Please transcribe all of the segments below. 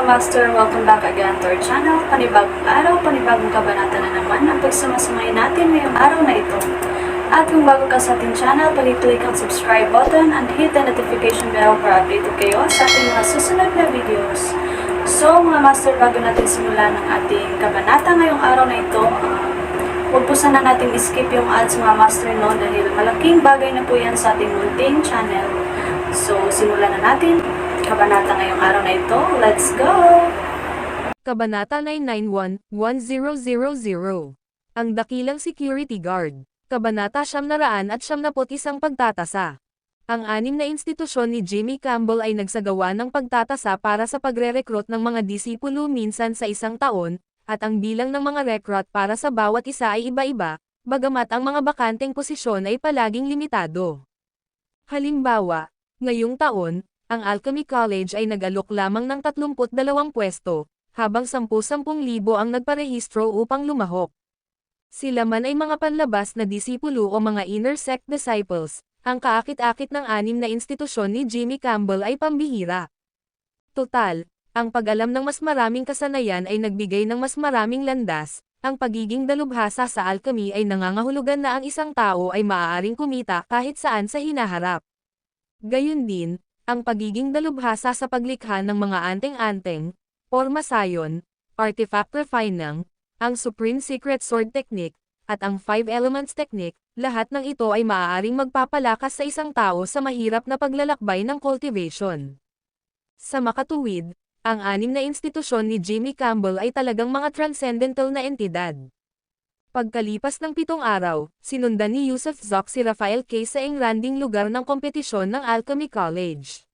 Master, welcome back again to our channel. Panibagong araw, panibagong kabanata na naman ang pagsumasamayin natin ngayong araw na ito. At kung bago ka sa ating channel, pag-click ang subscribe button and hit the notification bell para updated kayo sa ating mga susunod na videos. So mga Master, bago natin simulan ang ating kabanata ngayong araw na ito, huwag po sana natin skip yung ads mga Master, no, dahil malaking bagay na po yan sa ating munting channel. So simulan na natin kabanata ngayong araw na ito. Let's go! Kabanata 991-1000. Ang dakilang security guard. Kabanata 991 pagtatasa. Ang 6 na institusyon ni Jimmy Campbell ay nagsagawa ng pagtatasa para sa pagre-recruit ng mga disipulo minsan sa isang taon, at ang bilang ng mga recruit para sa bawat isa ay iba-iba, bagamat ang mga bakanteng posisyon ay palaging limitado. Halimbawa, ngayong taon, ang Alchemy College ay nag-alok lamang ng 32 pwesto, habang 10,000 ang nagparehistro upang lumahok. Sila man ay mga panlabas na disipulo o mga inner sect disciples, ang kaakit-akit ng 6 na institusyon ni Jimmy Campbell ay pambihira. Total, ang pag-alam ng mas maraming kasanayan ay nagbigay ng mas maraming landas, ang pagiging dalubhasa sa alchemy ay nangangahulugan na ang isang tao ay maaaring kumita kahit saan sa hinaharap. Gayun din, ang pagiging dalubhasa sa paglikha ng mga anteng-anteng, pormasayon, artifact refining, ang Supreme Secret Sword Technique, at ang 5 Elements Technique, lahat ng ito ay maaaring magpapalakas sa isang tao sa mahirap na paglalakbay ng cultivation. Sa makatuwid, ang 6 na institusyon ni Jimmy Campbell ay talagang mga transcendental na entidad. Pagkalipas ng 7 araw, sinundan ni Yusuf Zoc si Raphael K. sa engranding lugar ng kompetisyon ng Alchemy College.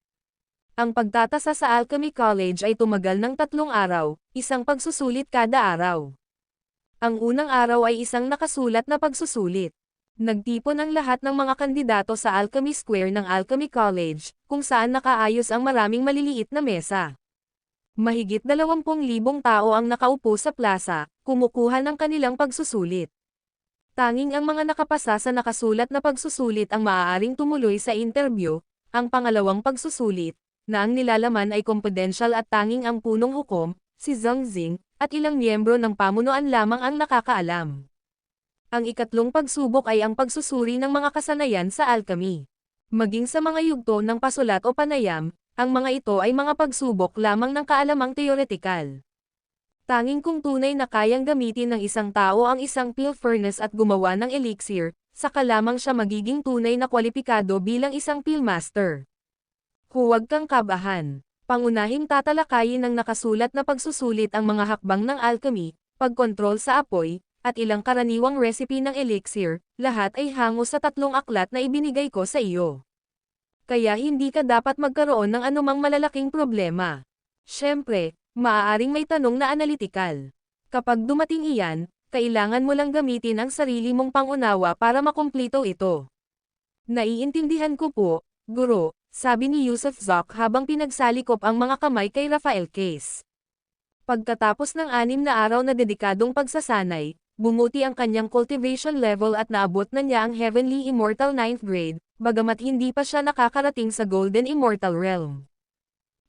Ang pagtatasa sa Alchemy College ay tumagal ng 3 araw, isang pagsusulit kada araw. Ang unang araw ay isang nakasulat na pagsusulit. Nagtipon ang lahat ng mga kandidato sa Alchemy Square ng Alchemy College, kung saan nakaayos ang maraming maliliit na mesa. Mahigit 20,000 tao ang nakaupo sa plaza, kumukuha ng kanilang pagsusulit. Tanging ang mga nakapasa sa nakasulat na pagsusulit ang maaaring tumuloy sa interview, ang pangalawang pagsusulit, na ang nilalaman ay confidential at tanging ang punong hukom, si Zhang Xing, at ilang miyembro ng pamunuan lamang ang nakakaalam. Ang ikatlong pagsubok ay ang pagsusuri ng mga kasanayan sa alchemy. Maging sa mga yugto ng pasulat o panayam, ang mga ito ay mga pagsubok lamang ng kaalamang teoretikal. Tanging kung tunay na kayang gamitin ng isang tao ang isang peel furnace at gumawa ng elixir, saka lamang siya magiging tunay na kwalipikado bilang isang peel master. Huwag kang kabahan. Pangunahing tatalakayin ng nakasulat na pagsusulit ang mga hakbang ng alchemy, pagkontrol sa apoy, at ilang karaniwang recipe ng elixir, lahat ay hango sa 3 aklat na ibinigay ko sa iyo. Kaya hindi ka dapat magkaroon ng anumang malalaking problema. Siyempre, maaaring may tanong na analytical. Kapag dumating iyan, kailangan mo lang gamitin ang sarili mong pangunawa para makumplito ito. Naiintindihan ko po, Guro, sabi ni Yusuf Zoc habang pinagsalikop ang mga kamay kay Raphael Case. Pagkatapos ng 6 na araw na dedikadong pagsasanay, bumuti ang kanyang cultivation level at naabot na niya ang Heavenly Immortal 9th grade, bagamat hindi pa siya nakakarating sa Golden Immortal Realm.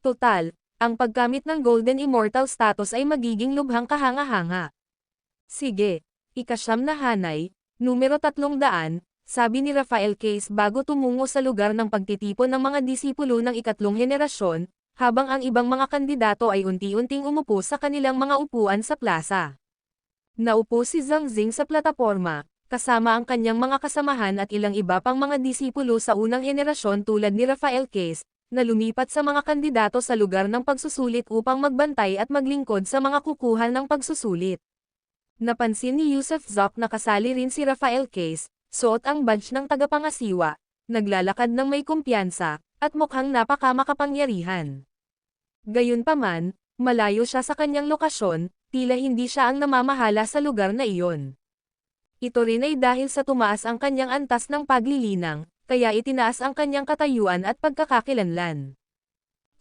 Total, ang pagkamit ng Golden Immortal status ay magiging lubhang kahanga-hanga. Sige, ika-9 na hanay, numero 300, sabi ni Raphael Case bago tumungo sa lugar ng pagtitipon ng mga disipulo ng ikatlong henerasyon, habang ang ibang mga kandidato ay unti-unting umupo sa kanilang mga upuan sa plaza. Naupo si Zhang Xing sa plataporma, kasama ang kanyang mga kasamahan at ilang iba pang mga disipulo sa unang henerasyon tulad ni Raphael Case, na lumipat sa mga kandidato sa lugar ng pagsusulit upang magbantay at maglingkod sa mga kukuhan ng pagsusulit. Napansin ni Yusuf Zoc na kasali rin si Raphael Case, suot ang badge ng tagapangasiwa, naglalakad ng may kumpiyansa, at mukhang napakamakapangyarihan. Gayunpaman, malayo siya sa kanyang lokasyon, tila hindi siya ang namamahala sa lugar na iyon. Ito rin ay dahil sa tumaas ang kanyang antas ng paglilinang, kaya itinaas ang kanyang katayuan at pagkakakilanlan.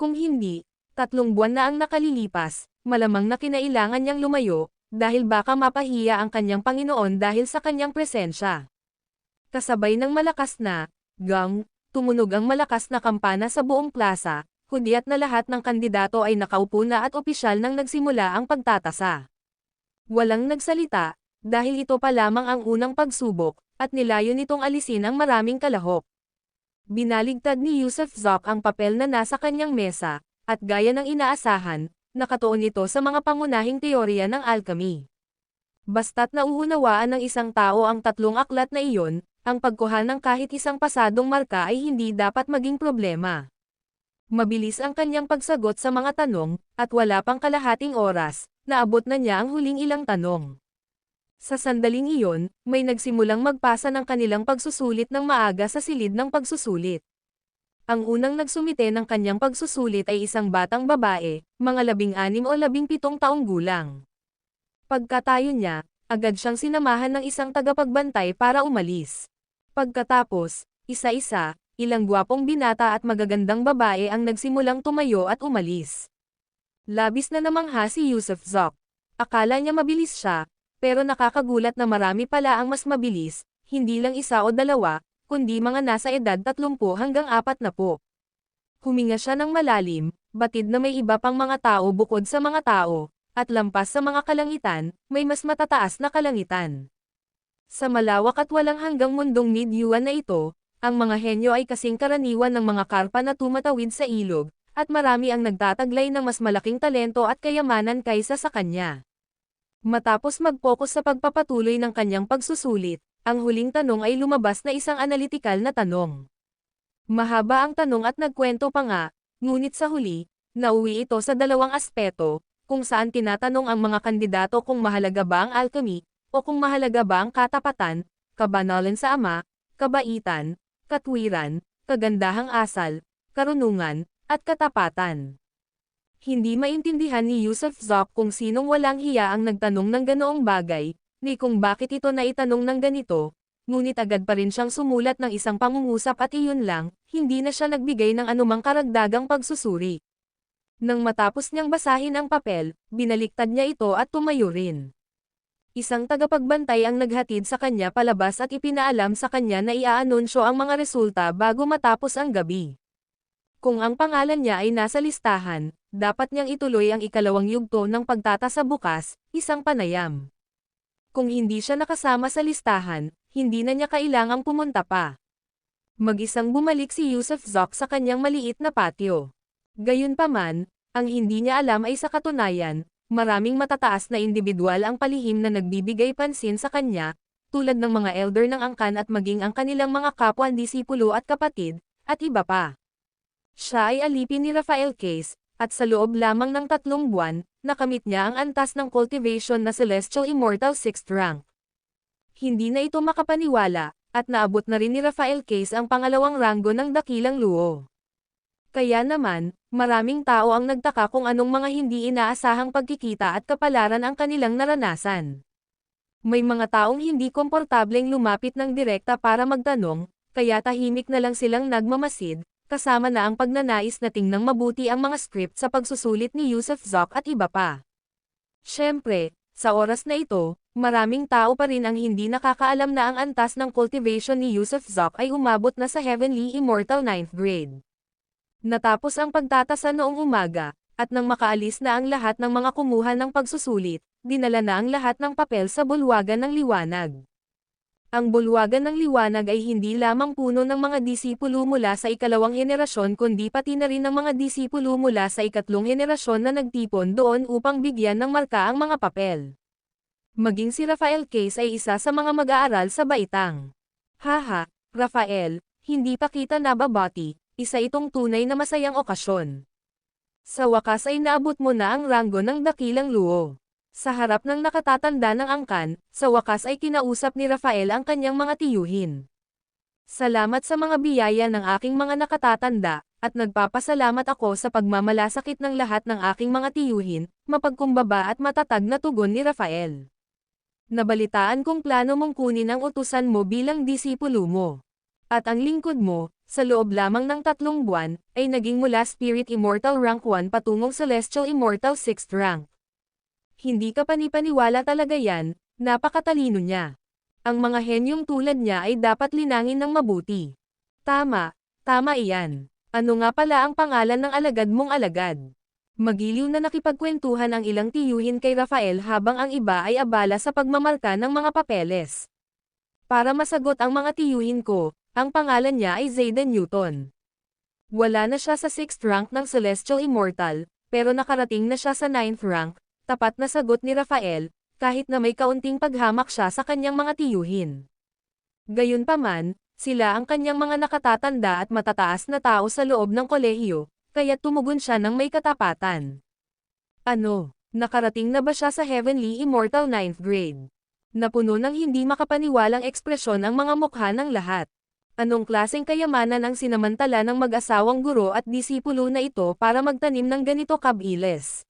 Kung hindi, 3 buwan na ang nakalilipas, malamang na kinailangan niyang lumayo, dahil baka mapahiya ang kanyang Panginoon dahil sa kanyang presensya. Kasabay ng malakas na, gang, tumunog ang malakas na kampana sa buong plaza, kudyat na lahat ng kandidato ay nakaupo na at opisyal nang nagsimula ang pagtatasa. Walang nagsalita, dahil ito pa lamang ang unang pagsubok, at nilayon nitong alisin ang maraming kalahok. Binaligtad ni Yusuf Zoc ang papel na nasa kanyang mesa, at gaya ng inaasahan, nakatuon ito sa mga pangunahing teorya ng alchemy. Basta't nauunawaan ng isang tao ang tatlong aklat na iyon, ang pagkuha ng kahit isang pasadong marka ay hindi dapat maging problema. Mabilis ang kanyang pagsagot sa mga tanong, at wala pang kalahating oras, naabot na niya ang huling ilang tanong. Sa sandaling iyon, may nagsimulang magpasa ng kanilang pagsusulit ng maaga sa silid ng pagsusulit. Ang unang nagsumite ng kanyang pagsusulit ay isang batang babae, mga 16 o 17 taong gulang. Pagkatayo niya, agad siyang sinamahan ng isang tagapagbantay para umalis. Pagkatapos, isa-isa, ilang gwapong binata at magagandang babae ang nagsimulang tumayo at umalis. Labis na namangha si Yusuf Zoc. Akala niya mabilis siya, pero nakakagulat na marami pala ang mas mabilis, hindi lang isa o dalawa, kundi mga nasa edad 30 hanggang 40. Huminga siya ng malalim, batid na may iba pang mga tao bukod sa mga tao, at lampas sa mga kalangitan, may mas matataas na kalangitan. Sa malawak at walang hanggang mundong mid-yuan na ito, ang mga henyo ay kasing karaniwan ng mga karpa na tumatawid sa ilog, at marami ang nagtataglay ng mas malaking talento at kayamanan kaysa sa kanya. Matapos mag-focus sa pagpapatuloy ng kanyang pagsusulit, ang huling tanong ay lumabas na isang analytical na tanong. Mahaba ang tanong at nagkwento pa nga, ngunit sa huli, nauwi ito sa dalawang aspeto, kung saan tinatanong ang mga kandidato kung mahalaga ba ang alchemy, o kung mahalaga ba ang katapatan, kabanalan sa ama, kabaitan, katwiran, kagandahang asal, karunungan, at katapatan. Hindi maintindihan ni Yusuf Zoc kung sinong walang hiya ang nagtanong ng ganoong bagay, ni kung bakit ito naitanong ng ganito, ngunit agad pa rin siyang sumulat ng isang pangungusap at iyon lang, hindi na siya nagbigay ng anumang karagdagang pagsusuri. Nang matapos niyang basahin ang papel, binaliktad niya ito at tumayo rin. Isang tagapagbantay ang naghatid sa kanya palabas at ipinaalam sa kanya na iaanunsyo ang mga resulta bago matapos ang gabi. Kung ang pangalan niya ay nasa listahan, dapat niyang ituloy ang ikalawang yugto ng pagtatasa bukas, isang panayam. Kung hindi siya nakasama sa listahan, hindi na niya kailangang pumunta pa. Mag-isang bumalik si Yusuf Zoc sa kanyang maliit na patio. Gayunpaman, ang hindi niya alam ay sa katunayan, maraming matataas na individual ang palihim na nagbibigay pansin sa kanya, tulad ng mga elder ng angkan at maging ang kanilang mga kapwa-disipulo at kapatid, at iba pa. Siya ay alipin ni Rafael Case, at sa loob lamang ng 3 buwan, nakamit niya ang antas ng cultivation na Celestial Immortal 6th rank. Hindi na ito makapaniwala, at naabot na rin ni Rafael Case ang pangalawang ranggo ng Dakilang Luo. Kaya naman, maraming tao ang nagtaka kung anong mga hindi inaasahang pagkikita at kapalaran ang kanilang naranasan. May mga taong hindi komportableng lumapit ng direkta para magtanong, kaya tahimik na lang silang nagmamasid, kasama na ang pagnanais na tingnang mabuti ang mga script sa pagsusulit ni Yusuf Zoc at iba pa. Siyempre, sa oras na ito, maraming tao pa rin ang hindi nakakaalam na ang antas ng cultivation ni Yusuf Zoc ay umabot na sa Heavenly Immortal 9th grade. Natapos ang pagtatasa noong umaga, at nang makaalis na ang lahat ng mga kumuha ng pagsusulit, dinala na ang lahat ng papel sa bulwagan ng liwanag. Ang bulwagan ng liwanag ay hindi lamang puno ng mga disipulo mula sa ikalawang henerasyon kundi pati na rin ng mga disipulo mula sa ikatlong henerasyon na nagtipon doon upang bigyan ng marka ang mga papel. Maging si Rafael Case ay isa sa mga mag-aaral sa baitang. Haha, Rafael, hindi pa kita nababati, isa itong tunay na masayang okasyon. Sa wakas ay naabot mo na ang ranggo ng Dakilang Luo. Sa harap ng nakatatanda ng angkan, sa wakas ay kinausap ni Rafael ang kanyang mga tiyuhin. Salamat sa mga biyaya ng aking mga nakatatanda, at nagpapasalamat ako sa pagmamalasakit ng lahat ng aking mga tiyuhin, mapagkumbaba at matatag na tugon ni Rafael. Nabalitaan kong plano mong kunin ang utusan mo bilang disipulo mo. At ang lingkod mo, sa loob lamang ng 3 buwan, ay naging mula Spirit Immortal Rank 1 patungong Celestial Immortal 6th rank. Hindi ka panipaniwala talaga yan, napakatalino niya. Ang mga henyong tulad niya ay dapat linangin ng mabuti. Tama, tama iyan. Ano nga pala ang pangalan ng alagad mong alagad? Magiliw na nakipagkwentuhan ang ilang tiyuhin kay Rafael habang ang iba ay abala sa pagmamarka ng mga papeles. Para masagot ang mga tiyuhin ko, ang pangalan niya ay Zayden Newton. Wala na siya sa 6th rank ng Celestial Immortal, pero nakarating na siya sa 9th rank, tapat na sagot ni Rafael, kahit na may kaunting paghamak siya sa kanyang mga tiyuhin. Gayunpaman, sila ang kanyang mga nakatatanda at matataas na tao sa loob ng kolehiyo, kaya tumugon siya ng may katapatan. Ano, nakarating na ba siya sa Heavenly Immortal 9th grade? Napuno ng hindi makapaniwalang ekspresyon ang mga mukha ng lahat. Anong klaseng kayamanan ang sinamantala ng mag-asawang guro at disipulo na ito para magtanim ng ganito kabilis?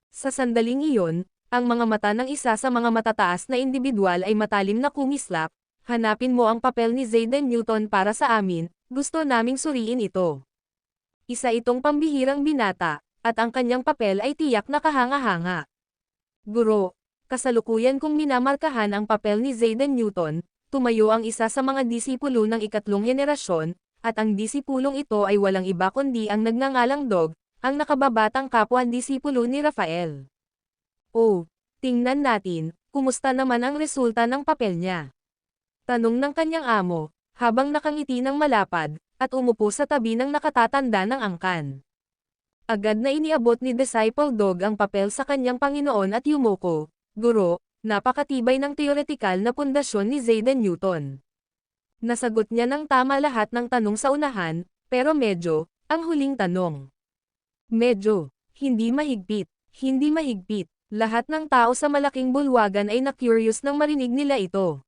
Sa sandaling iyon, ang mga mata ng isa sa mga matataas na individual ay matalim na kumislap. Hanapin mo ang papel ni Zayden Newton para sa amin, gusto naming suriin ito. Isa itong pambihirang binata, at ang kanyang papel ay tiyak na kahanga-hanga. Guro, kasalukuyan kong minamarkahan ang papel ni Zayden Newton, tumayo ang isa sa mga disipulo ng ikatlong henerasyon, at ang disipulong ito ay walang iba kundi ang nagngangalang Dog, ang nakababatang kapwa disipulo ni Rafael. Oh, tingnan natin, kumusta naman ang resulta ng papel niya? Tanong ng kanyang amo, habang nakangiti ng malapad, at umupo sa tabi ng nakatatanda ng angkan. Agad na iniabot ni Disciple Dog ang papel sa kanyang Panginoon at yumuko, Guro, napakatibay ng teoretikal na pundasyon ni Zayden Newton. Nasagot niya ng tama lahat ng tanong sa unahan, pero medyo, ang huling tanong. Medyo, hindi mahigpit, lahat ng tao sa malaking bulwagan ay na-curious nang marinig nila ito.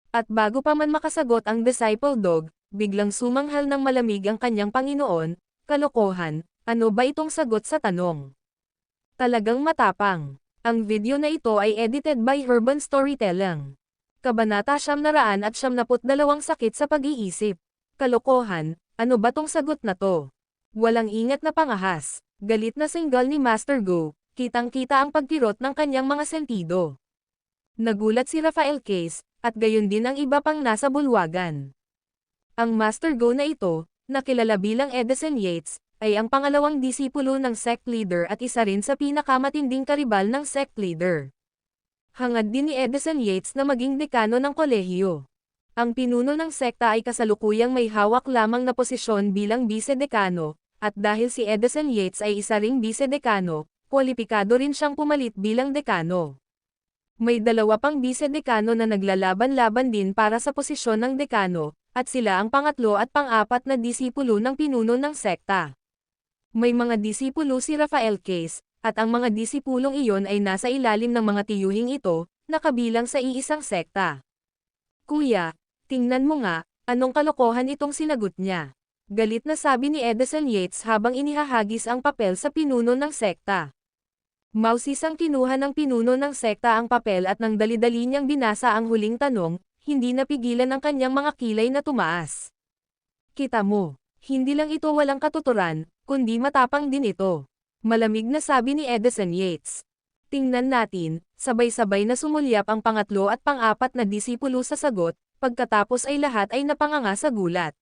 At bago pa man makasagot ang Disciple Dog, biglang sumanghal ng malamig ang kanyang Panginoon, kalokohan, ano ba itong sagot sa tanong? Talagang matapang. Ang video na ito ay edited by Urban Storytelling. Kabanata 972 sakit sa pag-iisip. Kalokohan, ano ba tong sagot na to? Walang ingat na pangahas. Galit na singgal ni Master Go, kitang-kita ang pagkirot ng kanyang mga sentido. Nagulat si Rafael Case, at gayon din ang iba pang nasa bulwagan. Ang Master Go na ito, na kilala bilang Edison Yates, ay ang pangalawang disipulo ng sect leader at isa rin sa pinakamatinding karibal ng sect leader. Hangad din ni Edison Yates na maging dekano ng kolehiyo. Ang pinuno ng sekta ay kasalukuyang may hawak lamang na posisyon bilang bise-dekano, at dahil si Edison Yates ay isa ring bise-dekano, kwalipikado rin siyang pumalit bilang dekano. May dalawa pang bise-dekano na naglalaban-laban din para sa posisyon ng dekano, at sila ang pangatlo at pang-apat na disipulo ng pinuno ng sekta. May mga disipulo si Rafael Case, at ang mga disipulong iyon ay nasa ilalim ng mga tiyuhing ito, na kabilang sa iisang sekta. Kuya, tingnan mo nga, anong kalokohan itong sinagot niya? Galit na sabi ni Edison Yates habang inihahagis ang papel sa pinuno ng sekta. Mausisang kinuha ng pinuno ng sekta ang papel at nang dali-dali niyang binasa ang huling tanong, hindi napigilan ang kanyang mga kilay na tumaas. Kita mo, hindi lang ito walang katuturan, kundi matapang din ito. Malamig na sabi ni Edison Yates. Tingnan natin, sabay-sabay na sumulyap ang pangatlo at pang-apat na disipulo sa sagot, pagkatapos ay lahat ay napanganga sa gulat.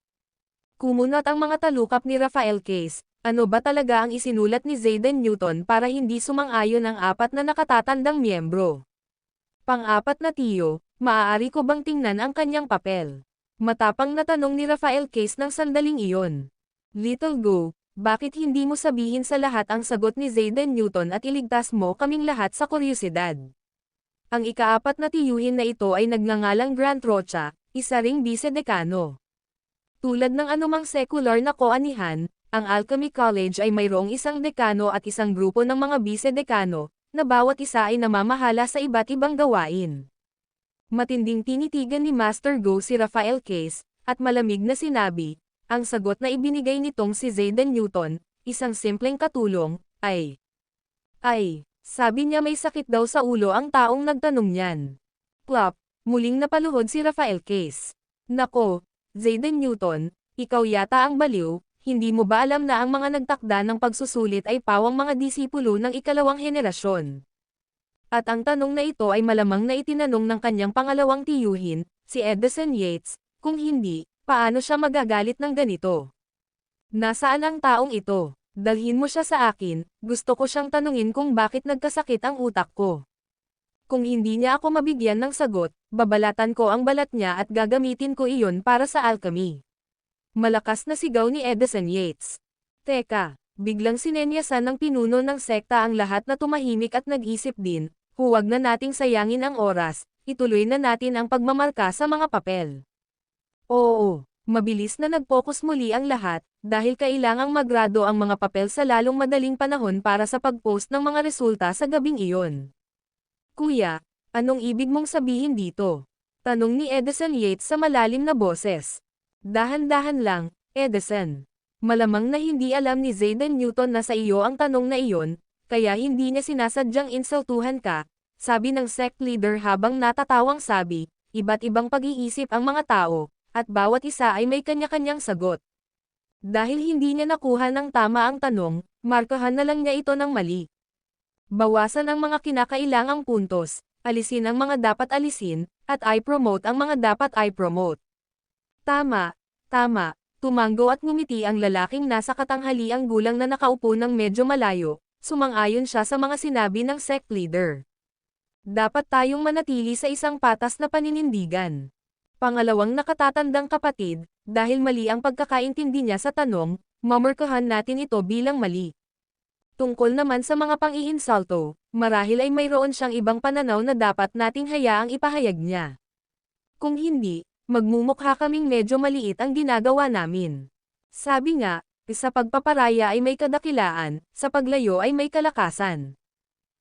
Kumunot ang mga talukap ni Rafael Case. Ano ba talaga ang isinulat ni Zayden Newton para hindi sumang-ayon ang apat na nakatatandang miyembro? Pang-apat na tiyo, maaari ko bang tingnan ang kanyang papel? Matapang na tanong ni Rafael Case ng sandaling iyon. Little Go, bakit hindi mo sabihin sa lahat ang sagot ni Zayden Newton at iligtas mo kaming lahat sa kuryosidad? Ang ikaapat na tiyuhin na ito ay nagngangalang Grant Rocha, isa ring bise-dekano. Tulad ng anumang secular na koanihan, ang Alchemy College ay mayroong isang dekano at isang grupo ng mga bise-dekano, na bawat isa ay namamahala sa iba't ibang gawain. Matinding tinitigan ni Master Go si Rafael Case, at malamig na sinabi, ang sagot na ibinigay nitong si Zayden Newton, isang simpleng katulong, ay, sabi niya may sakit daw sa ulo ang taong nagtanong niyan. Plop, muling napaluhod si Rafael Case. Nako, Zayden Newton, ikaw yata ang baliw. Hindi mo ba alam na ang mga nagtakda ng pagsusulit ay pawang mga disipulo ng ikalawang henerasyon? At ang tanong na ito ay malamang na itinanong ng kanyang pangalawang tiyuhin, si Edison Yates, kung hindi, paano siya magagalit ng ganito? Nasaan ang taong ito? Dalhin mo siya sa akin, gusto ko siyang tanungin kung bakit nagkasakit ang utak ko. Kung hindi niya ako mabigyan ng sagot, babalatan ko ang balat niya at gagamitin ko iyon para sa alchemy. Malakas na sigaw ni Edison Yates. Teka, biglang sinenyasan ng pinuno ng sekta ang lahat na tumahimik at nag-isip din, huwag na nating sayangin ang oras, ituloy na natin ang pagmamarka sa mga papel. Oo, mabilis na nag-focus muli ang lahat, dahil kailangang magrado ang mga papel sa lalong madaling panahon para sa pag-post ng mga resulta sa gabing iyon. Kuya, anong ibig mong sabihin dito? Tanong ni Edison Yates sa malalim na boses. Dahan-dahan lang, Edison. Malamang na hindi alam ni Zayden Newton na sa iyo ang tanong na iyon, kaya hindi niya sinasadyang insultuhan ka, sabi ng sect leader habang natatawang sabi, iba't ibang pag-iisip ang mga tao, at bawat isa ay may kanya-kanyang sagot. Dahil hindi niya nakuha ng tama ang tanong, markahan na lang niya ito ng mali. Bawasan ang mga kinakailangang puntos, alisin ang mga dapat alisin, at i-promote ang mga dapat i-promote. Tama, tama, tumango at ngumiti ang lalaking nasa katanghaliang gulang na nakaupo ng medyo malayo, sumang-ayon siya sa mga sinabi ng sect leader. Dapat tayong manatili sa isang patas na paninindigan. Pangalawang nakatatandang kapatid, dahil mali ang pagkakaintindi niya sa tanong, mamarkahan natin ito bilang mali. Tungkol naman sa mga pang-iinsulto, marahil ay mayroon siyang ibang pananaw na dapat nating hayaang ipahayag niya. Kung hindi, magmumukha kaming medyo maliit ang ginagawa namin. Sabi nga, sa pagpaparaya ay may kadakilaan, sa paglayo ay may kalakasan.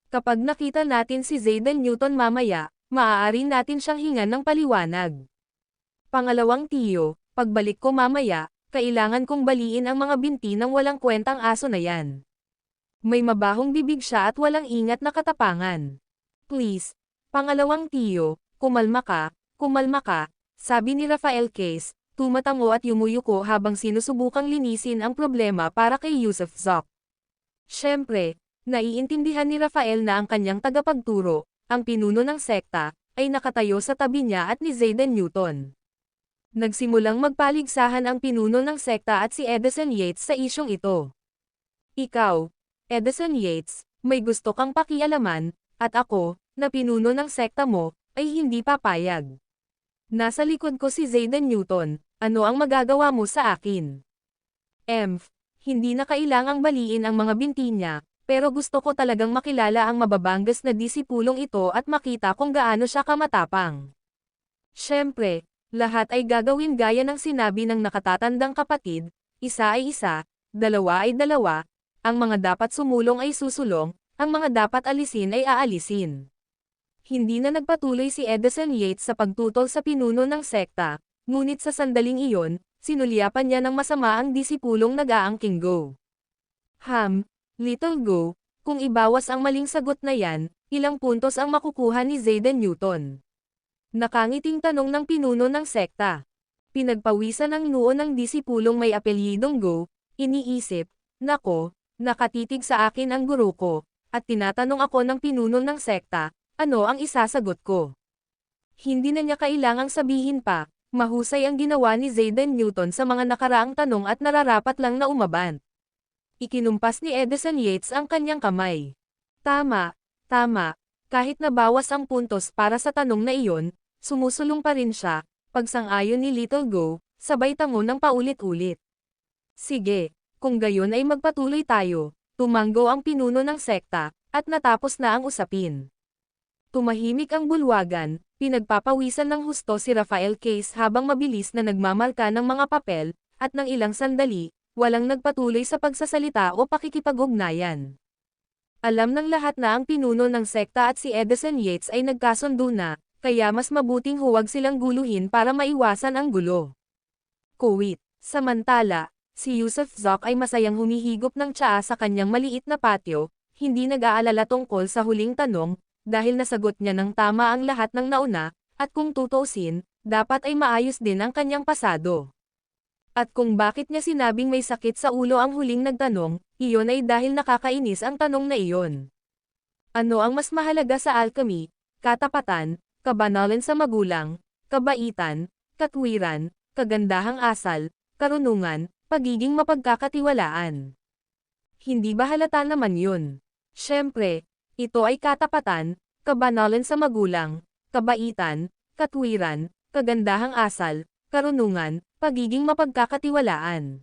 Kapag nakita natin si Zayden Newton mamaya, maaari natin siyang hingan ng paliwanag. Pangalawang tiyo, pagbalik ko mamaya, kailangan kong baliin ang mga binti ng walang kwentang aso na yan. May mabahong bibig siya at walang ingat na katapangan. Please, pangalawang tiyo, kumalma ka, sabi ni Rafael Case, tumatango at yumuyuko habang sinusubukang linisin ang problema para kay Yusuf Zoc. Siyempre, naiintindihan ni Rafael na ang kanyang tagapagturo, ang pinuno ng sekta, ay nakatayo sa tabi niya at ni Zayden Newton. Nagsimulang magpaligsahan ang pinuno ng sekta at si Edison Yates sa isyong ito. Ikaw, Edison Yates, may gusto kang pakialaman, at ako, na pinuno ng sekta mo, ay hindi papayag. Nasa likod ko si Zayden Newton, ano ang magagawa mo sa akin? Hindi na kailangang baliin ang mga binti niya, pero gusto ko talagang makilala ang mababanggas na disipulong ito at makita kung gaano siya kamatapang. Siyempre, lahat ay gagawin gaya ng sinabi ng nakatatandang kapatid, isa ay isa, dalawa ay dalawa, ang mga dapat sumulong ay susulong, ang mga dapat alisin ay aalisin. Hindi na nagpatuloy si Edison Yates sa pagtutol sa pinuno ng sekta, ngunit sa sandaling iyon, sinulyapan niya ng masama ang disipulong nag-aangking Go. Little Go, kung ibawas ang maling sagot na yan, ilang puntos ang makukuha ni Zayden Newton? Nakangiting tanong ng pinuno ng sekta. Pinagpawisan ang noo ng disipulong may apelyidong Go, iniisip, nako, nakatitig sa akin ang guro ko, at tinatanong ako ng pinuno ng sekta, ano ang isasagot ko? Hindi na niya kailangang sabihin pa, mahusay ang ginawa ni Zayden Newton sa mga nakaraang tanong at nararapat lang na umabant. Ikinumpas ni Edison Yates ang kanyang kamay. Tama, kahit nabawas ang puntos para sa tanong na iyon, sumusulong pa rin siya, pagsang-ayon ni Little Go, sabay tango ng paulit-ulit. Sige, kung gayon ay magpatuloy tayo, tumanggo ang pinuno ng sekta, at natapos na ang usapin. Tumahimik ang bulwagan, pinagpapawisan ng husto si Rafael Case habang mabilis na nagmamarka ng mga papel, at ng ilang sandali, walang nagpatuloy sa pagsasalita o pakikipag-ugnayan. Alam ng lahat na ang pinuno ng sekta at si Edison Yates ay nagkasundo na, kaya mas mabuting huwag silang guluhin para maiwasan ang gulo. Kuwait. Samantala, si Yusuf Zoc ay masayang humihigop ng tsaa sa kanyang maliit na patio, hindi nag-aalala tungkol sa huling tanong, dahil nasagot niya ng tama ang lahat ng nauna, at kung tutuusin, dapat ay maayos din ang kanyang pasado. At kung bakit niya sinabing may sakit sa ulo ang huling nagtanong, iyon ay dahil nakakainis ang tanong na iyon. Ano ang mas mahalaga sa alchemy? Katapatan, kabanalan sa magulang, kabaitan, katwiran, kagandahang asal, karunungan, pagiging mapagkakatiwalaan. Hindi ba halata naman yun? Siyempre, ito ay katapatan, kabanalan sa magulang, kabaitan, katwiran, kagandahang asal, karunungan, pagiging mapagkakatiwalaan.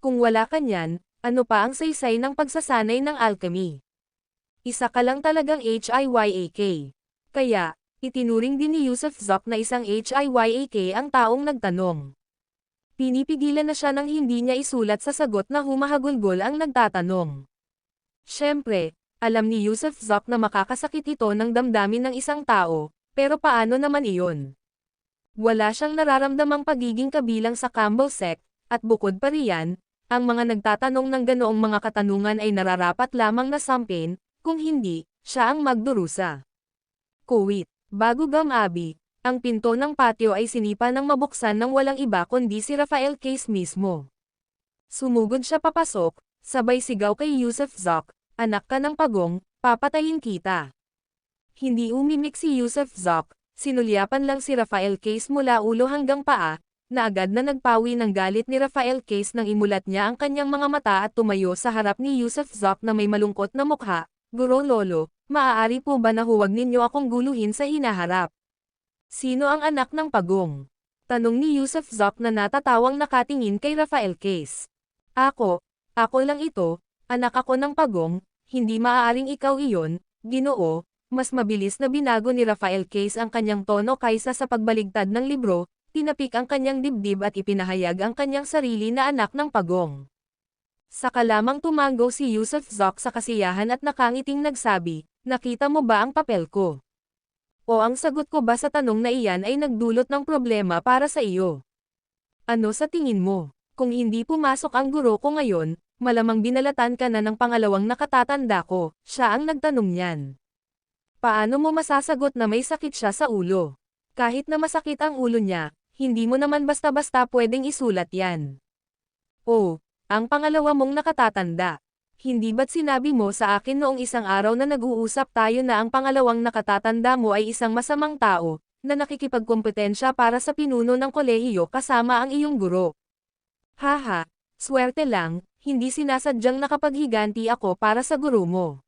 Kung wala ka niyan, ano pa ang saysay ng pagsasanay ng alchemy? Isa ka lang talagang HIYAK. Kaya, itinuring din ni Yusuf Zoc na isang HIYAK ang taong nagtanong. Pinipigilan na siya nang hindi niya isulat sa sagot na humahagulgol ang nagtatanong. Siyempre, alam ni Yusuf Zoc na makakasakit ito ng damdamin ng isang tao, pero paano naman iyon? Wala siyang nararamdamang pagiging kabilang sa Campbell sect, at bukod pa riyan, ang mga nagtatanong ng ganoong mga katanungan ay nararapat lamang na sampin, kung hindi, siya ang magdurusa. Kuwit, bago Gam-Abi, ang pinto ng patio ay sinipa ng mabuksan ng walang iba kundi si Rafael Case mismo. Sumugod siya papasok, sabay sigaw kay Yusuf Zoc, "Anak ka ng pagong, papatayin kita." Hindi umimik si Yusuf Zoc, sinulyapan lang si Rafael Case mula ulo hanggang paa, na agad na nagpawi ng galit ni Rafael Case nang imulat niya ang kanyang mga mata at tumayo sa harap ni Yusuf Zoc na may malungkot na mukha. "Guro Lolo, maaari po ba na huwag ninyo akong guluhin sa hinaharap? Sino ang anak ng pagong?" Tanong ni Yusuf Zoc na natatawang nakatingin kay Rafael Case. Ako lang ito, anak ako ng pagong, hindi maaaring ikaw iyon, Ginoo." Mas mabilis na binago ni Rafael Case ang kanyang tono kaysa sa pagbaligtad ng libro, tinapik ang kanyang dibdib at ipinahayag ang kanyang sarili na anak ng pagong. Saka lamang tumango si Yusuf Zoc sa kasiyahan at nakangiting nagsabi, "Nakita mo ba ang papel ko? O ang sagot ko ba sa tanong na iyan ay nagdulot ng problema para sa iyo? Ano sa tingin mo? Kung hindi pumasok ang guro ko ngayon, malamang binalatan ka na ng pangalawang nakatatanda ko." Siya ang nagtanong niyan. "Paano mo masasagot na may sakit siya sa ulo? Kahit na masakit ang ulo niya, hindi mo naman basta-basta pwedeng isulat yan. Oh, ang pangalawa mong nakatatanda. Hindi ba't sinabi mo sa akin noong isang araw na nag-uusap tayo na ang pangalawang nakatatanda mo ay isang masamang tao, na nakikipagkompetensya para sa pinuno ng kolehiyo kasama ang iyong guro? Haha, swerte lang, hindi sinasadyang nakapaghiganti ako para sa guro mo.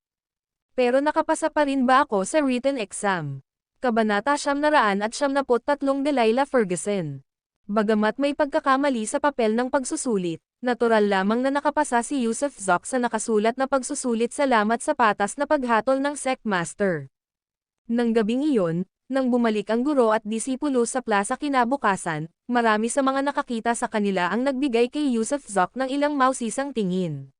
Pero nakapasa pa rin ba ako sa written exam?" Kabanata 973 Delilah Ferguson. Bagamat may pagkakamali sa papel ng pagsusulit, natural lamang na nakapasa si Yusuf Zoc sa nakasulat na pagsusulit salamat sa patas na paghatol ng sect master. Nang gabing iyon, nang bumalik ang guro at disipulo sa plaza kinabukasan, marami sa mga nakakita sa kanila ang nagbigay kay Yusuf Zoc ng ilang mausisang tingin.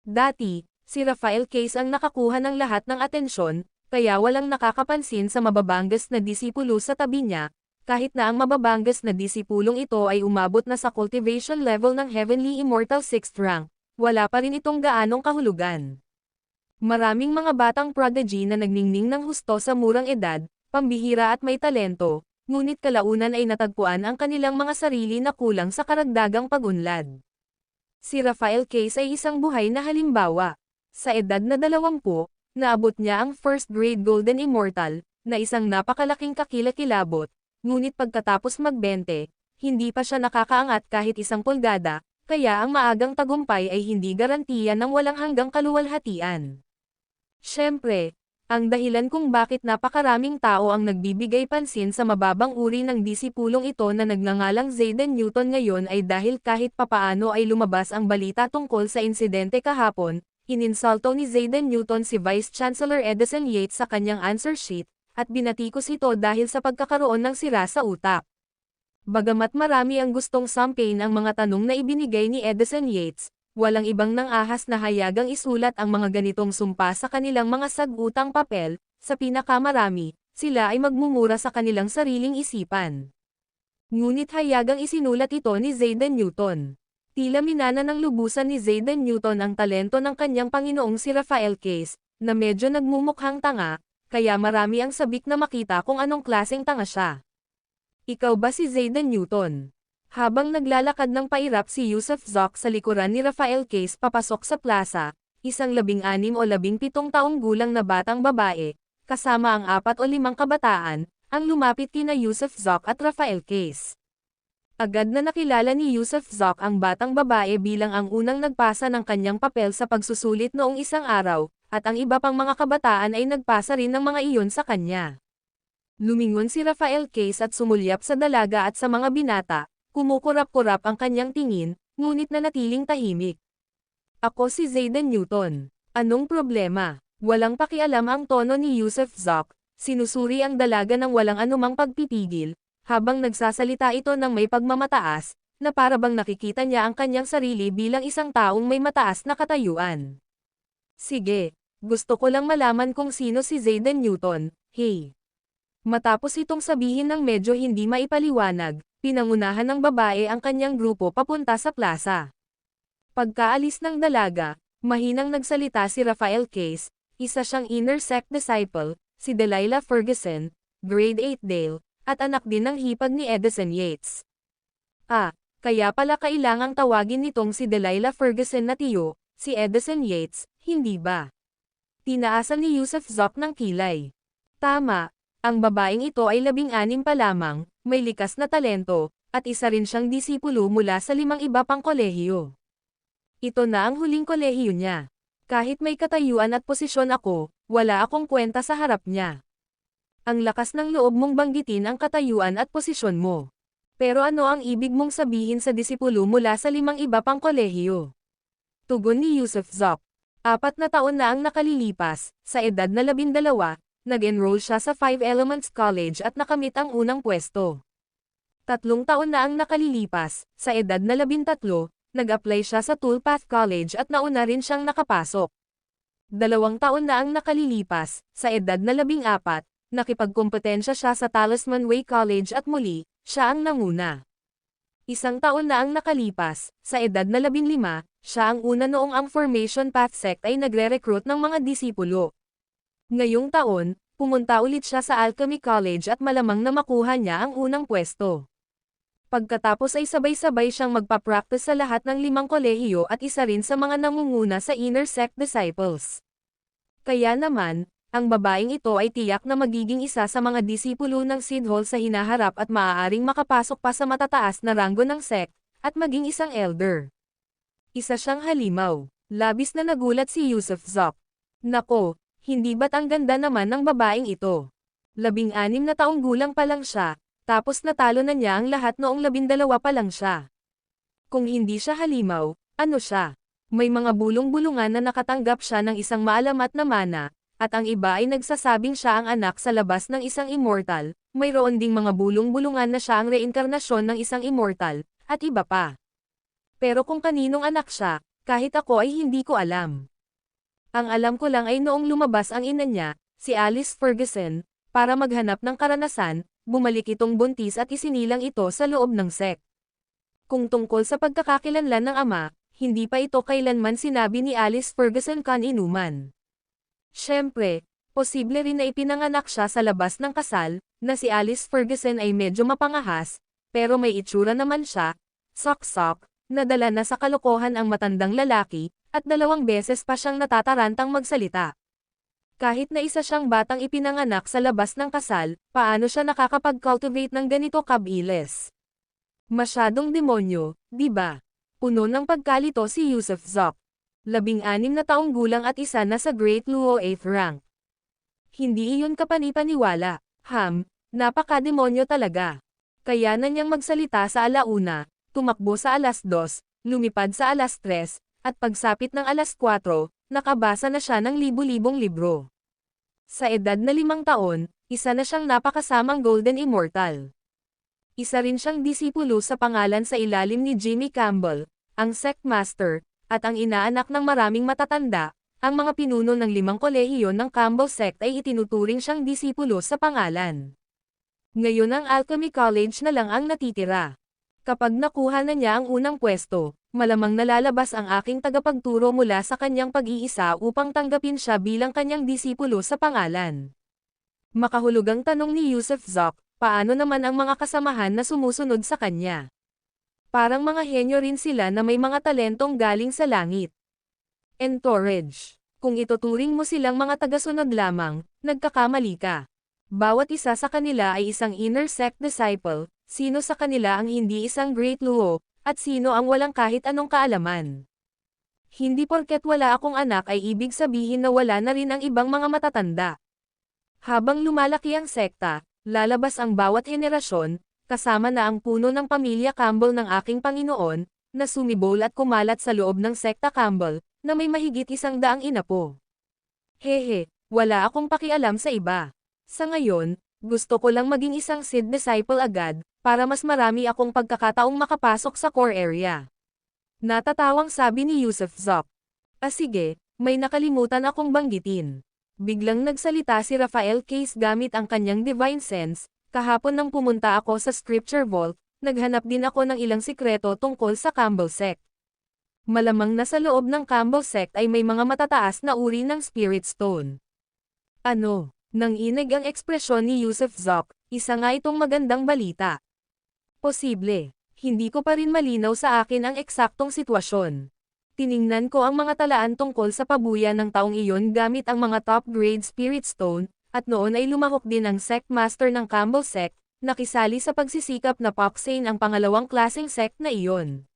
Dati, si Rafael Case ang nakakuha ng lahat ng atensyon, kaya walang nakakapansin sa mababanggas na disipulo sa tabi niya, kahit na ang mababanggas na disipulong ito ay umabot na sa cultivation level ng Heavenly Immortal 6th rank, wala pa rin itong gaanong kahulugan. Maraming mga batang prodigy na nagningning ng husto sa murang edad, pambihira at may talento, ngunit kalaunan ay natagpuan ang kanilang mga sarili na kulang sa karagdagang pag-unlad. Si Rafael Case ay isang buhay na halimbawa. Sa edad na 20, naabot niya ang first grade Golden Immortal, na isang napakalaking kakilakilabot, ngunit pagkatapos mag-20, hindi pa siya nakakaangat kahit isang pulgada, kaya ang maagang tagumpay ay hindi garantiya ng walang hanggang kaluwalhatian. Siyempre, ang dahilan kung bakit napakaraming tao ang nagbibigay pansin sa mababang uri ng disipulong ito na nagngangalang Zayden Newton ngayon ay dahil kahit papaano ay lumabas ang balita tungkol sa insidente kahapon. Ininsulto ni Zayden Newton si Vice Chancellor Edison Yates sa kanyang answer sheet, at binatikos ito dahil sa pagkakaroon ng sira sa utak. Bagamat marami ang gustong sampain ang mga tanong na ibinigay ni Edison Yates, walang ibang nang-ahas na hayagang isulat ang mga ganitong sumpa sa kanilang mga sag-utang papel, sa pinakamarami, sila ay magmumura sa kanilang sariling isipan. Ngunit hayagang isinulat ito ni Zayden Newton. Tila minana ng lubusan ni Zayden Newton ang talento ng kanyang Panginoong si Rafael Case, na medyo nagmumukhang tanga, kaya marami ang sabik na makita kung anong klaseng tanga siya. Ikaw ba si Zayden Newton? Habang naglalakad ng pairap si Yusuf Zoc sa likuran ni Rafael Case papasok sa plaza, isang 16 o 17 taong gulang na batang babae, kasama ang 4 o 5 kabataan, ang lumapit kina Yusuf Zoc at Rafael Case. Agad na nakilala ni Yusuf Zok ang batang babae bilang ang unang nagpasa ng kanyang papel sa pagsusulit noong isang araw, at ang iba pang mga kabataan ay nagpasa rin ng mga iyon sa kanya. Lumingon si Rafael Case at sumulyap sa dalaga at sa mga binata, kumukurap-kurap ang kanyang tingin, ngunit nanatiling tahimik. Ako si Zayden Newton. Anong problema? Walang pakialam ang tono ni Yusuf Zok, sinusuri ang dalaga ng walang anumang pagpipigil, habang nagsasalita ito ng may pagmamataas, na para bang nakikita niya ang kanyang sarili bilang isang taong may mataas na katayuan. Sige, gusto ko lang malaman kung sino si Zayden Newton, hey. Matapos itong sabihin ng medyo hindi maipaliwanag, pinangunahan ng babae ang kanyang grupo papunta sa plaza. Pagkaalis ng dalaga, mahinang nagsalita si Rafael Case, isa siyang inner sect disciple, si Delilah Ferguson, grade 8 Dale, at anak din ng hipag ni Edison Yates. Kaya pala kailangang tawagin nitong si Delilah Ferguson na tiyo, si Edison Yates, hindi ba? Tinaasan ni Yusuf Zok ng kilay. Tama, ang babaeng ito ay 16 pa lamang, may likas na talento, at isa rin siyang disipulo mula sa 5 iba pang kolehiyo. Ito na ang huling kolehiyo niya. Kahit may katayuan at posisyon ako, wala akong kwenta sa harap niya. Ang lakas ng loob mong banggitin ang katayuan at posisyon mo. Pero ano ang ibig mong sabihin sa disipulo mula sa 5 iba pang kolehiyo? Tugon ni Yusuf Zok. 4 na taon na ang nakalilipas, sa edad na 12, nag-enroll siya sa 5 Elements College at nakamit ang unang pwesto. 3 taon na ang nakalilipas, sa edad na 13, nag-apply siya sa Toolpath College at nauna rin siyang nakapasok. 2 taon na ang nakalilipas, sa edad na 14, nakipagkompetensya siya sa Talisman Way College at muli, siya ang nanguna. 1 taon na ang nakalipas, sa edad na 15, siya ang una noong ang Formation Path Sect ay nagre-recruit ng mga disipulo. Ngayong taon, pumunta ulit siya sa Alchemy College at malamang na makuha niya ang unang pwesto. Pagkatapos ay sabay-sabay siyang magpa-practice sa lahat ng 5 kolehiyo at isa rin sa mga nangunguna sa Inner Sect Disciples. Kaya naman, ang babaeng ito ay tiyak na magiging isa sa mga disipulo ng Seed Hall sa hinaharap at maaaring makapasok pa sa matataas na ranggo ng sect, at maging isang elder. Isa siyang halimaw. Labis na nagulat si Yusuf Zok. Nako, hindi ba't ang ganda naman ng babaeng ito? 16 na taong gulang pa lang siya, tapos natalo na niya ang lahat noong 12 pa lang siya. Kung hindi siya halimaw, ano siya? May mga bulong-bulungan na nakatanggap siya ng isang maalamat na mana, at ang iba ay nagsasabing siya ang anak sa labas ng isang immortal, mayroon ding mga bulong-bulungan na siya ang reinkarnasyon ng isang immortal, at iba pa. Pero kung kaninong anak siya, kahit ako ay hindi ko alam. Ang alam ko lang ay noong lumabas ang ina niya, si Alice Ferguson, para maghanap ng karanasan, bumalik itong buntis at isinilang ito sa loob ng sect. Kung tungkol sa pagkakakilanlan ng ama, hindi pa ito kailanman sinabi ni Alice Ferguson kaninuman. Siyempre, posible rin na ipinanganak siya sa labas ng kasal, na si Alice Ferguson ay medyo mapangahas, pero may itsura naman siya, sok-sok, nadala na sa kalokohan ang matandang lalaki, at 2 beses pa siyang natatarantang magsalita. Kahit na isa siyang batang ipinanganak sa labas ng kasal, paano siya nakakapag-cultivate ng ganito kabilis? Masyadong demonyo, di ba? Puno ng pagkalito si Yusuf Zok. 16 na taong gulang at isa na sa Great Luo 8th rank. Hindi iyon kapanipaniwala, napaka-demonyo talaga. Kaya na niyang magsalita sa alauna, tumakbo sa 2:00, lumipad sa 3:00, at pagsapit ng 4:00, nakabasa na siya ng libu-libong libro. Sa edad na 5 taon, isa na siyang napakasamang Golden Immortal. Isa rin siyang disipulo sa pangalan sa ilalim ni Jimmy Campbell, ang Sect Master, at ang inaanak ng maraming matatanda. Ang mga pinuno ng 5 kolehiyo ng Campbell Sect ay itinuturing siyang disipulo sa pangalan. Ngayon ang Alchemy College na lang ang natitira. Kapag nakuha na niya ang unang pwesto, malamang nalalabas ang aking tagapagturo mula sa kanyang pag-iisa upang tanggapin siya bilang kanyang disipulo sa pangalan. Makahulugang tanong ni Yusuf Zok, paano naman ang mga kasamahan na sumusunod sa kanya? Parang mga henyo rin sila na may mga talentong galing sa langit. Entourage. Kung ituturing mo silang mga tagasunod lamang, nagkakamali ka. Bawat isa sa kanila ay isang inner sect disciple, Sino sa kanila ang hindi isang great luo, at sino ang walang kahit anong kaalaman? Hindi porket wala akong anak ay ibig sabihin na wala na rin ang ibang mga matatanda. Habang lumalaki ang sekta, lalabas ang bawat henerasyon, kasama na ang puno ng pamilya Campbell ng aking Panginoon, na sumibol at kumalat sa loob ng sekta Campbell, na may mahigit 100 inapo. Hehe, wala akong pakialam sa iba. Sa ngayon, gusto ko lang maging isang seed disciple agad, para mas marami akong pagkakataong makapasok sa core area. Natatawang sabi ni Yusuf Zok. Sige, may nakalimutan akong banggitin. Biglang nagsalita si Raphael Case gamit ang kanyang divine sense. Kahapon nang pumunta ako sa Scripture Vault, naghanap din ako ng ilang sikreto tungkol sa Campbell Sect. Malamang na sa loob ng Campbell Sect ay may mga matataas na uri ng Spirit Stone. Ano? Nanginig ang ekspresyon ni Yusuf Zok, isa nga itong magandang balita. Posible. Hindi ko pa rin malinaw sa akin ang eksaktong sitwasyon. Tiningnan ko ang mga talaan tungkol sa pabuya ng taong iyon gamit ang mga top-grade Spirit Stone, at noon ay lumahok din ang Sect Master ng Campbell Sect, nakisali sa pagsisikap na Poxane ang pangalawang klaseng sect na iyon.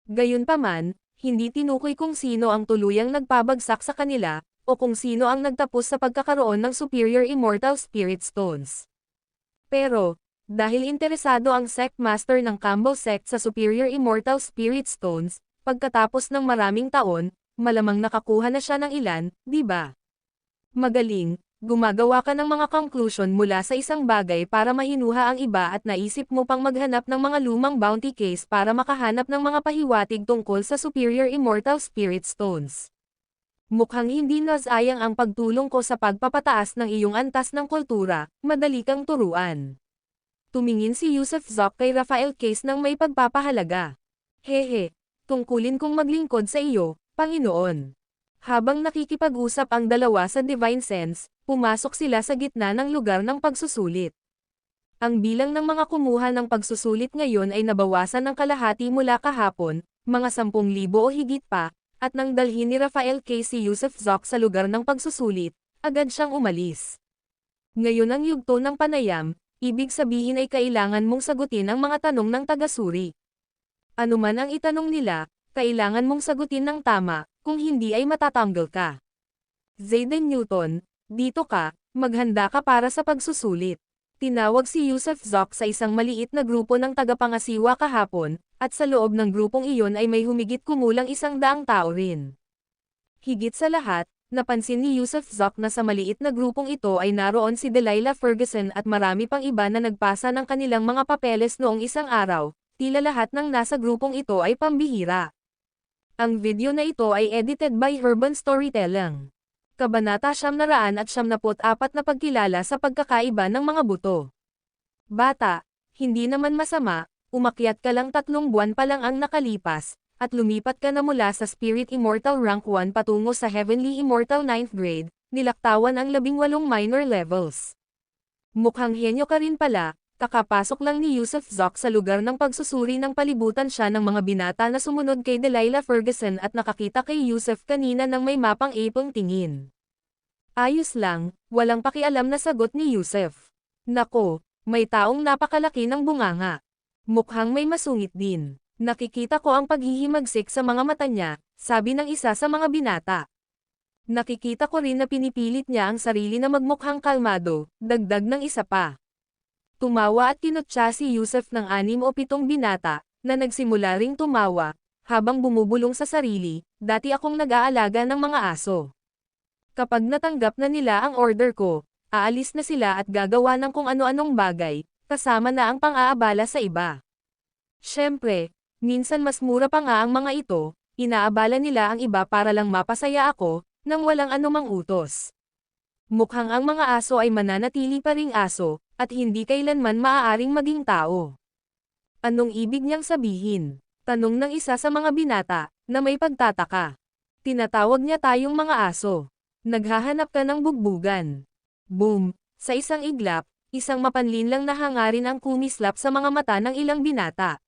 Gayunpaman, hindi tinukoy kung sino ang tuluyang nagpabagsak sa kanila, o kung sino ang nagtapos sa pagkakaroon ng Superior Immortal Spirit Stones. Pero, dahil interesado ang Sect Master ng Campbell Sect sa Superior Immortal Spirit Stones, pagkatapos ng maraming taon, malamang nakakuha na siya ng ilan, di ba? Magaling, gumagawa ka ng mga conclusion mula sa isang bagay para mahinuha ang iba at naisip mo pang maghanap ng mga lumang bounty case para makahanap ng mga pahiwatig tungkol sa Superior Immortal Spirit Stones. Mukhang hindi nasayang ang pagtulong ko sa pagpapataas ng iyong antas ng kultura, madali kang turuan. Tumingin si Yusuf Zok kay Raphael Case ng may pagpapahalaga. Hehe, tungkulin kong maglingkod sa iyo, Panginoon. Habang nakikipag-usap ang dalawa sa Divine Sense, pumasok sila sa gitna ng lugar ng pagsusulit. Ang bilang ng mga kumuha ng pagsusulit ngayon ay nabawasan ng kalahati mula kahapon, mga 10,000 o higit pa, at nang dalhin ni Raphael Case si Yusuf Zok sa lugar ng pagsusulit, agad siyang umalis. Ngayon ang yugto ng panayam, ibig sabihin ay kailangan mong sagutin ang mga tanong ng taga-suri. Ano man ang itanong nila, kailangan mong sagutin ng tama, kung hindi ay matatanggal ka. Zayden Newton, dito ka, maghanda ka para sa pagsusulit. Tinawag si Yusuf Zok sa isang maliit na grupo ng tagapangasiwa kahapon, at sa loob ng grupong iyon ay may humigit kumulang 100 tao rin. Higit sa lahat, napansin ni Yusuf Zok na sa maliit na grupong ito ay naroon si Delilah Ferguson at marami pang iba na nagpasa ng kanilang mga papeles noong isang araw, tila lahat ng nasa grupong ito ay pambihira. Ang video na ito ay edited by Urban Storytelling. Kabanata 974 na pagkilala sa pagkakaiba ng mga buto. Bata, hindi naman masama, umakyat ka lang 3 buwan pa lang ang nakalipas, at lumipat ka na mula sa Spirit Immortal Rank 1 patungo sa Heavenly Immortal 9th grade, nilaktawan ang 18 minor levels. Mukhang henyo ka rin pala. Kakapasok lang ni Yusuf Zok sa lugar ng pagsusuri ng palibutan siya ng mga binata na sumunod kay Delilah Ferguson at nakakita kay Yusuf kanina ng may mapang ipong tingin. Ayos lang, walang pakialam na sagot ni Yusuf. Nako, may taong napakalaki ng bunganga. Mukhang may masungit din. Nakikita ko ang paghihimagsik sa mga mata niya, sabi ng isa sa mga binata. Nakikita ko rin na pinipilit niya ang sarili na magmukhang kalmado, dagdag ng isa pa. Tumawa at kinutya si Yusuf ng 6 o 7 binata, na nagsimula ring tumawa, habang bumubulong sa sarili, dati akong nag-aalaga ng mga aso. Kapag natanggap na nila ang order ko, aalis na sila at gagawa ng kung ano-anong bagay, kasama na ang pang-aabala sa iba. Siyempre, minsan mas mura pa nga ang mga ito, inaabala nila ang iba para lang mapasaya ako, nang walang anumang utos. Mukhang ang mga aso ay mananatili pa ring aso, at hindi kailanman maaaring maging tao. Anong ibig niyang sabihin? Tanong ng isa sa mga binata, na may pagtataka. Tinatawag niya tayong mga aso. Naghahanap ka ng bugbugan. Boom! Sa isang iglap, isang mapanlinlang na hangarin ang kumislap sa mga mata ng ilang binata.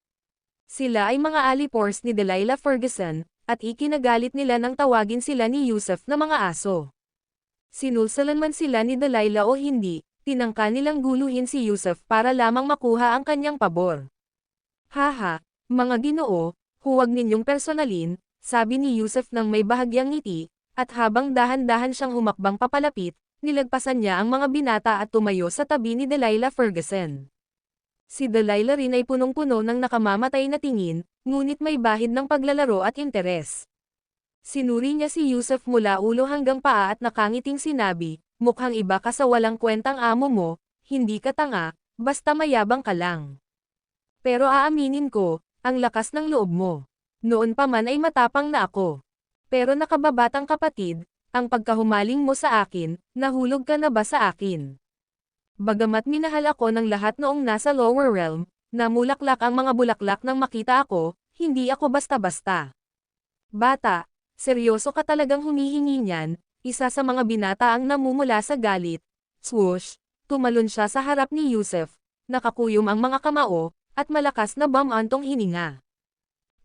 Sila ay mga alipores ni Delilah Ferguson, at ikinagalit nila nang tawagin sila ni Yusuf na mga aso. Sinulsalan man sila ni Delilah o hindi, Tinangka nilang guluhin si Yusuf para lamang makuha ang kanyang pabor. Haha, mga ginoo, huwag ninyong personalin, sabi ni Yusuf nang may bahagyang ngiti, at habang dahan-dahan siyang humakbang papalapit, nilagpasan niya ang mga binata at tumayo sa tabi ni Delilah Ferguson. Si Delilah rin ay punong-puno ng nakamamatay na tingin, ngunit may bahid ng paglalaro at interes. Sinuri niya si Yusuf mula ulo hanggang paa at nakangiting sinabi, mukhang iba ka sa walang kwentang amo mo, hindi ka tanga, basta mayabang ka lang. Pero aaminin ko, ang lakas ng loob mo. Noon pa man ay matapang na ako. Pero nakababatang kapatid, ang pagkahumaling mo sa akin, nahulog ka na ba sa akin? Bagamat minahal ako ng lahat noong nasa lower realm, namulaklak ang mga bulaklak nang makita ako, hindi ako basta-basta. Bata, seryoso ka talagang humihingi niyan, isa sa mga binata ang namumula sa galit. Swoosh, tumalon siya sa harap ni Yusuf, nakakuyom ang mga kamao, at malakas na bumantong hininga.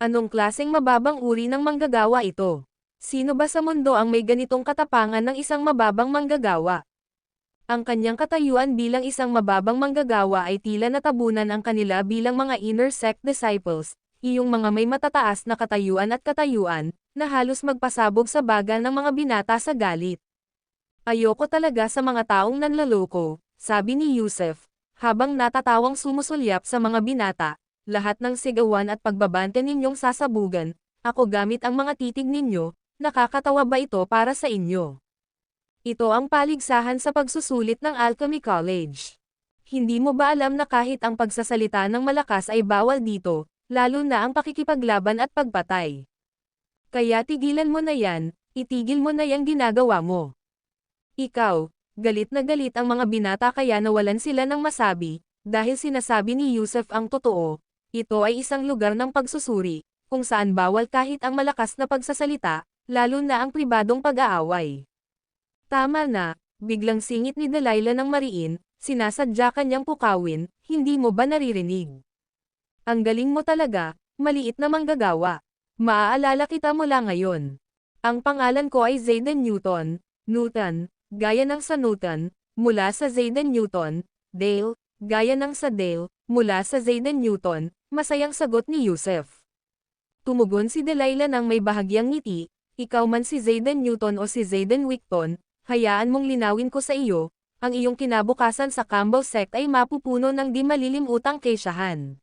Anong klaseng mababang uri ng manggagawa ito? Sino ba sa mundo ang may ganitong katapangan ng isang mababang manggagawa? Ang kanyang katayuan bilang isang mababang manggagawa ay tila natabunan ang kanila bilang mga inner sect disciples, iyong mga may matataas na katayuan at katayuan, na halos magpasabog sa baga ng mga binata sa galit. Ayoko talaga sa mga taong nanloloko, sabi ni Yusuf, habang natatawang sumusulyap sa mga binata, lahat ng sigawan at pagbabante ninyong sasabugan, ako gamit ang mga titig ninyo, nakakatawa ba ito para sa inyo? Ito ang paligsahan sa pagsusulit ng Alchemy College. Hindi mo ba alam na kahit ang pagsasalita ng malakas ay bawal dito, lalo na ang pakikipaglaban at pagpatay? Kaya tigilan mo na yan, itigil mo na yang ginagawa mo. Ikaw, galit na galit ang mga binata kaya nawalan sila ng masabi, dahil sinasabi ni Yusuf ang totoo, ito ay isang lugar ng pagsusuri, kung saan bawal kahit ang malakas na pagsasalita, lalo na ang pribadong pag-aaway. Tama na, biglang singit ni Delilah ng mariin, sinasadya kanyang pukawin, hindi mo ba naririnig? Ang galing mo talaga, maliit na manggagawa. Maaalala kita mula ngayon. Ang pangalan ko ay Zayden Newton, gaya ng sa Newton, mula sa Zayden Newton, Dale, gaya ng sa Dale, mula sa Zayden Newton, masayang sagot ni Yusuf. Tumugon si Delilah ng may bahagyang ngiti, ikaw man si Zayden Newton o si Zayden Wicton, hayaan mong linawin ko sa iyo, ang iyong kinabukasan sa Campbell sect ay mapupuno ng di malilimutang kesyahan.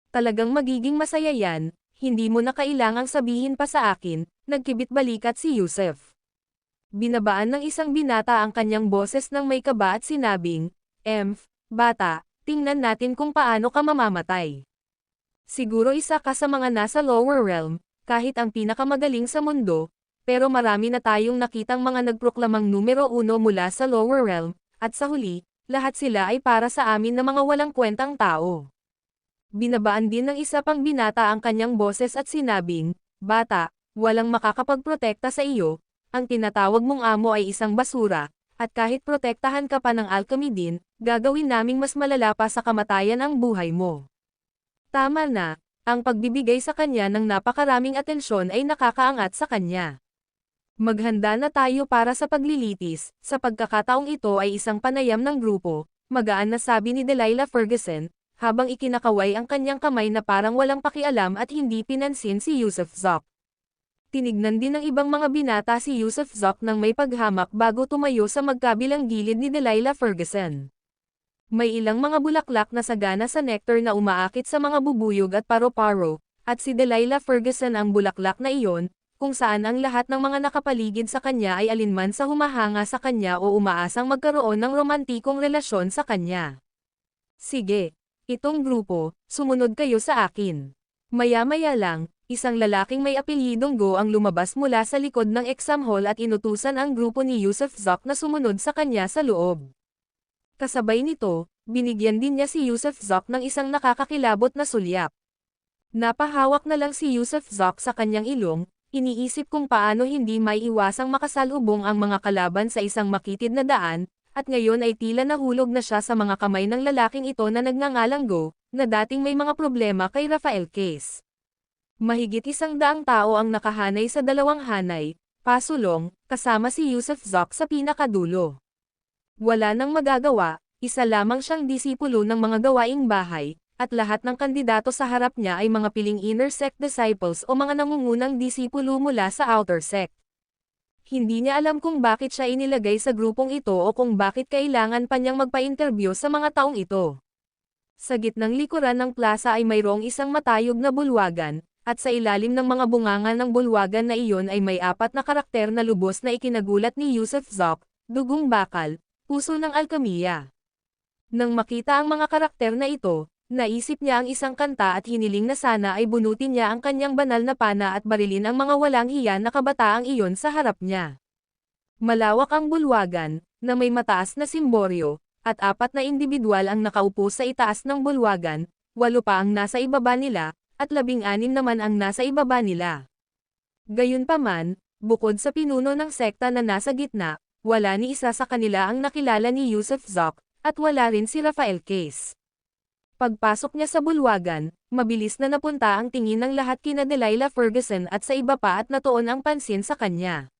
Talagang magiging masaya yan, hindi mo na kailangang sabihin pa sa akin, nagkibit balikat si Yusuf. Binabaan ng isang binata ang kanyang boses ng may kaba at sinabing, bata, tingnan natin kung paano ka mamamatay. Siguro isa ka sa mga nasa lower realm, kahit ang pinakamagaling sa mundo, pero marami na tayong nakitang mga nagproklamang numero 1 mula sa lower realm, at sa huli, lahat sila ay para sa amin na mga walang kwentang tao. Binabaan din ng isa pang binata ang kanyang boses at sinabing, bata, walang makakapagprotekta sa iyo, ang tinatawag mong amo ay isang basura, at kahit protektahan ka pa ng alchemy din, gagawin naming mas malala pa sa kamatayan ang buhay mo. Tama na, ang pagbibigay sa kanya ng napakaraming atensyon ay nakakaangat sa kanya. Maghanda na tayo para sa paglilitis, sa pagkakataong ito ay isang panayam ng grupo, magaan na sabi ni Delilah Ferguson, habang ikinakaway ang kanyang kamay na parang walang pakialam at hindi pinansin si Yusuf Zoc. Tinignan din ng ibang mga binata si Yusuf Zoc nang may paghamak bago tumayo sa magkabilang gilid ni Delilah Ferguson. May ilang mga bulaklak na sagana sa nectar na umaakit sa mga bubuyog at paro-paro, at si Delilah Ferguson ang bulaklak na iyon, kung saan ang lahat ng mga nakapaligid sa kanya ay alinman sa humahanga sa kanya o umaasang magkaroon ng romantikong relasyon sa kanya. Sige, itong grupo, sumunod kayo sa akin. Maya-maya lang, isang lalaking may apelyidong Go ang lumabas mula sa likod ng exam hall at inutusan ang grupo ni Yusuf Zoc na sumunod sa kanya sa loob. Kasabay nito, binigyan din niya si Yusuf Zoc ng isang nakakakilabot na sulyap. Napahawak na lang si Yusuf Zoc sa kanyang ilong, iniisip kung paano hindi may iwasang makasalubong ang mga kalaban sa isang makitid na daan, at ngayon ay tila nahulog na siya sa mga kamay ng lalaking ito na nagngangalang Go, na dating may mga problema kay Rafael Case. Mahigit 100 tao ang nakahanay sa dalawang hanay, pasulong, kasama si Yusuf Zoc sa pinakadulo. Wala nang magagawa, isa lamang siyang disipulo ng mga gawaing bahay, at lahat ng kandidato sa harap niya ay mga piling inner sect disciples o mga nangungunang disipulo mula sa outer sect. Hindi niya alam kung bakit siya inilagay sa grupong ito o kung bakit kailangan pa niyang magpa-interview sa mga taong ito. Sa gitnang likuran ng plaza ay mayroong isang matayog na bulwagan, at sa ilalim ng mga bunganga ng bulwagan na iyon ay may 4 na karakter na lubos na ikinagulat ni Yusuf Zok, Dugong Bakal, Puso ng Alkemiya. Nang makita ang mga karakter na ito, naisip niya ang isang kanta at hiniling na sana ay bunutin niya ang kanyang banal na pana at barilin ang mga walang hiya na kabataang iyon sa harap niya. Malawak ang bulwagan, na may mataas na simboryo, at 4 na individual ang nakaupo sa itaas ng bulwagan, 8 pa ang nasa ibaba nila, at 16 naman ang nasa ibaba nila. Gayunpaman, bukod sa pinuno ng sekta na nasa gitna, wala ni isa sa kanila ang nakilala ni Yusuf Zok, at wala rin si Rafael Case. Pagpasok niya sa bulwagan, mabilis na napunta ang tingin ng lahat kina Delilah Ferguson at sa iba pa at natuon ang pansin sa kanya.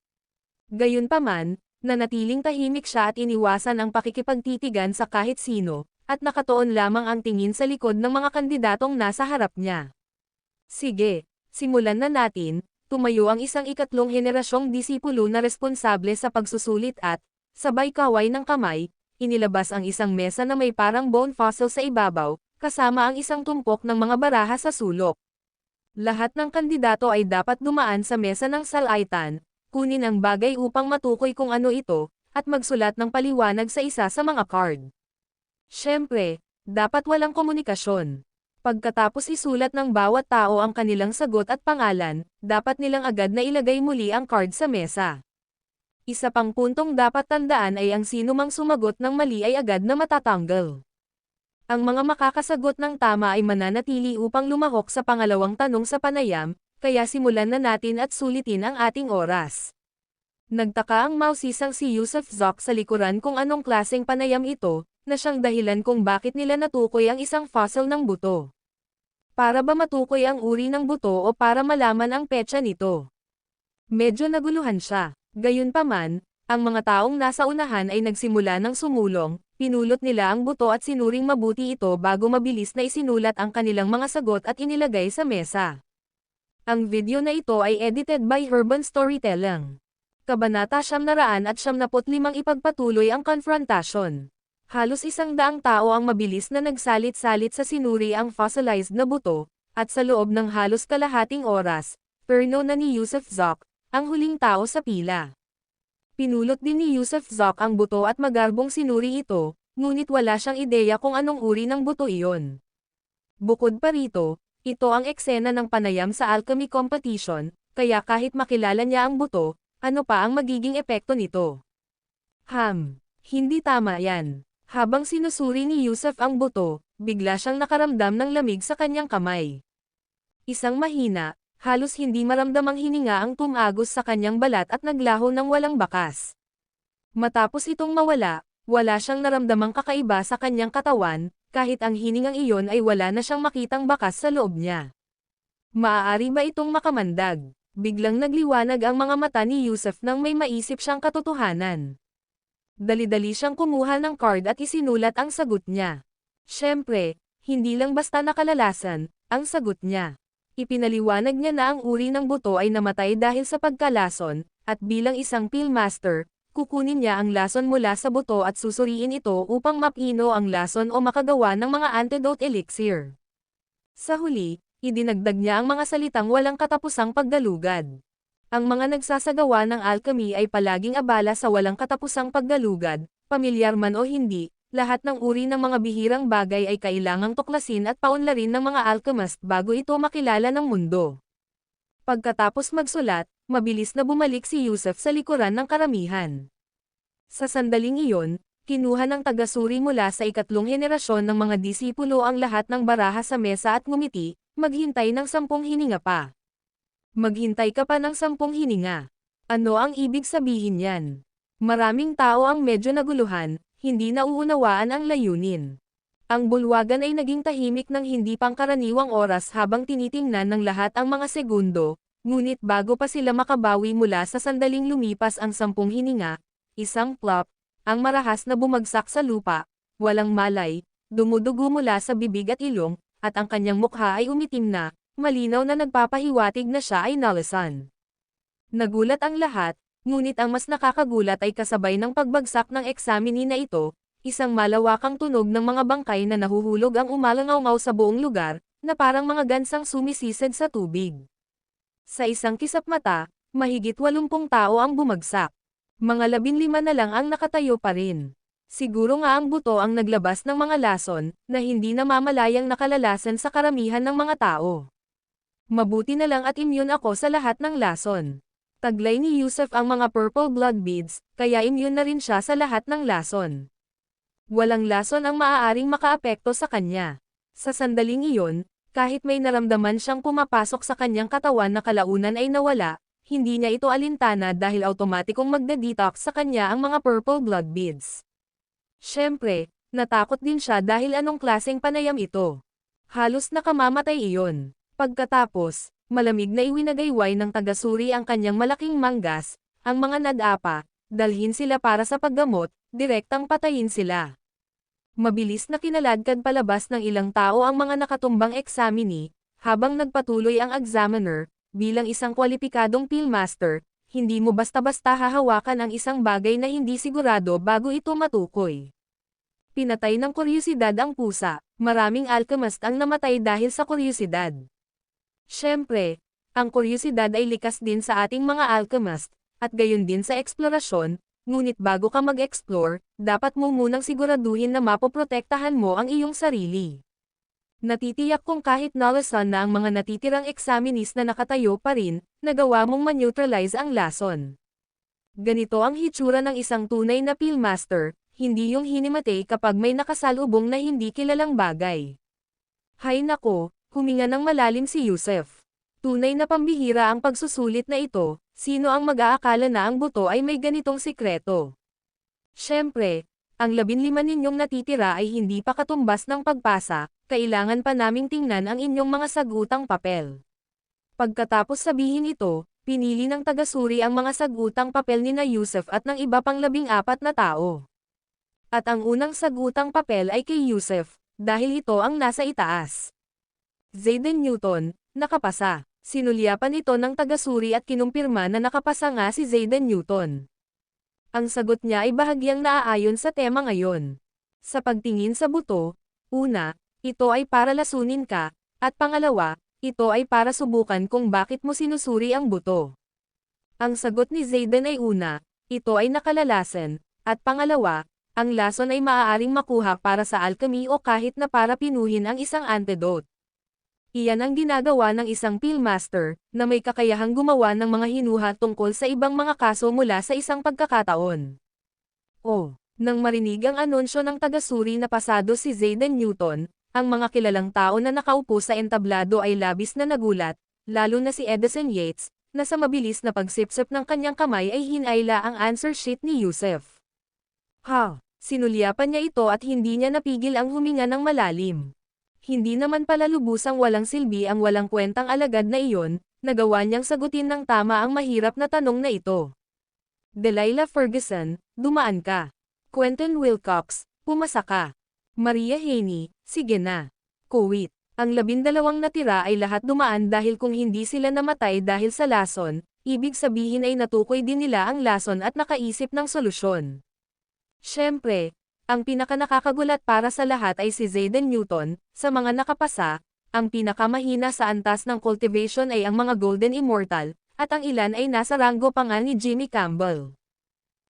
Gayunpaman, nanatiling tahimik siya at iniwasan ang pakikipagtitigan sa kahit sino, at nakatuon lamang ang tingin sa likod ng mga kandidatong nasa harap niya. Sige, simulan na natin. Tumayo ang isang ikatlong henerasyong disipulo na responsable sa pagsusulit at, sabay kaway ng kamay, inilabas ang isang mesa na may parang bone fossil sa ibabaw, kasama ang isang tumpok ng mga baraha sa sulok. Lahat ng kandidato ay dapat dumaan sa mesa ng salaitan, kunin ang bagay upang matukoy kung ano ito, at magsulat ng paliwanag sa isa sa mga card. Siyempre, dapat walang komunikasyon. Pagkatapos isulat ng bawat tao ang kanilang sagot at pangalan, dapat nilang agad na ilagay muli ang card sa mesa. Isa pang puntong dapat tandaan ay ang sino mang sumagot ng mali ay agad na matatanggal. Ang mga makakasagot ng tama ay mananatili upang lumahok sa pangalawang tanong sa panayam, kaya simulan na natin at sulitin ang ating oras. Nagtaka ang mausisang si Yusuf Zok sa likuran kung anong klaseng panayam ito, na siyang dahilan kung bakit nila natukoy ang isang fossil ng buto. Para ba matukoy ang uri ng buto o para malaman ang petsa nito? Medyo naguluhan siya. Gayunpaman, ang mga taong nasa unahan ay nagsimula ng sumulong, pinulot nila ang buto at sinuring mabuti ito bago mabilis na isinulat ang kanilang mga sagot at inilagay sa mesa. Ang video na ito ay edited by Urban Storytelling. Kabanata 975 ipagpatuloy ang konfrontasyon. Halos 100 tao ang mabilis na nagsalit-salit sa sinuri ang fossilized na buto, at sa loob ng halos kalahating oras, perno na ni Yusuf Zok, ang huling tao sa pila. Pinulot din ni Yusuf Zok ang buto at magarbong sinuri ito, ngunit wala siyang ideya kung anong uri ng buto iyon. Bukod pa rito, ito ang eksena ng panayam sa alchemy competition, kaya kahit makilala niya ang buto, ano pa ang magiging epekto nito? Hindi tama yan. Habang sinusuri ni Yusuf ang buto, bigla siyang nakaramdam ng lamig sa kanyang kamay. Isang mahina, halos hindi maramdamang hininga ang tumagos sa kanyang balat at naglaho ng walang bakas. Matapos itong mawala, wala siyang naramdamang kakaiba sa kanyang katawan, kahit ang hiningang iyon ay wala na siyang makitang bakas sa loob niya. Maaari ba itong makamandag? Biglang nagliwanag ang mga mata ni Yusuf nang may maisip siyang katotohanan. Dali-dali siyang kumuha ng card at isinulat ang sagot niya. Siyempre, hindi lang basta nakalalasan, ang sagot niya. Ipinaliwanag niya na ang uri ng buto ay namatay dahil sa pagkalason, at bilang isang pillmaster, kukunin niya ang lason mula sa buto at susuriin ito upang mapino ang lason o makagawa ng mga antidote elixir. Sa huli, idinagdag niya ang mga salitang walang katapusang paggalugad. Ang mga nagsasagawa ng alchemy ay palaging abala sa walang katapusang paggalugad, pamilyar man o hindi, lahat ng uri ng mga bihirang bagay ay kailangang tuklasin at paunlarin ng mga alchemist bago ito makilala ng mundo. Pagkatapos magsulat, mabilis na bumalik si Yusuf sa likuran ng karamihan. Sa sandaling iyon, kinuha ng tagasuri mula sa ikatlong henerasyon ng mga disipulo ang lahat ng baraha sa mesa at ngumiti, maghintay ng 10 hininga pa. Maghintay ka pa ng 10 hininga. Ano ang ibig sabihin yan? Maraming tao ang medyo naguluhan, hindi nauunawaan ang layunin. Ang bulwagan ay naging tahimik ng hindi pangkaraniwang oras habang tinitingnan ng lahat ang mga segundo, ngunit bago pa sila makabawi mula sa sandaling lumipas ang 10 hininga, isang plop, ang marahas na bumagsak sa lupa, walang malay, dumudugo mula sa bibig at ilong, at ang kanyang mukha ay umitim na, malinaw na nagpapahiwatig na siya ay nalasan. Nagulat ang lahat, ngunit ang mas nakakagulat ay kasabay ng pagbagsak ng eksamini na ito, isang malawakang tunog ng mga bangkay na nahuhulog ang umalangaw sa buong lugar, na parang mga gansang sumisisig sa tubig. Sa isang kisap mata, mahigit 80 tao ang bumagsak. Mga 15 na lang ang nakatayo pa rin. Siguro nga ang buto ang naglabas ng mga lason, na hindi namamalayang nakalalasan sa karamihan ng mga tao. Mabuti na lang at immune ako sa lahat ng lason. Taglay ni Yusef ang mga purple blood beads, kaya immune na rin siya sa lahat ng lason. Walang lason ang maaaring makaapekto sa kanya. Sa sandaling iyon, kahit may naramdaman siyang pumapasok sa kanyang katawan na kalaunan ay nawala, hindi niya ito alintana dahil automatikong magde-detox sa kanya ang mga purple blood beads. Siyempre, natakot din siya dahil anong klaseng panayam ito. Halos nakamamatay iyon. Pagkatapos, malamig na iwinagayway ng tagasuri ang kanyang malaking manggas, ang mga nadapa, dalhin sila para sa paggamot, direktang patayin sila. Mabilis na kinaladkad palabas ng ilang tao ang mga nakatumbang eksamini, habang nagpatuloy ang examiner, bilang isang kwalipikadong fieldmaster, hindi mo basta-basta hahawakan ang isang bagay na hindi sigurado bago ito matukoy. Pinatay ng kuryosidad ang pusa, maraming alchemist ang namatay dahil sa kuryosidad. Siyempre, ang kuryosidad ay likas din sa ating mga alchemist, at gayon din sa eksplorasyon, ngunit bago ka mag-explore, dapat mo munang siguraduhin na mapoprotektahan mo ang iyong sarili. Natitiyak kung kahit nalasan na ang mga natitirang examinees na nakatayo pa rin, nagawa mong ma-neutralize ang lason. Ganito ang hitsura ng isang tunay na fieldmaster, hindi yung hinimatay kapag may nakasalubong na hindi kilalang bagay. Hay nako, huminga ng malalim si Yusef. Tunay na pambihira ang pagsusulit na ito, sino ang mag-aakala na ang buto ay may ganitong sikreto? Siyempre, ang 15 ninyong natitira ay hindi pa katumbas ng pagpasa, kailangan pa naming tingnan ang inyong mga sagutang papel. Pagkatapos sabihin ito, pinili ng tagasuri ang mga sagutang papel ni na Yusef at ng iba pang 14 na tao. At ang unang sagutang papel ay kay Yusef, dahil ito ang nasa itaas. Zayden Newton, nakapasa. Sinulyapan ito ng tagasuri at kinumpirma na nakapasa nga si Zayden Newton. Ang sagot niya ay bahagyang naaayon sa tema ngayon. Sa pagtingin sa buto, una, ito ay para lasunin ka, at pangalawa, ito ay para subukan kung bakit mo sinusuri ang buto. Ang sagot ni Zayden ay una, ito ay nakalalasan, at pangalawa, ang lason ay maaaring makuha para sa alchemy o kahit na para pinuhin ang isang antidote. Iyan ang ginagawa ng isang fieldmaster, na may kakayahang gumawa ng mga hinuha tungkol sa ibang mga kaso mula sa isang pagkakataon. Nang marinig ang anunsyo ng tagasuri na pasado si Zayden Newton, ang mga kilalang tao na nakaupo sa entablado ay labis na nagulat, lalo na si Edison Yates, na sa mabilis na pagsipsip ng kanyang kamay ay hinayla ang answer sheet ni Yusef. Sinulyapan niya ito at hindi niya napigil ang huminga ng malalim. Hindi naman pala lubusang walang silbi ang walang kwentang alagad na iyon, nagawa niyang sagutin ng tama ang mahirap na tanong na ito. Delilah Ferguson, dumaan ka. Quentin Wilcox, pumasa ka. Maria Haney, sige na. Kuwait, ang 12 natira ay lahat dumaan dahil kung hindi sila namatay dahil sa lason, ibig sabihin ay natukoy din nila ang lason at nakaisip ng solusyon. Siyempre, ang pinakanakakagulat para sa lahat ay si Zayden Newton. Sa mga nakapasa, ang pinakamahina sa antas ng cultivation ay ang mga Golden Immortal, at ang ilan ay nasa ranggo pa nga ni Jimmy Campbell.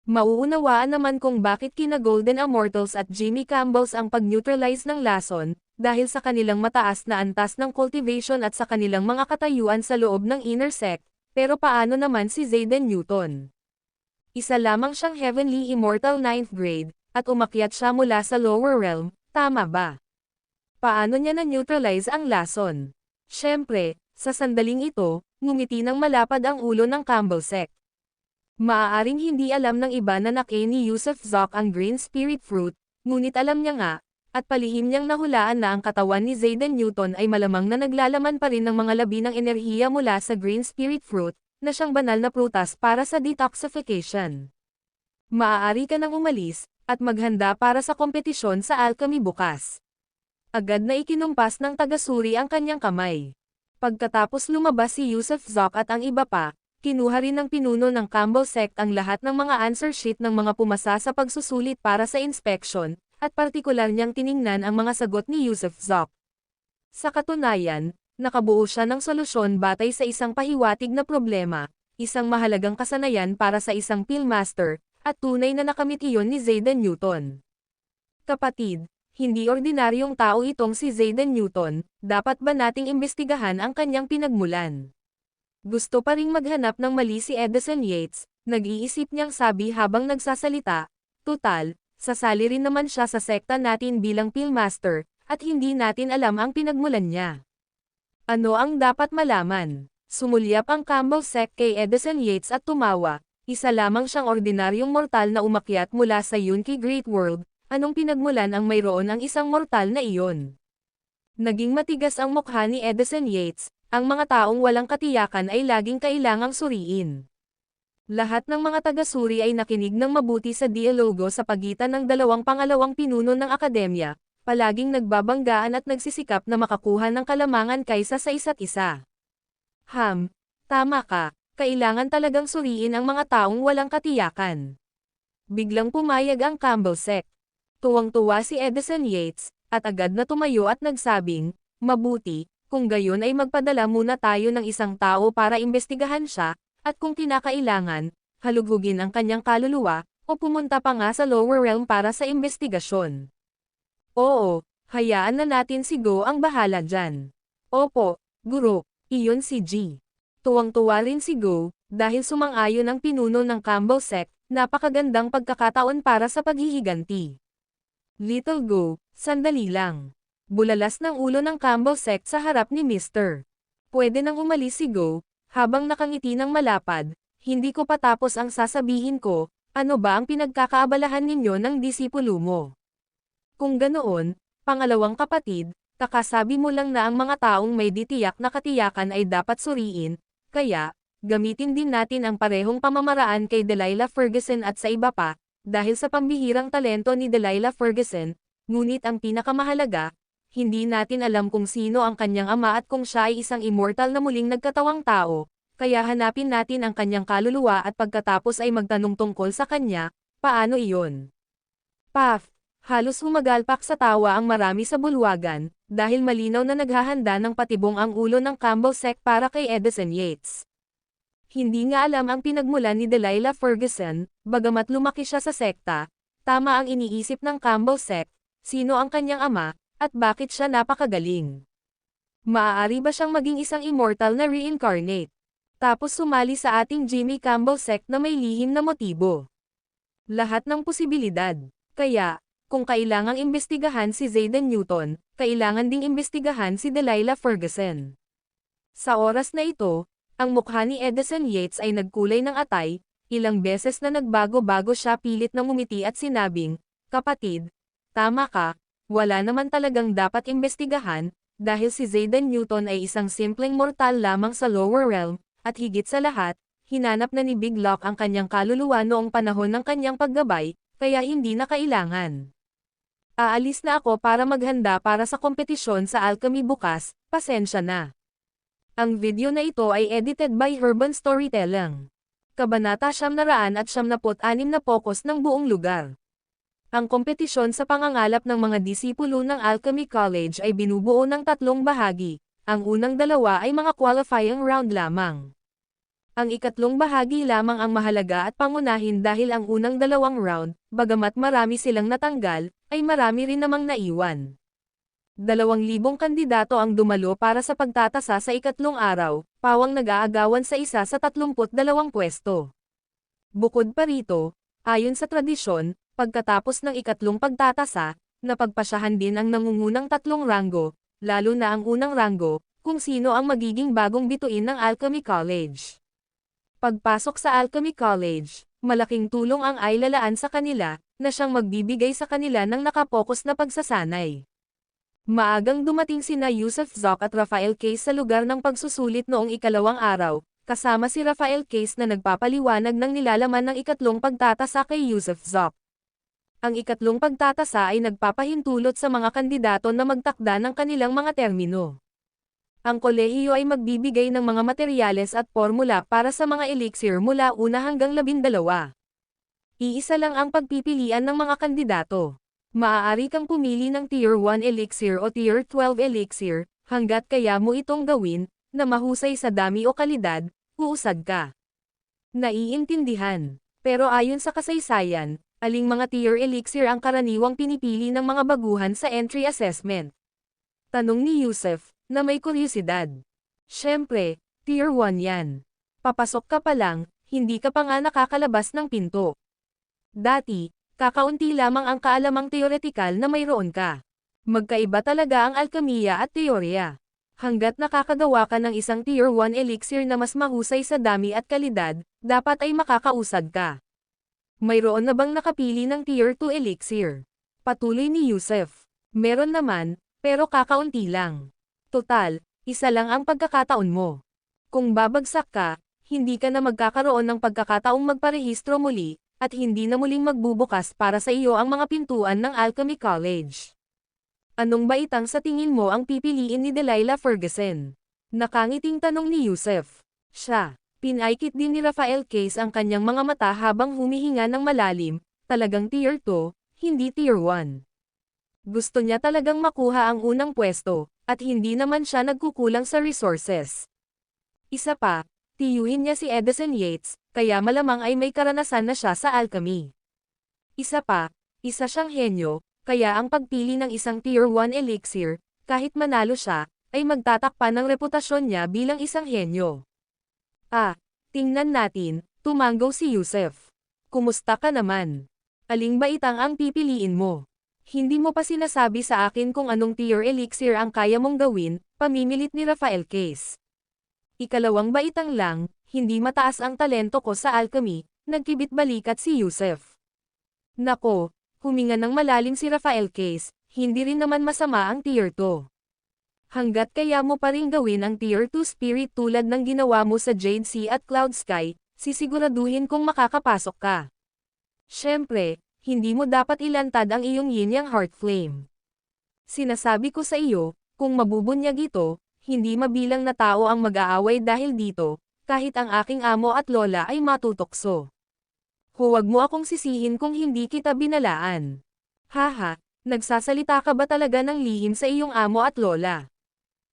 Mauunawaan naman kung bakit kina Golden Immortals at Jimmy Campbells ang pag-neutralize ng lason, dahil sa kanilang mataas na antas ng cultivation at sa kanilang mga katayuan sa loob ng inner sect, pero paano naman si Zayden Newton? Isa lamang siyang Heavenly Immortal 9th grade, at umakyat siya mula sa lower realm, tama ba? Paano niya na-neutralize ang lason? Siyempre, sa sandaling ito, ngumiti ng malapad ang ulo ng Campbell sect. Maaaring hindi alam ng iba na nakay ni Yusef Zoc ang Green Spirit Fruit, ngunit alam niya nga, at palihim niyang nahulaan na ang katawan ni Zayden Newton ay malamang na naglalaman pa rin ng mga labi ng enerhiya mula sa Green Spirit Fruit, na siyang banal na prutas para sa detoxification. Maaari ka nang umalis, at maghanda para sa kompetisyon sa alchemy bukas. Agad na ikinumpas ng taga-suri ang kanyang kamay. Pagkatapos lumabas si Yusuf Zok at ang iba pa, kinuha rin ng pinuno ng Campbell sect ang lahat ng mga answer sheet ng mga pumasa sa pagsusulit para sa inspection, at partikular niyang tiningnan ang mga sagot ni Yusuf Zok. Sa katunayan, nakabuo siya ng solusyon batay sa isang pahiwatig na problema, isang mahalagang kasanayan para sa isang Pillmaster, at tunay na nakamit iyon ni Zayden Newton. Kapatid, hindi ordinaryong tao itong si Zayden Newton, dapat ba nating imbestigahan ang kanyang pinagmulan? Gusto pa ring maghanap ng mali si Edison Yates, nag-iisip niyang sabi habang nagsasalita, tutal, sasali rin naman siya sa sekta natin bilang Pillmaster, at hindi natin alam ang pinagmulan niya. Ano ang dapat malaman? Sumulyap ang Campbell sect kay Edison Yates at tumawa, isa lamang siyang ordinaryong mortal na umakyat mula sa Yunki Great World, anong pinagmulan ang mayroon ang isang mortal na iyon? Naging matigas ang mukha ni Edison Yates, ang mga taong walang katiyakan ay laging kailangang suriin. Lahat ng mga taga-suri ay nakinig ng mabuti sa dialogo sa pagitan ng dalawang pangalawang pinuno ng akademya, palaging nagbabanggaan at nagsisikap na makakuha ng kalamangan kaysa sa isa't isa. Tama ka, kailangan talagang suriin ang mga taong walang katiyakan. Biglang pumayag ang Campbell sect. Tuwang-tuwa si Edison Yates, at agad na tumayo at nagsabing, mabuti, kung gayon ay magpadala muna tayo ng isang tao para imbestigahan siya, at kung kinakailangan, halugugin ang kanyang kaluluwa, o pumunta pa nga sa lower realm para sa imbestigasyon. Oo, hayaan na natin si Go ang bahala dyan. Opo, guro, iyon si G. Tuwang-tuwa rin si Go, dahil sumang-ayon ang pinuno ng Campbell sect, napakagandang pagkakataon para sa paghihiganti. Little Go, sandali lang. Bulalas ng ulo ng Campbell sect sa harap ni Mr. Pwede nang umalis si Go, habang nakangiti ng malapad, hindi ko patapos ang sasabihin ko, ano ba ang pinagkakaabalahan ninyo ng disipulo mo? Kung ganoon, pangalawang kapatid, kakasabi mo lang na ang mga taong may ditiyak na katiyakan ay dapat suriin, kaya, gamitin din natin ang parehong pamamaraan kay Delilah Ferguson at sa iba pa, dahil sa pambihirang talento ni Delilah Ferguson, ngunit ang pinakamahalaga, hindi natin alam kung sino ang kanyang ama at kung siya ay isang immortal na muling nagkatawang tao, kaya hanapin natin ang kanyang kaluluwa at pagkatapos ay magtanong tungkol sa kanya, paano iyon? Paf! Halos humagalpak sa tawa ang marami sa bulwagan, dahil malinaw na naghahanda ng patibong ang ulo ng Campbell sect para kay Edison Yates. Hindi nga alam ang pinagmulan ni Delilah Ferguson, bagamat lumaki siya sa sekta, tama ang iniisip ng Campbell sect, sino ang kanyang ama, at bakit siya napakagaling. Maaari ba siyang maging isang immortal na reincarnate? Tapos sumali sa ating Jimmy Campbell sect na may lihim na motibo. Lahat ng posibilidad. Kaya, kung kailangang imbestigahan si Zayden Newton, kailangan ding imbestigahan si Delilah Ferguson. Sa oras na ito, ang mukha ni Edison Yates ay nagkulay ng atay, ilang beses na nagbago-bago siya pilit na ngumiti at sinabing, kapatid, tama ka, wala naman talagang dapat imbestigahan, dahil si Zayden Newton ay isang simpleng mortal lamang sa lower realm, at higit sa lahat, hinanap na ni Big Lock ang kanyang kaluluwa noong panahon ng kanyang paggabay, kaya hindi na kailangan. Aalis na ako para maghanda para sa kompetisyon sa alchemy bukas, pasensya na. Ang video na ito ay edited by Urban Storytelling. Kabanata 976 na focus ng buong lugar. Ang kompetisyon sa pangangalap ng mga disipulo ng Alchemy College ay binubuo ng 3 bahagi. Ang unang 2 ay mga qualifying round lamang. Ang ikatlong bahagi lamang ang mahalaga at pangunahin dahil ang unang 2 round, bagamat marami silang natanggal, ay marami rin namang naiwan. 2,000 kandidato ang dumalo para sa pagtatasa sa ikatlong araw, pawang nag-aagawan sa isa sa 32 pwesto. Bukod pa rito, ayon sa tradisyon, pagkatapos ng ikatlong pagtatasa, napagpasyahan din ang nangungunang 3 ranggo, lalo na ang unang ranggo, kung sino ang magiging bagong bituin ng Alchemy College. Pagpasok sa Alchemy College, malaking tulong ang ailalaan sa kanila, na siyang magbibigay sa kanila ng nakapokus na pagsasanay. Maagang dumating sina Yusuf Zok at Raphael Case sa lugar ng pagsusulit noong ikalawang araw, kasama si Rafael Case na nagpapaliwanag ng nilalaman ng ikatlong pagtatasa kay Yusuf Zoc. Ang ikatlong pagtatasa ay nagpapahintulot sa mga kandidato na magtakda ng kanilang mga termino. Ang kolehiyo ay magbibigay ng mga materyales at formula para sa mga elixir mula 1 hanggang 12. Iisa lang ang pagpipilian ng mga kandidato. Maaari kang pumili ng Tier 1 Elixir o Tier 12 Elixir, hanggat kaya mo itong gawin, na mahusay sa dami o kalidad, uusad ka. Naiintindihan. Pero ayon sa kasaysayan, aling mga Tier Elixir ang karaniwang pinipili ng mga baguhan sa entry assessment? Tanong ni Yusuf, na may kuryosidad. Siyempre, Tier 1 yan. Papasok ka pa lang, hindi ka pa nga nakakalabas ng pinto. Dati, kakaunti lamang ang kaalamang teoretikal na mayroon ka. Magkaiba talaga ang alkemiya at teorya. Hanggat nakakagawa ka ng isang Tier 1 elixir na mas mahusay sa dami at kalidad, dapat ay makakausad ka. Mayroon na bang nakapili ng Tier 2 elixir? Patuloy ni Yusuf. Meron naman, pero kakaunti lang. Total, isa lang ang pagkakataon mo. Kung babagsak ka, hindi ka na magkakaroon ng pagkakataong magparehistro muli, at hindi na muling magbubukas para sa iyo ang mga pintuan ng Alchemy College. Anong baitang sa tingin mo ang pipiliin ni Delilah Ferguson? Nakangiting tanong ni Yusuf. Siya, pinaikit din ni Rafael Case ang kanyang mga mata habang humihinga ng malalim, talagang Tier 2, hindi Tier 1. Gusto niya talagang makuha ang unang pwesto, at hindi naman siya nagkukulang sa resources. Isa pa, tiyuhin niya si Edison Yates, kaya malamang ay may karanasan na siya sa alchemy. Isa pa, isa siyang henyo, kaya ang pagpili ng isang Tier 1 elixir, kahit manalo siya, ay magtatakpan ng reputasyon niya bilang isang henyo. Tingnan natin, tumanggaw si Yusuf. Kumusta ka naman? Aling baitang ang pipiliin mo? Hindi mo pa sinasabi sa akin kung anong Tier elixir ang kaya mong gawin, pamimilit ni Rafael Case. Ikalawang baitang lang, hindi mataas ang talento ko sa alchemy, nagkibit balikat si Yusuf. Nako, huminga ng malalim si Rafael Case, hindi rin naman masama ang Tier 2. Hanggat kaya mo pa rin gawin ang Tier 2 spirit tulad ng ginawa mo sa Jade Sea at Cloud Sky, sisiguraduhin kung makakapasok ka. Siyempre, hindi mo dapat ilantad ang iyong yin-yang heart flame. Sinasabi ko sa iyo, kung mabubunyag ito, hindi mabilang na tao ang mag-aaway dahil dito, kahit ang aking amo at lola ay matutokso. Huwag mo akong sisihin kung hindi kita binalaan. Haha, nagsasalita ka ba talaga ng lihim sa iyong amo at lola?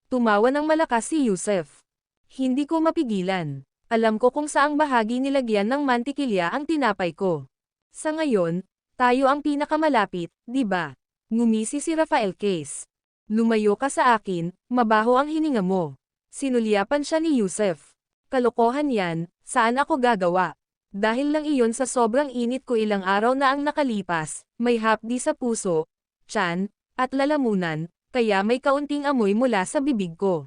Tumawa ng malakas si Yusuf. Hindi ko mapigilan. Alam ko kung saang bahagi nilagyan ng mantikilya ang tinapay ko. Sa ngayon, tayo ang pinakamalapit, di ba? Ngumisi si Rafael Case. Lumayo ka sa akin, mabaho ang hininga mo. Sinulyapan siya ni Yusuf. Kalokohan yan, saan ako gagawa? Dahil lang iyon sa sobrang init ko ilang araw na ang nakalipas, may hapdi sa puso, tiyan, at lalamunan, kaya may kaunting amoy mula sa bibig ko.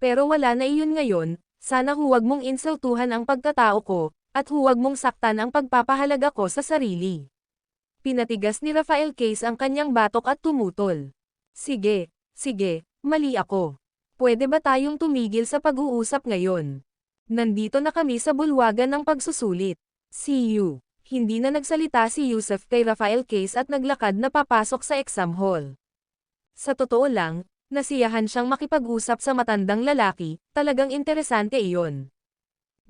Pero wala na iyon ngayon, sana huwag mong insultuhan ang pagkatao ko, at huwag mong saktan ang pagpapahalaga ko sa sarili. Pinatigas ni Rafael Case ang kanyang batok at tumutol. Sige, mali ako. Pwede ba tayong tumigil sa pag-uusap ngayon? Nandito na kami sa bulwagan ng pagsusulit. See you. Hindi na nagsalita si Yusuf kay Rafael Case at naglakad na papasok sa exam hall. Sa totoo lang, nasiyahan siyang makipag-usap sa matandang lalaki, talagang interesante iyon.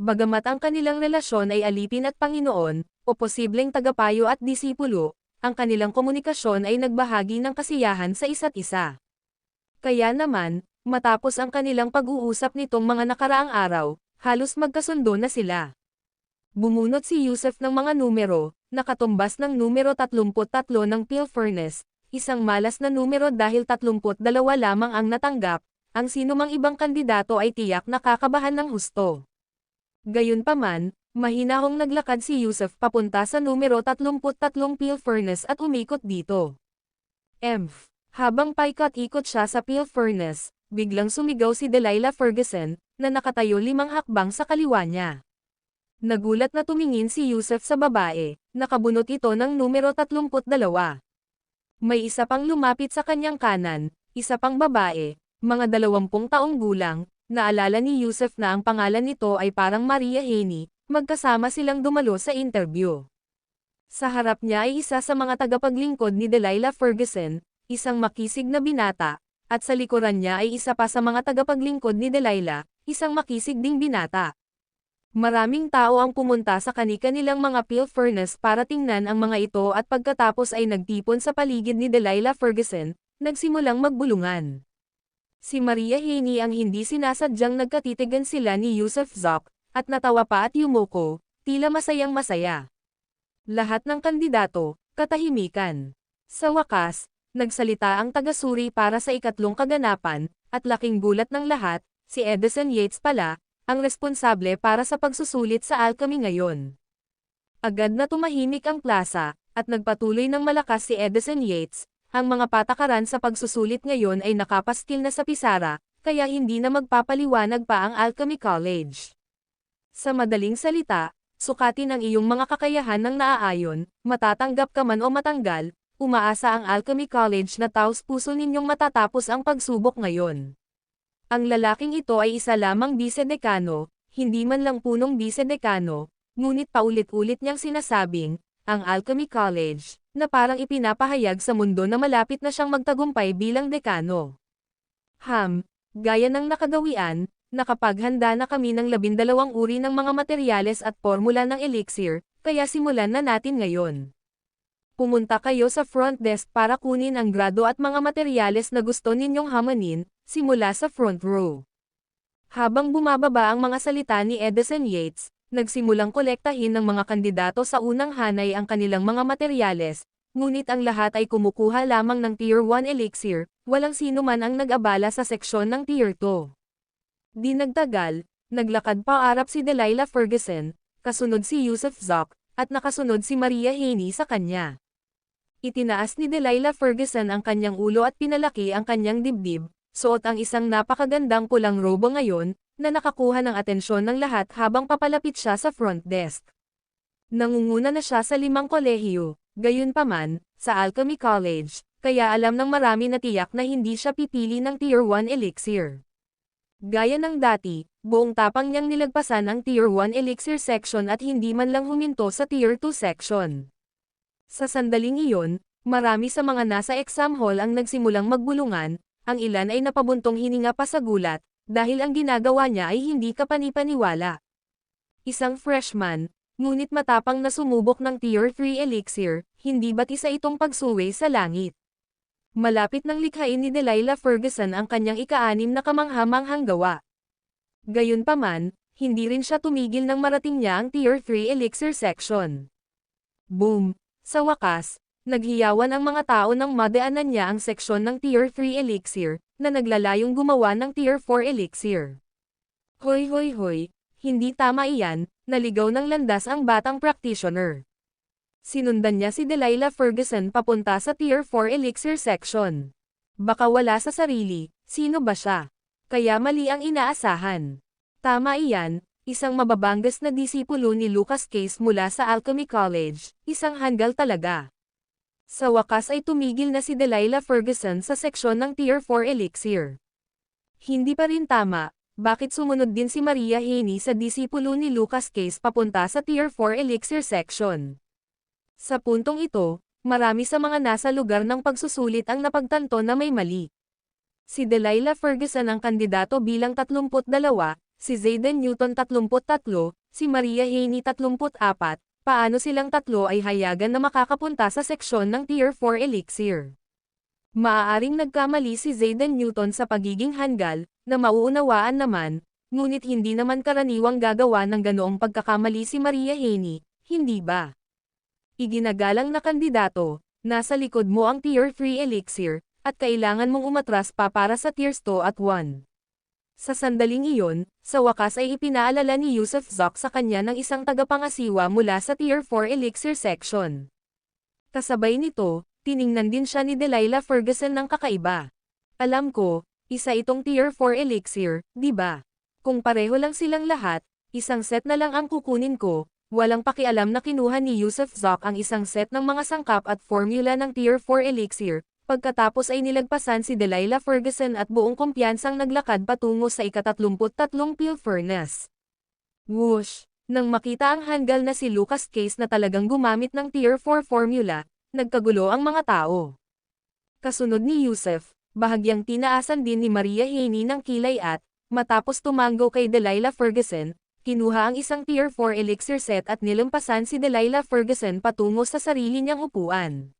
Bagamat ang kanilang relasyon ay alipin at Panginoon, o posibleng tagapayo at disipulo, ang kanilang komunikasyon ay nagbahagi ng kasiyahan sa isa't isa. Kaya naman, matapos ang kanilang pag-uusap nitong mga nakaraang araw, halos magkasundo na sila. Bumunot si Yusuf ng mga numero, nakatumbas ng numero 33 ng Peel Furnace, isang malas na numero dahil 32 lamang ang natanggap, ang sinumang ibang kandidato ay tiyak nakakabahan ng husto. Gayunpaman, mahinahong naglakad si Yusuf papunta sa numero 33 Peel Furnace at umikot dito. Habang paikot-ikot siya sa Peel Furnace, biglang sumigaw si Delilah Ferguson, na nakatayo 5 hakbang sa kaliwa niya. Nagulat na tumingin si Yusuf sa babae, nakabunot ito ng numero 32. May isa pang lumapit sa kanyang kanan, isa pang babae, mga 20 taong gulang, Naalala ni Yusuf na ang pangalan nito ay parang Maria Haney, magkasama silang dumalo sa interview. Sa harap niya ay isa sa mga tagapaglingkod ni Delilah Ferguson, isang makisig na binata, at sa likuran niya ay isa pa sa mga tagapaglingkod ni Delilah, isang makisig ding binata. Maraming tao ang pumunta sa kani-kanilang mga pill furnace para tingnan ang mga ito at pagkatapos ay nagtipon sa paligid ni Delilah Ferguson, nagsimulang magbulungan. Si Maria Haney ang hindi sinasadyang nagkatitigan sila ni Yusuf Zoc, at natawa pa at yumuko, tila masayang masaya. Lahat ng kandidato, katahimikan. Sa wakas, nagsalita ang tagasuri para sa ikatlong kaganapan, at laking gulat ng lahat, si Edison Yates pala, ang responsable para sa pagsusulit sa alchemy ngayon. Agad na tumahimik ang plaza, at nagpatuloy ng malakas si Edison Yates. Ang mga patakaran sa pagsusulit ngayon ay nakapaskil na sa pisara, kaya hindi na magpapaliwanag pa ang Alchemy College. Sa madaling salita, sukatin ang iyong mga kakayahan ng naaayon, matatanggap ka man o matanggal, umaasa ang Alchemy College na taos-puso ninyong matatapos ang pagsubok ngayon. Ang lalaking ito ay isa lamang bisedekano, hindi man lang punong bisedekano, ngunit paulit-ulit niyang sinasabing, ang Alchemy College, na parang ipinapahayag sa mundo na malapit na siyang magtagumpay bilang dekano. Gaya ng nakagawian, nakapaghanda na kami ng 12 uri ng mga materyales at formula ng elixir, kaya simulan na natin ngayon. Pumunta kayo sa front desk para kunin ang grado at mga materyales na gusto ninyong hamanin, simula sa front row. Habang bumababa ang mga salita ni Edison Yates, nagsimulang kolektahin ng mga kandidato sa unang hanay ang kanilang mga materyales, ngunit ang lahat ay kumukuha lamang ng Tier 1 elixir, walang sino man ang nag-abala sa seksyon ng Tier 2. Di nagtagal, naglakad paarap si Delilah Ferguson, kasunod si Yusuf Zoc, at nakasunod si Maria Haney sa kanya. Itinaas ni Delilah Ferguson ang kanyang ulo at pinalaki ang kanyang dibdib, suot ang isang napakagandang pulang robo ngayon, na nakakuha ng atensyon ng lahat habang papalapit siya sa front desk. Nangunguna na siya sa 5 kolehiyo, gayunpaman, sa Alchemy College, kaya alam ng marami na tiyak na hindi siya pipili ng Tier 1 elixir. Gaya ng dati, buong tapang niyang nilagpasan ang Tier 1 elixir section at hindi man lang huminto sa Tier 2 section. Sa sandaling iyon, marami sa mga nasa exam hall ang nagsimulang magbulungan, ang ilan ay napabuntong hininga pa sa gulat, dahil ang ginagawa niya ay hindi kapanipaniwala. Isang freshman, ngunit matapang na sumubok ng Tier 3 elixir, hindi ba't isa itong pagsuwi sa langit? Malapit nang likhain ni Delilah Ferguson ang kanyang ika-6 na kamangha-manghang gawa. Gayunpaman, hindi rin siya tumigil nang marating niya ang Tier 3 elixir section. Boom! Sa wakas, naghiyawan ang mga tao nang madaanan niya ang seksyon ng Tier 3 elixir, na naglalayong gumawa ng Tier 4 elixir. Hoy hoy hoy, hindi tama iyan, naligaw ng landas ang batang practitioner. Sinundan niya si Delilah Ferguson papunta sa Tier 4 elixir section. Baka wala sa sarili, sino ba siya? Kaya mali ang inaasahan. Tama iyan, isang mababangas na disipulo ni Lucas Case mula sa Alchemy College, isang hanggal talaga. Sa wakas ay tumigil na si Delilah Ferguson sa seksyon ng Tier 4 elixir. Hindi pa rin tama, bakit sumunod din si Maria Haney sa disipulo ni Lucas Case papunta sa Tier 4 elixir section? Sa puntong ito, marami sa mga nasa lugar ng pagsusulit ang napagtanto na may mali. Si Delilah Ferguson ang kandidato bilang 32, si Zayden Newton 33, si Maria Haney 34, paano silang tatlo ay hayagan na makakapunta sa seksyon ng Tier 4 elixir? Maaaring nagkamali si Zayden Newton sa pagiging hanggal, na mauunawaan naman, ngunit hindi naman karaniwang gagawa ng ganoong pagkakamali si Maria Haney, hindi ba? Iginagalang na kandidato, nasa likod mo ang Tier 3 elixir, at kailangan mong umatras pa para sa Tiers 2 at 1. Sa sandaling iyon, sa wakas ay ipinaalala ni Yusuf Zoc sa kanya ng isang tagapangasiwa mula sa Tier 4 elixir section. Kasabay nito, tiningnan din siya ni Delilah Ferguson ng kakaiba. Alam ko, isa itong Tier 4 elixir, di ba? Kung pareho lang silang lahat, isang set na lang ang kukunin ko. Walang pakialam na kinuha ni Yusuf Zoc ang isang set ng mga sangkap at formula ng Tier 4 elixir, Pagkatapos ay nilagpasan si Delilah Ferguson at buong kumpiyansang naglakad patungo sa ika-33 peel furnace. Whoosh! Nang makita ang hanggal na si Lucas Case na talagang gumamit ng Tier 4 formula, nagkagulo ang mga tao. Kasunod ni Yusef, bahagyang tinaasan din ni Maria Haney ng kilay at, matapos tumango kay Delilah Ferguson, kinuha ang isang Tier 4 elixir set at nilampasan si Delilah Ferguson patungo sa sarili niyang upuan.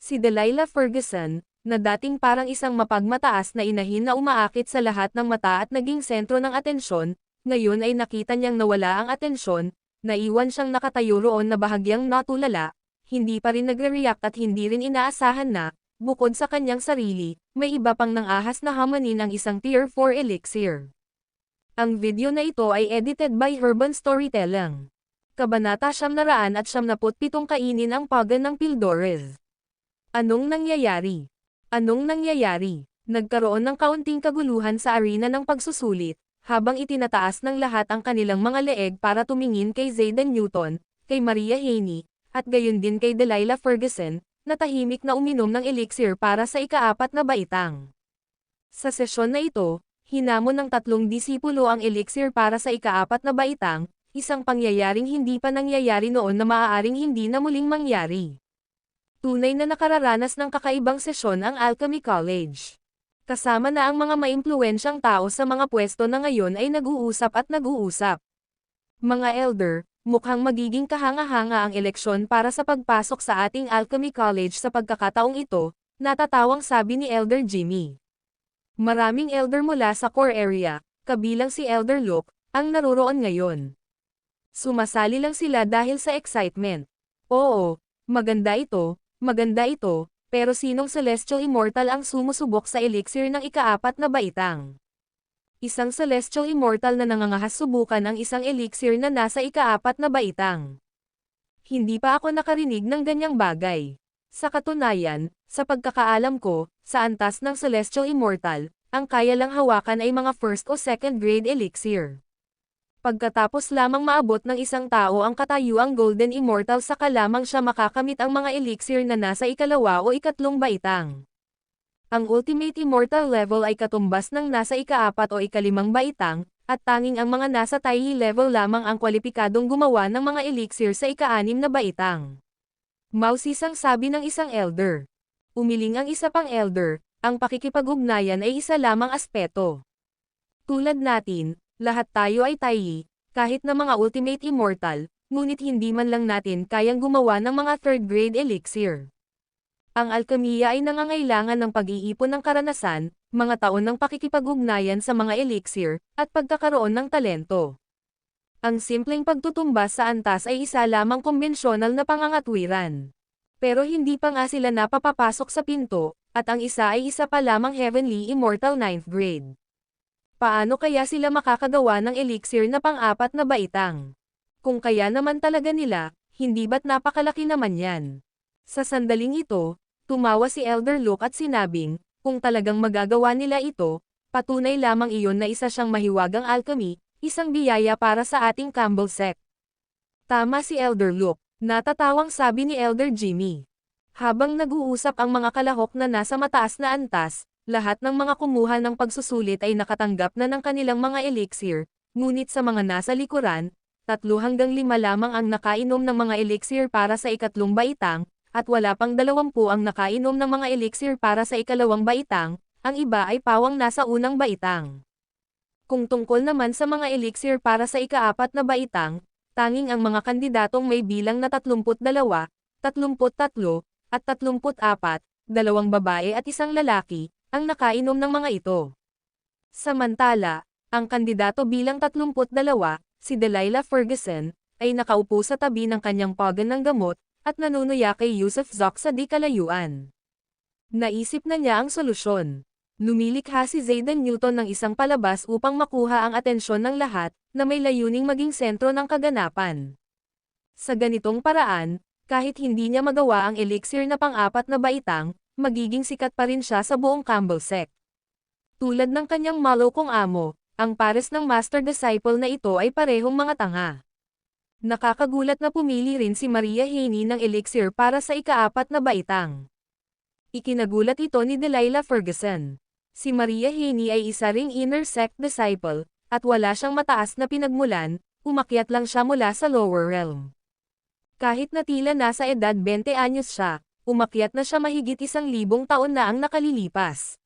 Si Delilah Ferguson, na dating parang isang mapagmataas na inahin na umaakit sa lahat ng mata at naging sentro ng atensyon, ngayon ay nakita niyang nawala ang atensyon, naiwan siyang nakatayo roon na bahagyang natulala, hindi pa rin nagre-react at hindi rin inaasahan na, bukod sa kanyang sarili, may iba pang nang-ahas na hamanin ang isang Tier 4 elixir. Ang video na ito ay edited by Urban Storytelling. Kabanata 977 kainin ang pagan ng Pildores. Anong nangyayari? Anong nangyayari? Nagkaroon ng kaunting kaguluhan sa arena ng pagsusulit, habang itinataas ng lahat ang kanilang mga leeg para tumingin kay Zayden Newton, kay Maria Haney, at gayon din kay Delilah Ferguson, na tahimik na uminom ng elixir para sa ika-4 na baitang. Sa sesyon na ito, hinamon ng 3 disipulo ang elixir para sa ika-4 na baitang, isang pangyayaring hindi pa nangyayari noon na maaaring hindi na muling mangyari. Tunay na nakararanas ng kakaibang sesyon ang Alchemy College. Kasama na ang mga maimpluwensyang tao sa mga pwesto na ngayon ay nag-uusap at nag-uusap. Mga elder, mukhang magiging kahanga-hanga ang eleksyon para sa pagpasok sa ating Alchemy College sa pagkakataong ito, natatawang sabi ni Elder Jimmy. Maraming elder mula sa core area, kabilang si Elder Luke, ang naroroon ngayon. Sumasali lang sila dahil sa excitement. Oo, maganda ito, pero sinong Celestial Immortal ang sumusubok sa elixir ng ika-4 na baitang? Isang Celestial Immortal na nangangahas subukan ang isang elixir na nasa ika-4 na baitang. Hindi pa ako nakarinig ng ganyang bagay. Sa katunayan, sa pagkakaalam ko, sa antas ng Celestial Immortal, ang kaya lang hawakan ay mga first o second grade elixir. Pagkatapos lamang maabot ng isang tao ang katayuang Golden Immortal saka lamang siya makakamit ang mga elixir na nasa ika-2 o ika-3 baitang. Ang Ultimate Immortal level ay katumbas ng nasa ika-4 o ika-5 baitang, at tanging ang mga nasa Taihi level lamang ang kwalipikadong gumawa ng mga elixir sa ika-6 na baitang. Mausisang sabi ng isang elder. Umiling ang isa pang elder, ang pakikipag-ugnayan ay isa lamang aspeto. Tulad natin, lahat tayo ay Taihi, kahit na mga Ultimate Immortal, ngunit hindi man lang natin kayang gumawa ng mga third grade elixir. Ang alkemiya ay nangangailangan ng pag-iipon ng karanasan, mga taon ng pakikipag-ugnayan sa mga elixir, at pagkakaroon ng talento. Ang simpleng pagtutumbas sa antas ay isa lamang kumbensyonal na pangangatwiran. Pero hindi pa nga sila napapapasok sa pinto, at ang isa ay isa pa lamang Heavenly Immortal 9th grade. Paano kaya sila makakagawa ng elixir na pang-4 na baitang? Kung kaya naman talaga nila, hindi ba't napakalaki naman yan? Sa sandaling ito, tumawa si Elder Luke at sinabing, kung talagang magagawa nila ito, patunay lamang iyon na isa siyang mahiwagang alchemy, isang biyaya para sa ating Campbell sect. Tama si Elder Luke, natatawang sabi ni Elder Jimmy. Habang nag-uusap ang mga kalahok na nasa mataas na antas, lahat ng mga kumuha ng pagsusulit ay nakatanggap na ng kanilang mga elixir, ngunit sa mga nasa likuran, 3 hanggang 5 lamang ang nakainom ng mga elixir para sa ika-3 baitang, at wala pang 20 ang nakainom ng mga elixir para sa ika-2 baitang, ang iba ay pawang nasa unang baitang. Kung tungkol naman sa mga elixir para sa ika-4 na baitang, tanging ang mga kandidatong may bilang na 32, 33, at 34, 2 babae at 1 lalaki, ang nakainom ng mga ito. Samantala, ang kandidato bilang 32, si Delilah Ferguson, ay nakaupo sa tabi ng kanyang pagan ng gamot, at nanunuya kay Yusef Zoc sa di kalayuan. Naisip na niya ang solusyon. Lumilikha si Zayden Newton ng isang palabas upang makuha ang atensyon ng lahat, na may layuning maging sentro ng kaganapan. Sa ganitong paraan, kahit hindi niya magawa ang elixir na pang-4 na baitang, magiging sikat pa rin siya sa buong Campbell sect. Tulad ng kanyang malokong amo, ang pares ng master-disciple na ito ay parehong mga tanga. Nakakagulat na pumili rin si Maria Haney ng elixir para sa ika-4 na baitang. Ikinagulat ito ni Delilah Ferguson. Si Maria Haney ay isa ring inner sect disciple, at wala siyang mataas na pinagmulan, umakyat lang siya mula sa lower realm. Kahit na tila nasa edad 20 anyos siya, umakyat na siya mahigit 1,000 taon na ang nakalilipas.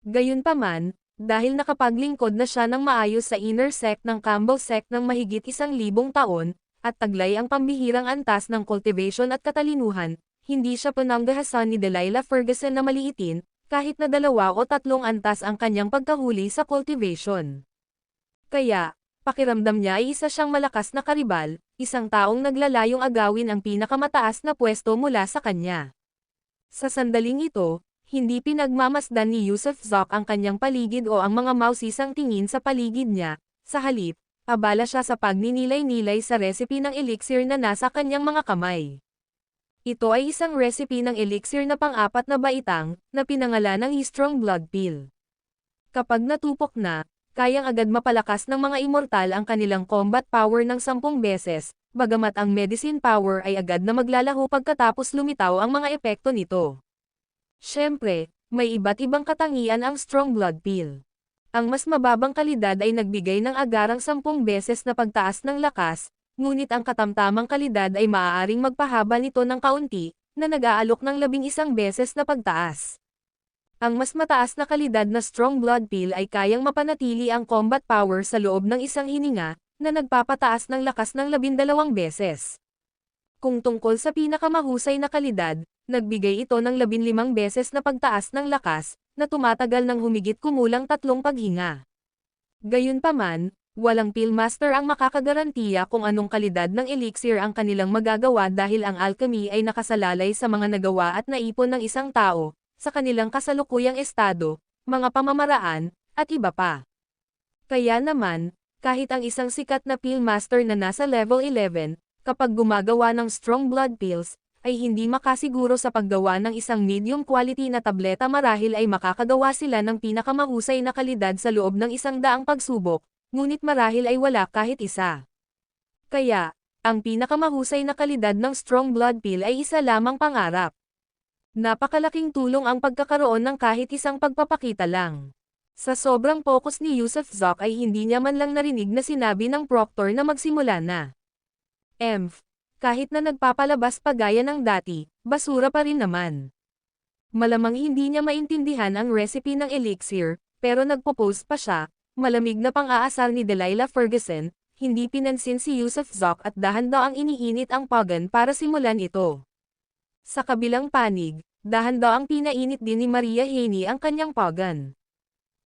Gayunpaman, dahil nakapaglingkod na siya ng maayos sa inner sect ng Campbell sect ng mahigit 1,000 taon, at taglay ang pambihirang antas ng cultivation at katalinuhan, hindi siya pinanggahasan ni Delilah Ferguson na maliitin, kahit na 2 o 3 antas ang kanyang pagkahuli sa cultivation. Kaya, pakiramdam niya ay isa siyang malakas na karibal, isang taong naglalayong agawin ang pinakamataas na pwesto mula sa kanya. Sa sandaling ito, hindi pinagmamasdan ni Yusuf Zok ang kanyang paligid o ang mga mausisang tingin sa paligid niya, sa halip, abala siya sa pagninilay-nilay sa recipe ng elixir na nasa kanyang mga kamay. Ito ay isang recipe ng elixir na pang-4 na baitang, na pinangalanang Strong Blood Pill. Kapag natupok na, kayang agad mapalakas ng mga immortal ang kanilang combat power ng 10 beses, bagamat ang medicine power ay agad na maglalaho pagkatapos lumitaw ang mga epekto nito. Siyempre, may iba't ibang katangian ang Strong Blood Pill. Ang mas mababang kalidad ay nagbigay ng agarang 10 beses na pagtaas ng lakas, ngunit ang katamtamang kalidad ay maaaring magpahaba nito ng kaunti, na nag-aalok ng 11 beses na pagtaas. Ang mas mataas na kalidad na Strong Blood Pill ay kayang mapanatili ang combat power sa loob ng isang hininga, na nagpapataas ng lakas ng 12 beses. Kung tungkol sa pinakamahusay na kalidad, nagbigay ito ng 15 beses na pagtaas ng lakas, na tumatagal ng humigit kumulang 3 paghinga. Gayunpaman, walang pillmaster ang makakagarantiya kung anong kalidad ng elixir ang kanilang magagawa dahil ang alchemy ay nakasalalay sa mga nagawa at naipon ng isang tao, sa kanilang kasalukuyang estado, mga pamamaraan, at iba pa. Kaya naman, kahit ang isang sikat na pillmaster na nasa level 11, kapag gumagawa ng strong blood pills, ay hindi makasiguro sa paggawa ng isang medium quality na tableta marahil ay makakagawa sila ng pinakamahusay na kalidad sa loob ng 100 pagsubok, ngunit marahil ay wala kahit isa. Kaya, ang pinakamahusay na kalidad ng strong blood pill ay isa lamang pangarap. Napakalaking tulong ang pagkakaroon ng kahit isang pagpapakita lang. Sa sobrang focus ni Yusuf Zok ay hindi niya man lang narinig na sinabi ng proctor na magsimula na. Kahit na nagpapalabas pa gaya ng dati, basura pa rin naman. Malamang hindi niya maintindihan ang recipe ng elixir, pero nagpo-post pa siya, malamig na pang-aasar ni Delilah Ferguson, hindi pinansin si Yusuf Zok at dahan-daang iniinit ang pagan para simulan ito. Sa kabilang panig, dahan-daang pinainit din ni Maria Haney ang kanyang pagan.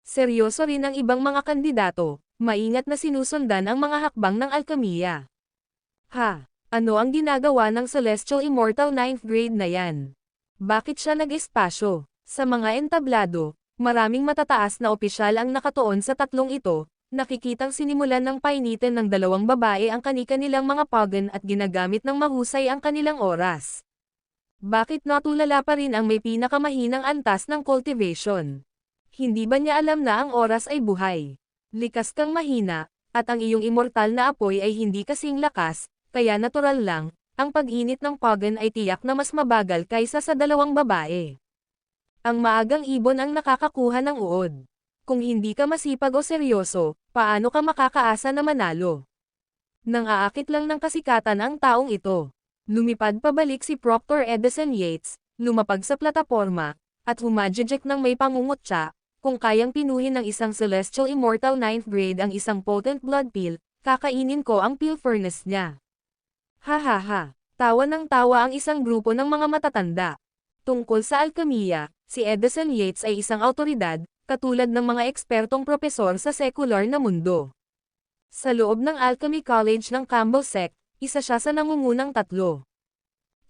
Seryoso rin ang ibang mga kandidato, maingat na sinusundan ang mga hakbang ng alkemiya. Ano ang ginagawa ng Celestial Immortal 9th grade na yan? Bakit siya nag-espasyo? Sa mga entablado, maraming matataas na opisyal ang nakatuon sa tatlong ito, nakikitang sinimulan ng painitin ng 2 babae ang kani-kanilang mga pagan at ginagamit ng mahusay ang kanilang oras. Bakit natulala pa rin ang may pinakamahinang antas ng cultivation? Hindi ba niya alam na ang oras ay buhay? Likas kang mahina, at ang iyong immortal na apoy ay hindi kasing lakas, kaya natural lang, ang pag-init ng pagan ay tiyak na mas mabagal kaysa sa 2 babae. Ang maagang ibon ang nakakakuha ng uod. Kung hindi ka masipag o seryoso, paano ka makakaasa na manalo? Nang aakit lang ng kasikatan ang taong ito. Lumipad pabalik si Proctor Edison Yates, lumapag sa plataporma, at humajejek ng may pangungutya, kung kayang pinuhin ng isang Celestial Immortal 9th grade ang isang potent blood pill, kakainin ko ang pill furnace niya. Tawa ng tawa ang isang grupo ng mga matatanda. Tungkol sa alkemiya, si Edison Yates ay isang awtoridad, katulad ng mga ekspertong propesor sa sekular na mundo. Sa loob ng Alchemy College ng Campbell Sect, isa siya sa nangungunang 3.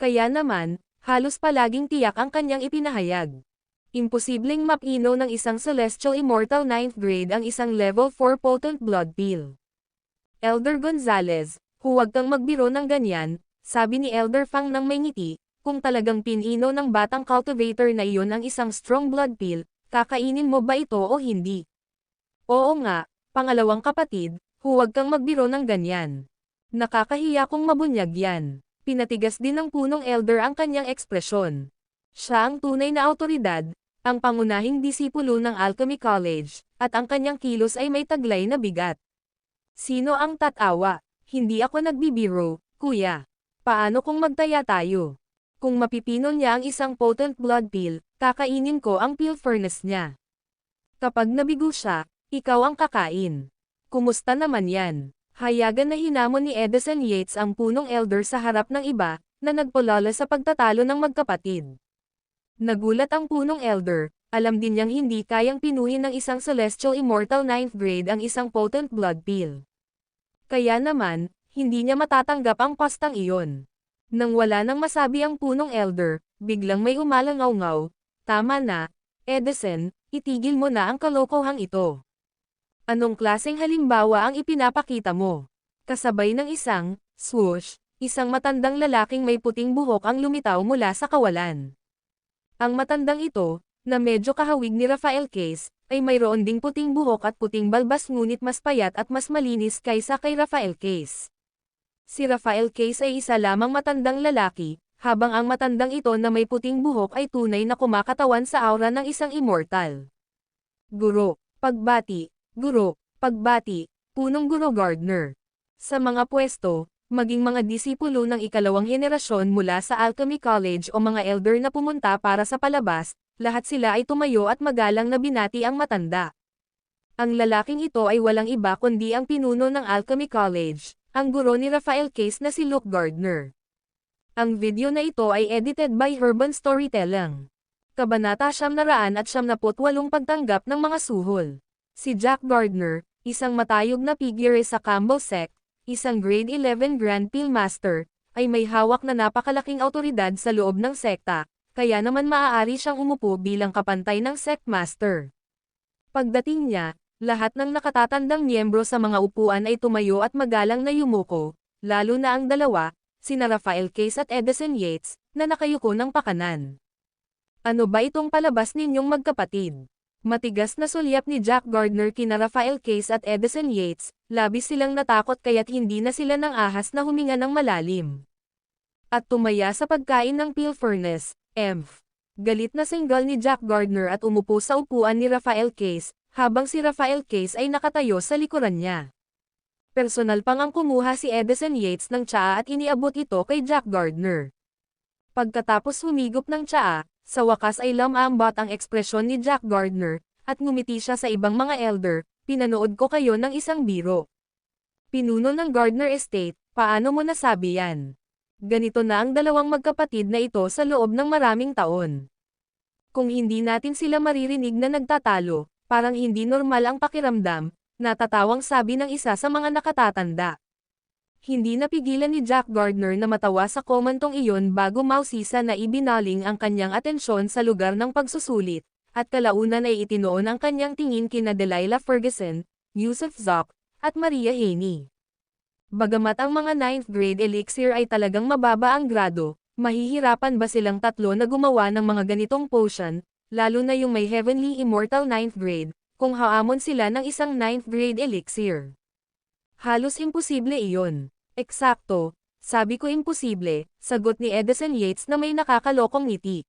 Kaya naman, halos palaging tiyak ang kanyang ipinahayag. Imposibleng mapino ng isang Celestial Immortal 9th grade ang isang level 4 potent blood pill. Elder Gonzalez, huwag kang magbiro ng ganyan, sabi ni Elder Fang ng may ngiti, kung talagang pinino ng batang cultivator na iyon ang isang strong blood pill, kakainin mo ba ito o hindi? Oo nga, pangalawang kapatid, huwag kang magbiro ng ganyan. Nakakahiya kung mabunyag yan. Pinatigas din ng punong elder ang kanyang ekspresyon. Siya ang tunay na awtoridad, ang pangunahing disipulo ng Alchemy College, at ang kanyang kilos ay may taglay na bigat. Sino ang tatawa? Hindi ako nagbibiro, kuya. Paano kung magtaya tayo? Kung mapipino niya ang isang potent blood pill, kakainin ko ang pill furnace niya. Kapag nabigo siya, ikaw ang kakain. Kumusta naman yan? Hayagan na hinamon ni Edison Yates ang punong elder sa harap ng iba, na nagpulala sa pagtatalo ng magkapatid. Nagulat ang punong elder, alam din niyang hindi kayang pinuhin ng isang Celestial Immortal 9th grade ang isang potent blood pill. Kaya naman, hindi niya matatanggap ang pastang iyon. Nang wala nang masabi ang punong elder, biglang may umalangaw-ngaw, "Tama na, Edison, itigil mo na ang kalokohang ito. Anong klaseng halimbawa ang ipinapakita mo?" Kasabay ng isang swoosh, isang matandang lalaking may puting buhok ang lumitaw mula sa kawalan. Ang matandang ito, na medyo kahawig ni Rafael Case, ay mayroon ding puting buhok at puting balbas ngunit mas payat at mas malinis kaysa kay Rafael Case. Si Rafael Case ay isa lamang matandang lalaki, habang ang matandang ito na may puting buhok ay tunay na kumakatawan sa aura ng isang immortal. Guro, pagbati, punong guro Gardner. Sa mga pwesto, maging mga disipulo ng ikalawang henerasyon mula sa Alchemy College o mga elder na pumunta para sa palabas, lahat sila ay tumayo at magalang na binati ang matanda. Ang lalaking ito ay walang iba kundi ang pinuno ng Alchemy College, ang guro ni Rafael Case na si Luke Gardner. Ang video na ito ay edited by Urban Storytelling. Kabanata 978 pagtanggap ng mga suhol. Si Jack Gardner, isang matayog na figure sa Campbell Sect, isang grade 11 Grand Pill Master, ay may hawak na napakalaking awtoridad sa loob ng sekta, kaya naman maaari siyang umupo bilang kapantay ng Sect Master. Pagdating niya, lahat ng nakatatandang miyembro sa mga upuan ay tumayo at magalang na yumuko, lalo na ang dalawa, sina Rafael Case at Edison Yates, na nakayuko ng pakanan. "Ano ba itong palabas ninyong magkapatid?" Matigas na sulyap ni Jack Gardner kina Rafael Case at Edison Yates, labis silang natakot kaya't hindi na sila nang ahas na huminga ng malalim. At tumaya sa pagkain ng pill furnace, Emph. Galit na single ni Jack Gardner at umupo sa upuan ni Rafael Case, habang si Rafael Case ay nakatayo sa likuran niya. Personal pang ang kumuha si Edison Yates ng tsaa at iniabot ito kay Jack Gardner. Pagkatapos humigop ng tsaa, sa wakas ay lamambot ang ekspresyon ni Jack Gardner, at ngumiti siya sa ibang mga elder, "Pinanood ko kayo ng isang biro. Pinuno ng Gardner Estate, paano mo nasabi yan? Ganito na ang dalawang magkapatid na ito sa loob ng maraming taon. Kung hindi natin sila maririnig na nagtatalo, parang hindi normal ang pakiramdam," natatawang sabi ng isa sa mga nakatatanda. Hindi napigilan ni Jack Gardner na matawa sa komentong iyon bago mausisa na ibinaling ang kanyang atensyon sa lugar ng pagsusulit, at kalaunan ay itinoon ang kanyang tingin kina Delilah Ferguson, Yusuf Zoc, at Maria Haney. Bagamat ang mga 9th grade elixir ay talagang mababa ang grado, mahihirapan ba silang tatlo na gumawa ng mga ganitong potion, lalo na yung may Heavenly Immortal 9th grade, kung haamon sila ng isang 9th grade elixir? Halos imposible iyon. "Eksakto, sabi ko imposible," sagot ni Edison Yates na may nakakalokong ngiti.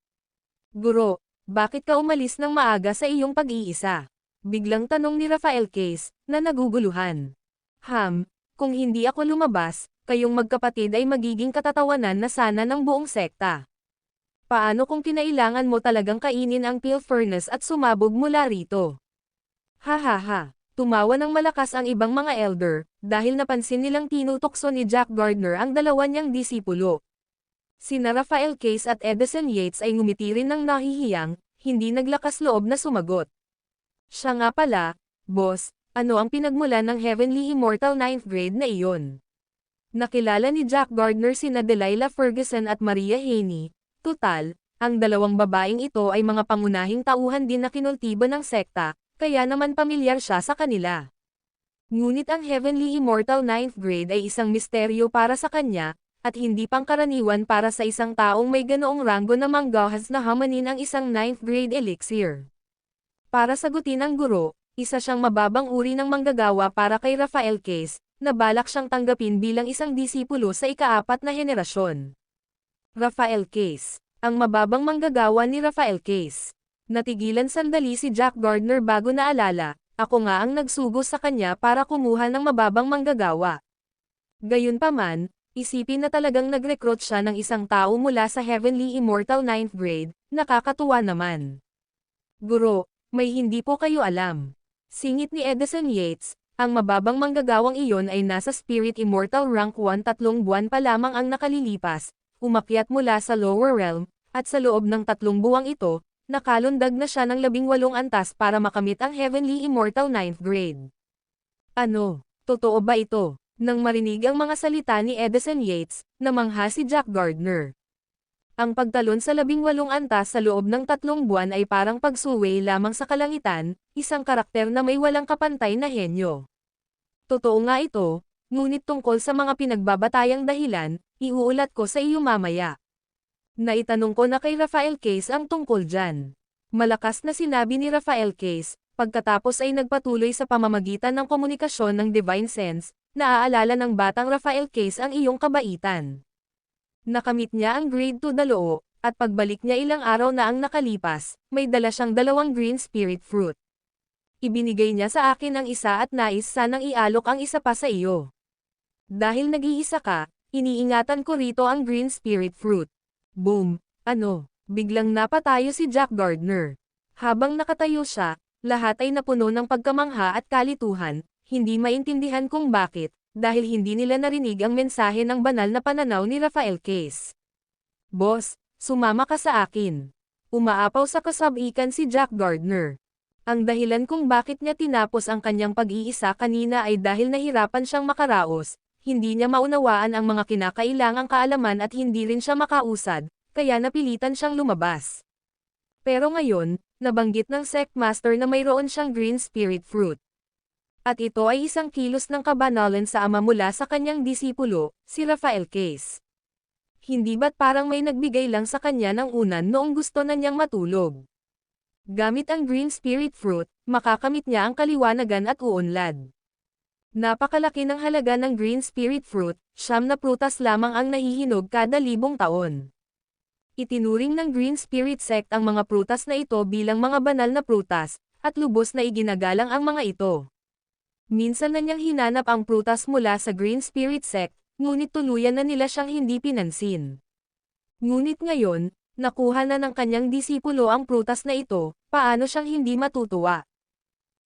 "Guro, bakit ka umalis ng maaga sa iyong pag-iisa?" biglang tanong ni Rafael Case, na naguguluhan. Kung hindi ako lumabas, kayong magkapatid ay magiging katatawanan na sana ng buong sekta. Paano kung kinailangan mo talagang kainin ang pill furnace at sumabog mula rito?" "Ha. Tumawa ng malakas ang ibang mga elder, dahil napansin nilang tinutokso ni Jack Gardner ang dalawa niyang disipulo. Sina Rafael Case at Edison Yates ay ngumiti rin ng nahihiyang, hindi naglakas loob na sumagot. "Siya nga pala, boss, ano ang pinagmulan ng Heavenly Immortal 9th grade na iyon?" Nakilala ni Jack Gardner sina Delilah Ferguson at Maria Haney. Tutal, ang dalawang babaeng ito ay mga pangunahing tauhan din na kinultibo ng sekta, kaya naman pamilyar siya sa kanila. Ngunit ang Heavenly Immortal 9th grade ay isang misteryo para sa kanya, at hindi pangkaraniwan para sa isang taong may ganoong ranggo na manggahas na hamanin ang isang 9th grade elixir. Para sagutin ang guro, isa siyang mababang uri ng manggagawa para kay Rafael Case, na balak siyang tanggapin bilang isang disipulo sa ika-4 na henerasyon. Rafael Case, Ang mababang manggagawa ni Rafael Case. Natigilan sandali si Jack Gardner bago naalala, ako nga ang nagsugo sa kanya para kumuha ng mababang manggagawa. Gayunpaman, isipin na talagang nag-recruit siya ng isang tao mula sa Heavenly Immortal 9th grade, nakakatuwa naman. Guro, may hindi po kayo alam. Singit ni Edison Yates, ang mababang manggagawang iyon ay nasa Spirit Immortal Rank 1 3 buwan pa lamang ang nakalilipas, umakyat mula sa lower realm, at sa loob ng 3 buwang ito, nakalundag na siya ng 18 antas para makamit ang Heavenly Immortal 9th grade. Ano, totoo ba ito? Nang marinig ang mga salita ni Edison Yates, namangha si Jack Gardner. Ang pagtalon sa 18 antas sa loob ng 3 buwan ay parang pagsuway lamang sa kalangitan, isang karakter na may walang kapantay na henyo. Totoo nga ito, ngunit tungkol sa mga pinagbabatayang dahilan, iuulat ko sa iyo mamaya. Naitanong ko na kay Rafael Case ang tungkol dyan. Malakas na sinabi ni Rafael Case, pagkatapos ay nagpatuloy sa pamamagitan ng komunikasyon ng Divine Sense, naaalala ng batang Rafael Case ang iyong kabaitan. Nakamit niya ang grade 2 daloo, at pagbalik niya ilang araw na ang nakalipas, may dala siyang 2 green spirit fruit. Ibinigay niya sa akin ang isa at nais sanang ialok ang isa pa sa iyo. Dahil nag-iisa ka, iniingatan ko rito ang green spirit fruit. Boom! Ano? Biglang napatayo si Jack Gardner. Habang nakatayo siya, lahat ay napuno ng pagkamangha at kalituhan, hindi maintindihan kung bakit, dahil hindi nila narinig ang mensahe ng banal na pananaw ni Rafael Case. Boss, sumama ka sa akin. Umaapaw sa kasabikan si Jack Gardner. Ang dahilan kung bakit niya tinapos ang kanyang pag-iisa kanina ay dahil nahirapan siyang makaraos, hindi niya maunawaan ang mga kinakailangang kaalaman at hindi rin siya makausad, kaya napilitan siyang lumabas. Pero ngayon, nabanggit ng Sect Master na mayroon siyang green spirit fruit. At ito ay isang kilos ng kabanalan sa ama mula sa kanyang disipulo, si Rafael Case. Hindi ba't parang may nagbigay lang sa kanya ng unan noong gusto na niyang matulog? Gamit ang green spirit fruit, makakamit niya ang kaliwanagan at uunlad. Napakalaki ng halaga ng green spirit fruit, 9 na prutas lamang ang nahihinog kada 1,000 taon. Itinuring ng Green Spirit Sect ang mga prutas na ito bilang mga banal na prutas, at lubos na iginagalang ang mga ito. Minsan na niyang hinanap ang prutas mula sa Green Spirit Sect, ngunit tuluyan na nila siyang hindi pinansin. Ngunit ngayon, nakuha na ng kanyang disipulo ang prutas na ito, paano siyang hindi matutuwa?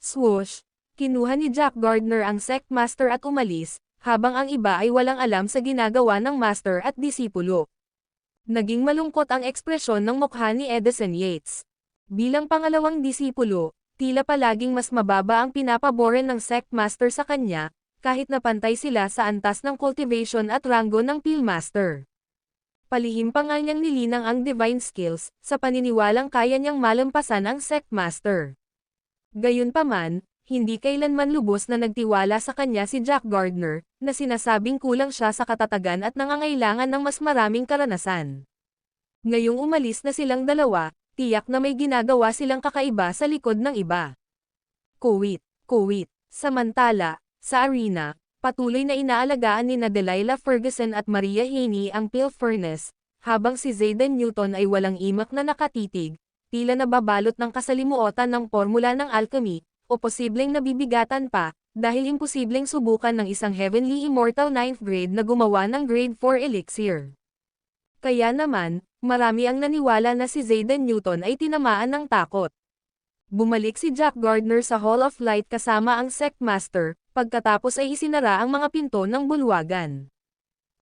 Swoosh! Kinuha ni Jack Gardner ang Sect Master at umalis, habang ang iba ay walang alam sa ginagawa ng Master at disipulo. Naging malungkot ang ekspresyon ng mukha ni Edison Yates. Bilang pangalawang disipulo, tila palaging mas mababa ang pinapaboran ng Sect Master sa kanya, kahit napantay sila sa antas ng cultivation at ranggo ng Peel Master. Palihim pa nga niyang nilinang ang divine skills, sa paniniwalang kaya niyang malampasan ang Sect Master. Gayunpaman, hindi kailanman lubos na nagtiwala sa kanya si Jack Gardner, na sinasabing kulang siya sa katatagan at nangangailangan ng mas maraming karanasan. Ngayong umalis na silang dalawa, tiyak na may ginagawa silang kakaiba sa likod ng iba. Kuwit. Samantala, sa arena, patuloy na inaalagaan ni Delilah Ferguson at Maria Haney ang Peel Furnace, habang si Zayden Newton ay walang imak na nakatitig, tila nababalot ng kasalimuotan ng formula ng alchemy, o posibleng nabibigatan pa, dahil imposibleng subukan ng isang Heavenly Immortal 9th grade na gumawa ng grade 4 elixir. Kaya naman, marami ang naniwala na si Zayden Newton ay tinamaan ng takot. Bumalik si Jack Gardner sa Hall of Light kasama ang Sect Master, pagkatapos ay isinara ang mga pinto ng bulwagan.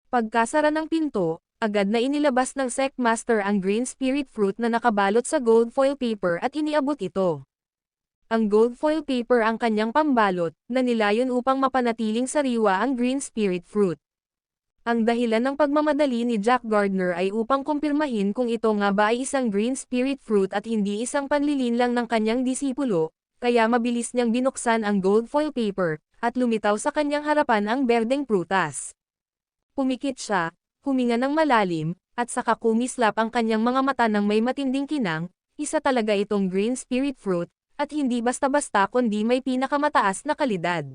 Pagkasara ng pinto, agad na inilabas ng Sect Master ang Green Spirit Fruit na nakabalot sa gold foil paper at iniabot ito. Ang gold foil paper ang kanyang pambalot, na nilayon upang mapanatiling sariwa ang Green Spirit Fruit. Ang dahilan ng pagmamadali ni Jack Gardner ay upang kumpirmahin kung ito nga ba ay isang Green Spirit Fruit at hindi isang panlilinlang ng kanyang disipulo, kaya mabilis niyang binuksan ang gold foil paper, at lumitaw sa kanyang harapan ang berdeng prutas. Pumikit siya, huminga ng malalim, at saka kumislap ang kanyang mga mata ng may matinding kinang, isa talaga itong Green Spirit Fruit, at hindi basta-basta kundi may pinakamataas na kalidad.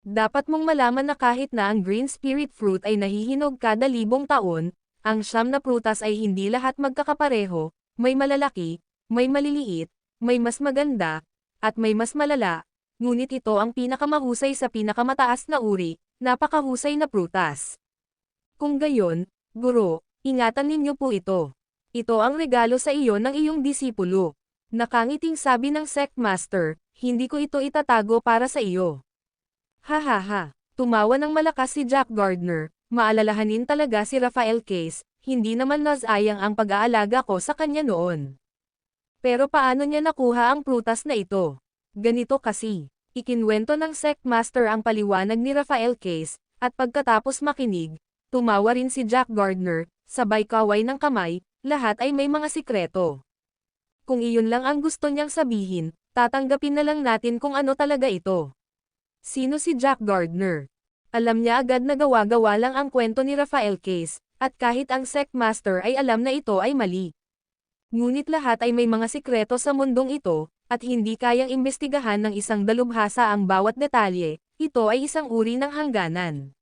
Dapat mong malaman na kahit na ang Green Spirit Fruit ay nahihinog kada 1,000 taon, Ang 9 na prutas ay hindi lahat magkakapareho, may malalaki, may maliliit, may mas maganda, at may mas malala, ngunit ito ang pinakamahusay sa pinakamataas na uri, napakahusay na prutas. Kung gayon, guro, ingatan ninyo po ito. Ito ang regalo sa iyo ng iyong disipulo. Nakangiting sabi ng sect master, hindi ko ito itatago para sa iyo. Hahaha, tumawa ng malakas si Jack Gardner, maalalahanin talaga si Rafael Case, hindi naman nasayang ang pag-aalaga ko sa kanya noon. Pero paano niya nakuha ang prutas na ito? Ganito kasi, ikinwento ng sect master ang paliwanag ni Rafael Case, at pagkatapos makinig, tumawa rin si Jack Gardner, sabay kaway ng kamay, lahat ay may mga sikreto. Kung iyon lang ang gusto niyang sabihin, tatanggapin na lang natin kung ano talaga ito. Sino si Jack Gardner? Alam niya agad na gawa-gawa lang ang kwento ni Rafael Case, at kahit ang sect master ay alam na ito ay mali. Ngunit lahat ay may mga sikreto sa mundong ito, at hindi kayang imbestigahan ng isang dalubhasa ang bawat detalye, ito ay isang uri ng hangganan.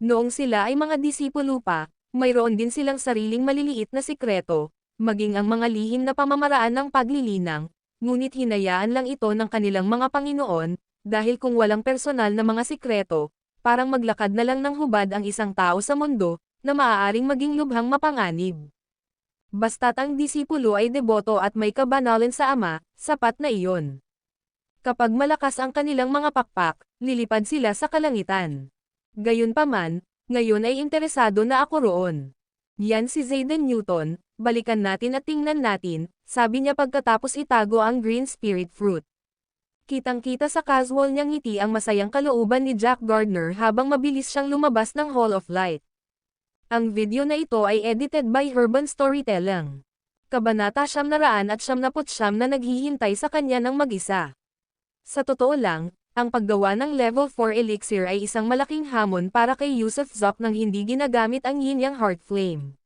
Noong sila ay mga disipulo pa, mayroon din silang sariling maliliit na sikreto, maging ang mga lihim na pamamaraan ng paglilinang, ngunit hinayaan lang ito ng kanilang mga Panginoon, dahil kung walang personal na mga sikreto, parang maglakad na lang ng hubad ang isang tao sa mundo, na maaaring maging lubhang mapanganib. Basta't ang disipulo ay deboto at may kabanalan sa Ama, sapat na iyon. Kapag malakas ang kanilang mga pakpak, lilipad sila sa kalangitan. Gayunpaman, ngayon ay interesado na ako roon. Yan si Zayden Newton, balikan natin at tingnan natin, sabi niya pagkatapos itago ang green spirit fruit. Kitang-kita sa casual niyang ngiti ang masayang kalooban ni Jack Gardner habang mabilis siyang lumabas ng Hall of Light. Ang video na ito ay edited by Urban Storytelling. Kabanata 999 na naghihintay sa kanya ng mag-isa. Sa totoo lang, ang paggawa ng level 4 elixir ay isang malaking hamon para kay Yusuf Zok nang hindi ginagamit ang Yin Yang Heart Flame.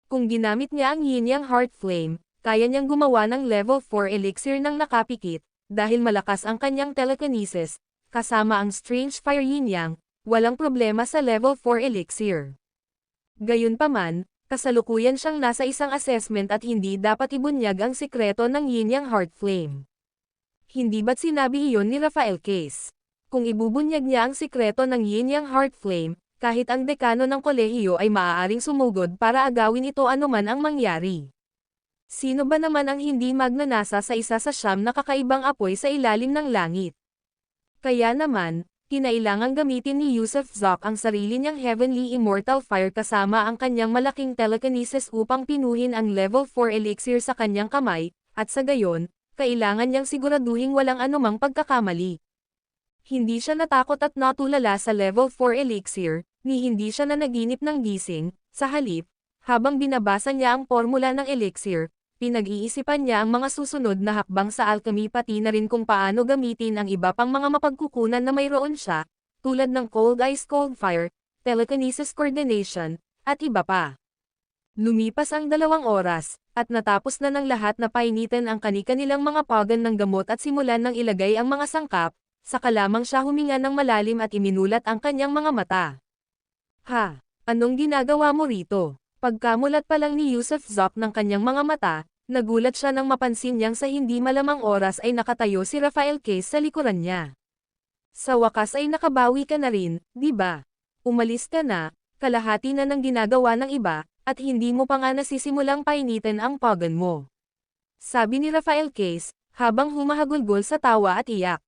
Kung ginamit niya ang Yin Yang Heart Flame, kaya niyang gumawa ng level 4 elixir ng nakapikit, dahil malakas ang kanyang telekinesis, kasama ang Strange Fire Yin Yang, walang problema sa level 4 elixir. Gayunpaman, kasalukuyan siyang nasa isang assessment at hindi dapat ibunyag ang sikreto ng Yin Yang Heart Flame. Hindi ba't sinabi iyon ni Rafael Case? Kung ibubunyag niya ang sikreto ng Yin Yang Heart Flame, kahit ang dekano ng kolehiyo ay maaaring sumugod para agawin ito anuman ang mangyari. Sino ba naman ang hindi magnanasa sa isa sa 9 na kakaibang apoy sa ilalim ng langit? Kaya naman, kinailangang gamitin ni Yusuf Zok ang sarili niyang Heavenly Immortal Fire kasama ang kanyang malaking telekinesis upang pinuhin ang level 4 elixir sa kanyang kamay, at sa gayon, kailangan niyang siguraduhing walang anumang pagkakamali. Hindi siya natakot at natulala sa level 4 elixir, ni hindi siya nanaginip ng gising, sa halip, habang binabasa niya ang formula ng elixir, pinag-iisipan niya ang mga susunod na hakbang sa alchemy pati na rin kung paano gamitin ang iba pang mga mapagkukunan na mayroon siya, tulad ng Cold Ice Cold Fire, Telekinesis Coordination, at iba pa. Lumipas ang 2 oras, at natapos na ng lahat na painitin ang kani-kanilang mga pagan ng gamot at simulan ng ilagay ang mga sangkap, saka lamang siya huminga ng malalim at iminulat ang kanyang mga mata. Ha? Anong ginagawa mo rito? Pagkamulat pa lang ni Yusuf Zok ng kanyang mga mata, nagulat siya nang mapansin niyang sa hindi malamang oras ay nakatayo si Rafael Case sa likuran niya. Sa wakas ay nakabawi ka na rin, di ba? Umalis ka na, kalahati na ng ginagawa ng iba, at hindi mo pa nga nasisimulang painitin ang pagan mo. Sabi ni Rafael Case, habang humahagulgol sa tawa at iyak.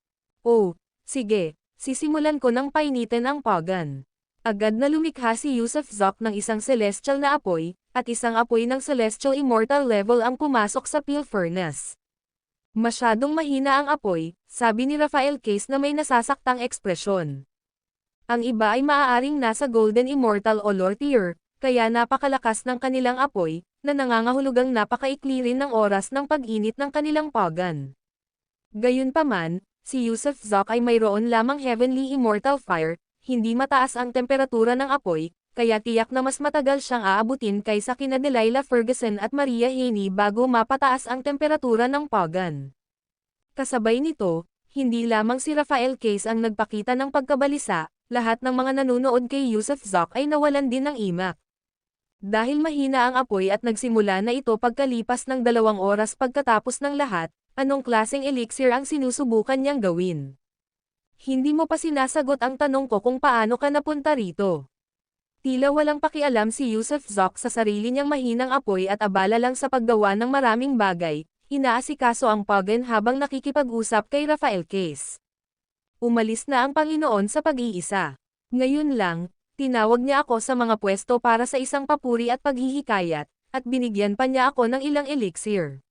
Oh, sige, sisimulan ko ng painitin ang pagan. Agad na lumikha si Yusuf Zok ng isang celestial na apoy, at isang apoy ng celestial immortal level ang pumasok sa peel furnace. Masyadong mahina ang apoy, sabi ni Rafael Case na may nasasaktang ekspresyon. Ang iba ay maaaring nasa golden immortal o lower tier, kaya napakalakas ng kanilang apoy, na nangangahulugang napakaikli rin ng oras ng pag-init ng kanilang pagan. Gayunpaman, si Yusuf Zok ay mayroon lamang heavenly immortal fire, hindi mataas ang temperatura ng apoy, kaya tiyak na mas matagal siyang aabutin kaysa kina Delilah Ferguson at Maria Haney bago mapataas ang temperatura ng pagan. Kasabay nito, hindi lamang si Rafael Case ang nagpakita ng pagkabalisa, lahat ng mga nanonood kay Yusuf Zok ay nawalan din ng imak. Dahil mahina ang apoy at nagsimula na ito pagkalipas ng 2 oras pagkatapos ng lahat, anong klaseng elixir ang sinusubukan niyang gawin? Hindi mo pa sinasagot ang tanong ko kung paano ka napunta rito. Tila walang pakialam si Yusuf Zoc sa sarili niyang mahinang apoy at abala lang sa paggawa ng maraming bagay, inaasikaso ang Pagan habang nakikipag-usap kay Rafael Case. Umalis na ang Panginoon sa pag-iisa. Ngayon lang, tinawag niya ako sa mga pwesto para sa isang papuri at paghihikayat, at binigyan pa niya ako ng ilang elixir.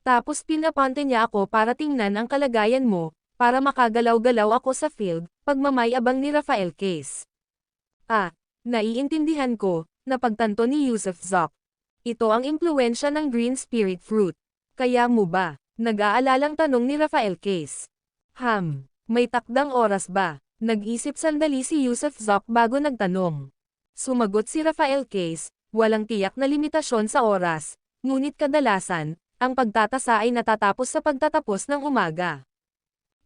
Tapos pinapante niya ako para tingnan ang kalagayan mo, para makagalaw-galaw ako sa field, pagmamayabang ni Rafael Case. Naiintindihan ko, napagtanto ni Yusuf Zoc. Ito ang impluwensya ng Green Spirit Fruit. Kaya mo ba? Nag-aalalang tanong ni Rafael Case. May takdang oras ba? Nag-isip sandali si Yusuf Zoc bago nagtanong. Sumagot si Rafael Case, walang tiyak na limitasyon sa oras, ngunit kadalasan, ang pagtatasa ay natatapos sa pagtatapos ng umaga.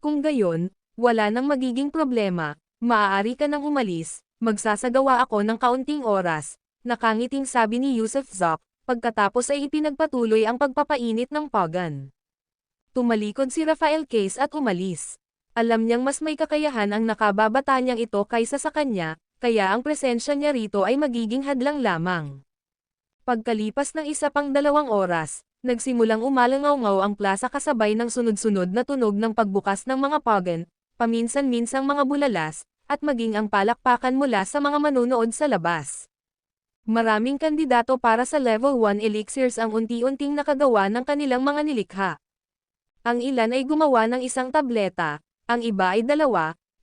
Kung gayon, wala nang magiging problema, maaari ka nang umalis, magsasagawa ako ng kaunting oras, nakangiting sabi ni Yusuf Zoc, pagkatapos ay ipinagpatuloy ang pagpapainit ng Pagan. Tumalikod si Rafael Case at umalis. Alam niyang mas may kakayahan ang nakababata niyang ito kaysa sa kanya, kaya ang presensya niya rito ay magiging hadlang lamang. Pagkalipas ng 1 pang 2 oras, nagsimulang umalangaw-ngaw ang plaza kasabay ng sunod-sunod na tunog ng pagbukas ng mga Pagan, paminsan-minsang mga bulalas, at maging ang palakpakan mula sa mga manonood sa labas. Maraming kandidato para sa level 1 elixirs ang unti-unting nakagawa ng kanilang mga nilikha. Ang ilan ay gumawa ng isang tableta, ang iba ay 2,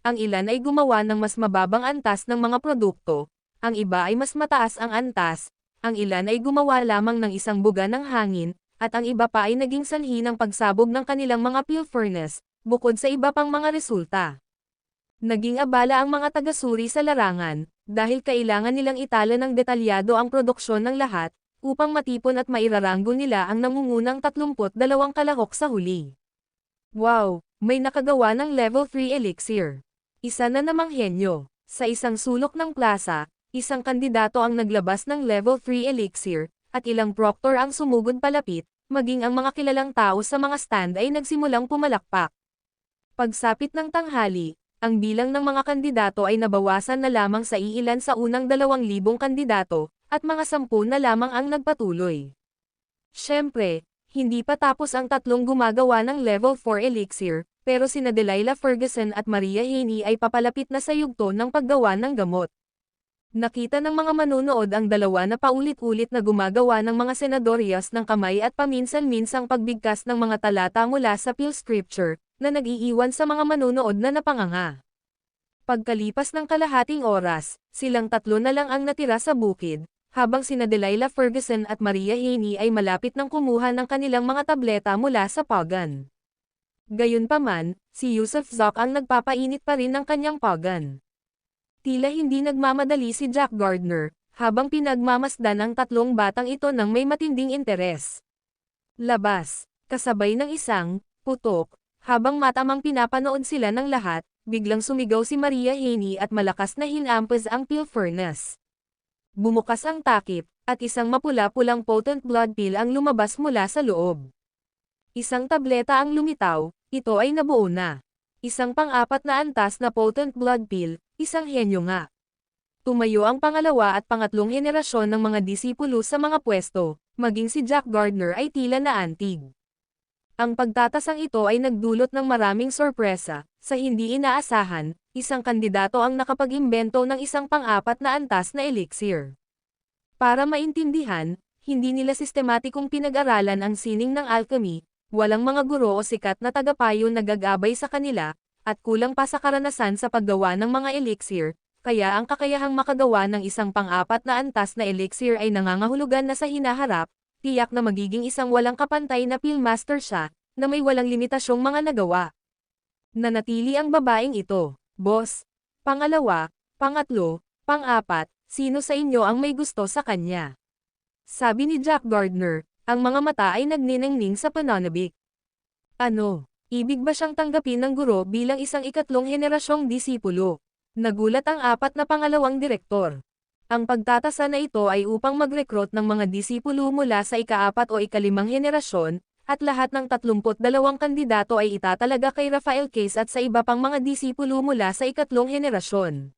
ang ilan ay gumawa ng mas mababang antas ng mga produkto, ang iba ay mas mataas ang antas, ang ilan ay gumawa lamang ng isang buga ng hangin, at ang iba pa ay naging sanhi ng pagsabog ng kanilang mga peel furnace, bukod sa iba pang mga resulta. Naging abala ang mga taga-suri sa larangan, dahil kailangan nilang itala ng detalyado ang produksyon ng lahat, upang matipon at mairaranggo nila ang nangungunang 32 kalahok sa huli. Wow! May nakagawa ng level 3 elixir. Isa na namang henyo. Sa isang sulok ng plaza, isang kandidato ang naglabas ng level 3 elixir, at ilang proctor ang sumugod palapit, maging ang mga kilalang tao sa mga stand ay nagsimulang pumalakpak. Pagsapit ng tanghali, ang bilang ng mga kandidato ay nabawasan na lamang sa iilan sa unang 2,000 kandidato, at mga 10 na lamang ang nagpatuloy. Siyempre, hindi pa tapos ang 3 gumagawa ng level 4 elixir, pero sina Delilah Ferguson at Maria Haney ay papalapit na sa yugto ng paggawa ng gamot. Nakita ng mga manonood ang 2 na paulit-ulit na gumagawa ng mga senadoryas ng kamay at paminsan-minsang pagbigkas ng mga talata mula sa Peel Scripture, na nag-iiwan sa mga manonood na napanganga. Pagkalipas ng kalahating oras, silang 3 na lang ang natira sa bukid, habang sina Delilah Ferguson at Maria Haney ay malapit ng kumuha ng kanilang mga tableta mula sa Pagan. Gayunpaman, si Yusuf Zoc ang nagpapainit pa rin ng kanyang Pagan. Tila hindi nagmamadali si Jack Gardner, habang pinagmamasdan ang 3 batang ito ng may matinding interes. Labas, kasabay ng isang putok, habang matamang pinapanood sila ng lahat, biglang sumigaw si Maria Haney at malakas na hinampaz ang peel furnace. Bumukas ang takip, at isang mapula-pulang potent blood pill ang lumabas mula sa loob. Isang tableta ang lumitaw, ito ay nabuo na. Isang pang-4 na antas na potent blood pill, isang henyo nga. Tumayo ang pangalawa at pangatlong henerasyon ng mga disipulo sa mga pwesto, maging si Jack Gardner ay tila naantig. Ang pagtatasang ito ay nagdulot ng maraming sorpresa, sa hindi inaasahan, isang kandidato ang nakapag-imbento ng isang pang-4 na antas na elixir. Para maintindihan, hindi nila sistematikong pinag-aralan ang sining ng alchemy, walang mga guro o sikat na tagapayo na gagabay sa kanila, at kulang pa sa karanasan sa paggawa ng mga elixir, kaya ang kakayahang makagawa ng isang pang-4 na antas na elixir ay nangangahulugan na sa hinaharap, tiyak na magiging isang walang kapantay na peel master siya, na may walang limitasyong mga nagawa. Nanatili ang babaeng ito, boss. Pangalawa, pangatlo, pang-4, sino sa inyo ang may gusto sa kanya? Sabi ni Jack Gardner, ang mga mata ay nagniningning sa pananabik. Ano, ibig ba siyang tanggapin ng guro bilang isang ikatlong henerasyong disipulo? Nagulat ang 4 na pangalawang direktor. Ang pagtatasa na ito ay upang mag-recruit ng mga disipulo mula sa ika-4 o ika-5 henerasyon, at lahat ng 32 kandidato ay itatalaga kay Rafael Case at sa iba pang mga disipulo mula sa ika-3 henerasyon.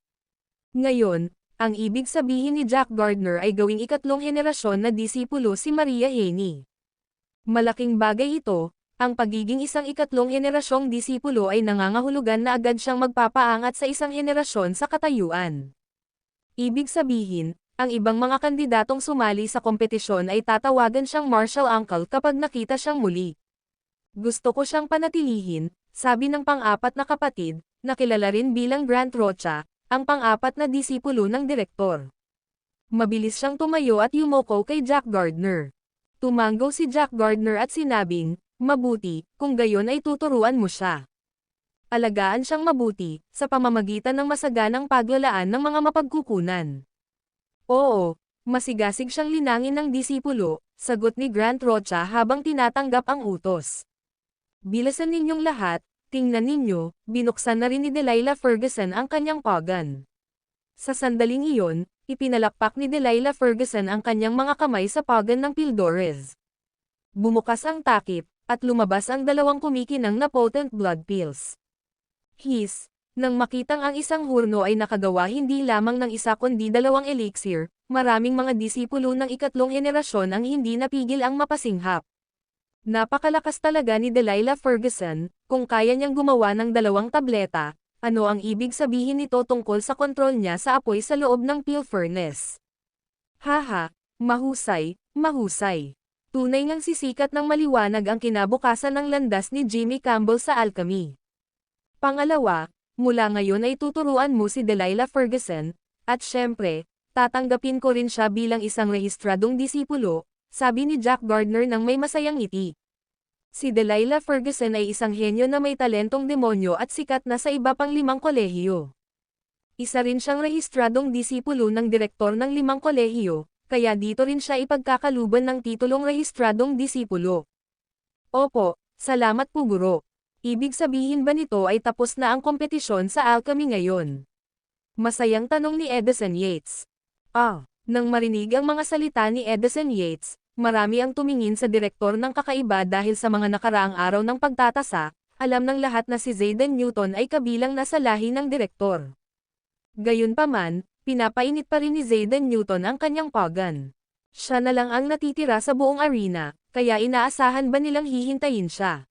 Ngayon, ang ibig sabihin ni Jack Gardner ay gawing ika-3 henerasyon na disipulo si Maria Haney. Malaking bagay ito, ang pagiging isang ika-3 henerasyong disipulo ay nangangahulugan na agad siyang magpapaangat sa isang henerasyon sa katayuan. Ibig sabihin, ang ibang mga kandidatong sumali sa kompetisyon ay tatawagan siyang Marshal Uncle kapag nakita siyang muli. Gusto ko siyang panatilihin, sabi ng pang-apat na kapatid, na kilala rin bilang Grant Rocha, ang pang-apat na disipulo ng direktor. Mabilis siyang tumayo at yumoko kay Jack Gardner. Tumanggo si Jack Gardner at sinabing, "Mabuti, kung gayon ay tuturuan mo siya. Alagaan siyang mabuti, sa pamamagitan ng masaganang paglalaan ng mga mapagkukunan." "Oo, masigasig siyang linangin ng disipulo," sagot ni Grant Rocha habang tinatanggap ang utos. "Bilasan ninyong lahat, tingnan ninyo," binuksan na rin ni Delilah Ferguson ang kanyang pagan. Sa sandaling iyon, ipinalakpak ni Delilah Ferguson ang kanyang mga kamay sa pagan ng Pildores. Bumukas ang takip, at lumabas ang dalawang kumikinang na potent blood pills. His, nang makitang ang isang hurno ay nakagawa hindi lamang ng isa kundi 2 elixir, maraming mga disipulo ng ika-3 henerasyon ang hindi napigil ang mapasinghap. Napakalakas talaga ni Delilah Ferguson, kung kaya niyang gumawa ng 2 tableta, ano ang ibig sabihin nito tungkol sa kontrol niya sa apoy sa loob ng peel furnace? Haha, mahusay, mahusay. Tunay ngang sisikat ng maliwanag ang kinabukasan ng landas ni Jimmy Campbell sa alchemy. Pangalawa, mula ngayon ay tuturuan mo si Delilah Ferguson, at syempre, tatanggapin ko rin siya bilang isang rehistradong disipulo, sabi ni Jack Gardner nang may masayang ngiti. Si Delilah Ferguson ay isang henyo na may talentong demonyo at sikat na sa iba pang 5 kolehiyo. Isa rin siyang rehistradong disipulo ng direktor ng 5 kolehiyo, kaya dito rin siya ipagkakaluban ng titulong rehistradong disipulo. Opo, salamat po guro. Ibig sabihin ba nito ay tapos na ang kompetisyon sa alchemy ngayon? Masayang tanong ni Edison Yates. Nang marinig ang mga salita ni Edison Yates, marami ang tumingin sa direktor ng kakaiba dahil sa mga nakaraang araw ng pagtatasa, alam ng lahat na si Zayden Newton ay kabilang na sa lahi ng direktor. Gayunpaman, pinapainit pa rin ni Zayden Newton ang kanyang pagan. Siya na lang ang natitira sa buong arena, kaya inaasahan ba nilang hihintayin siya?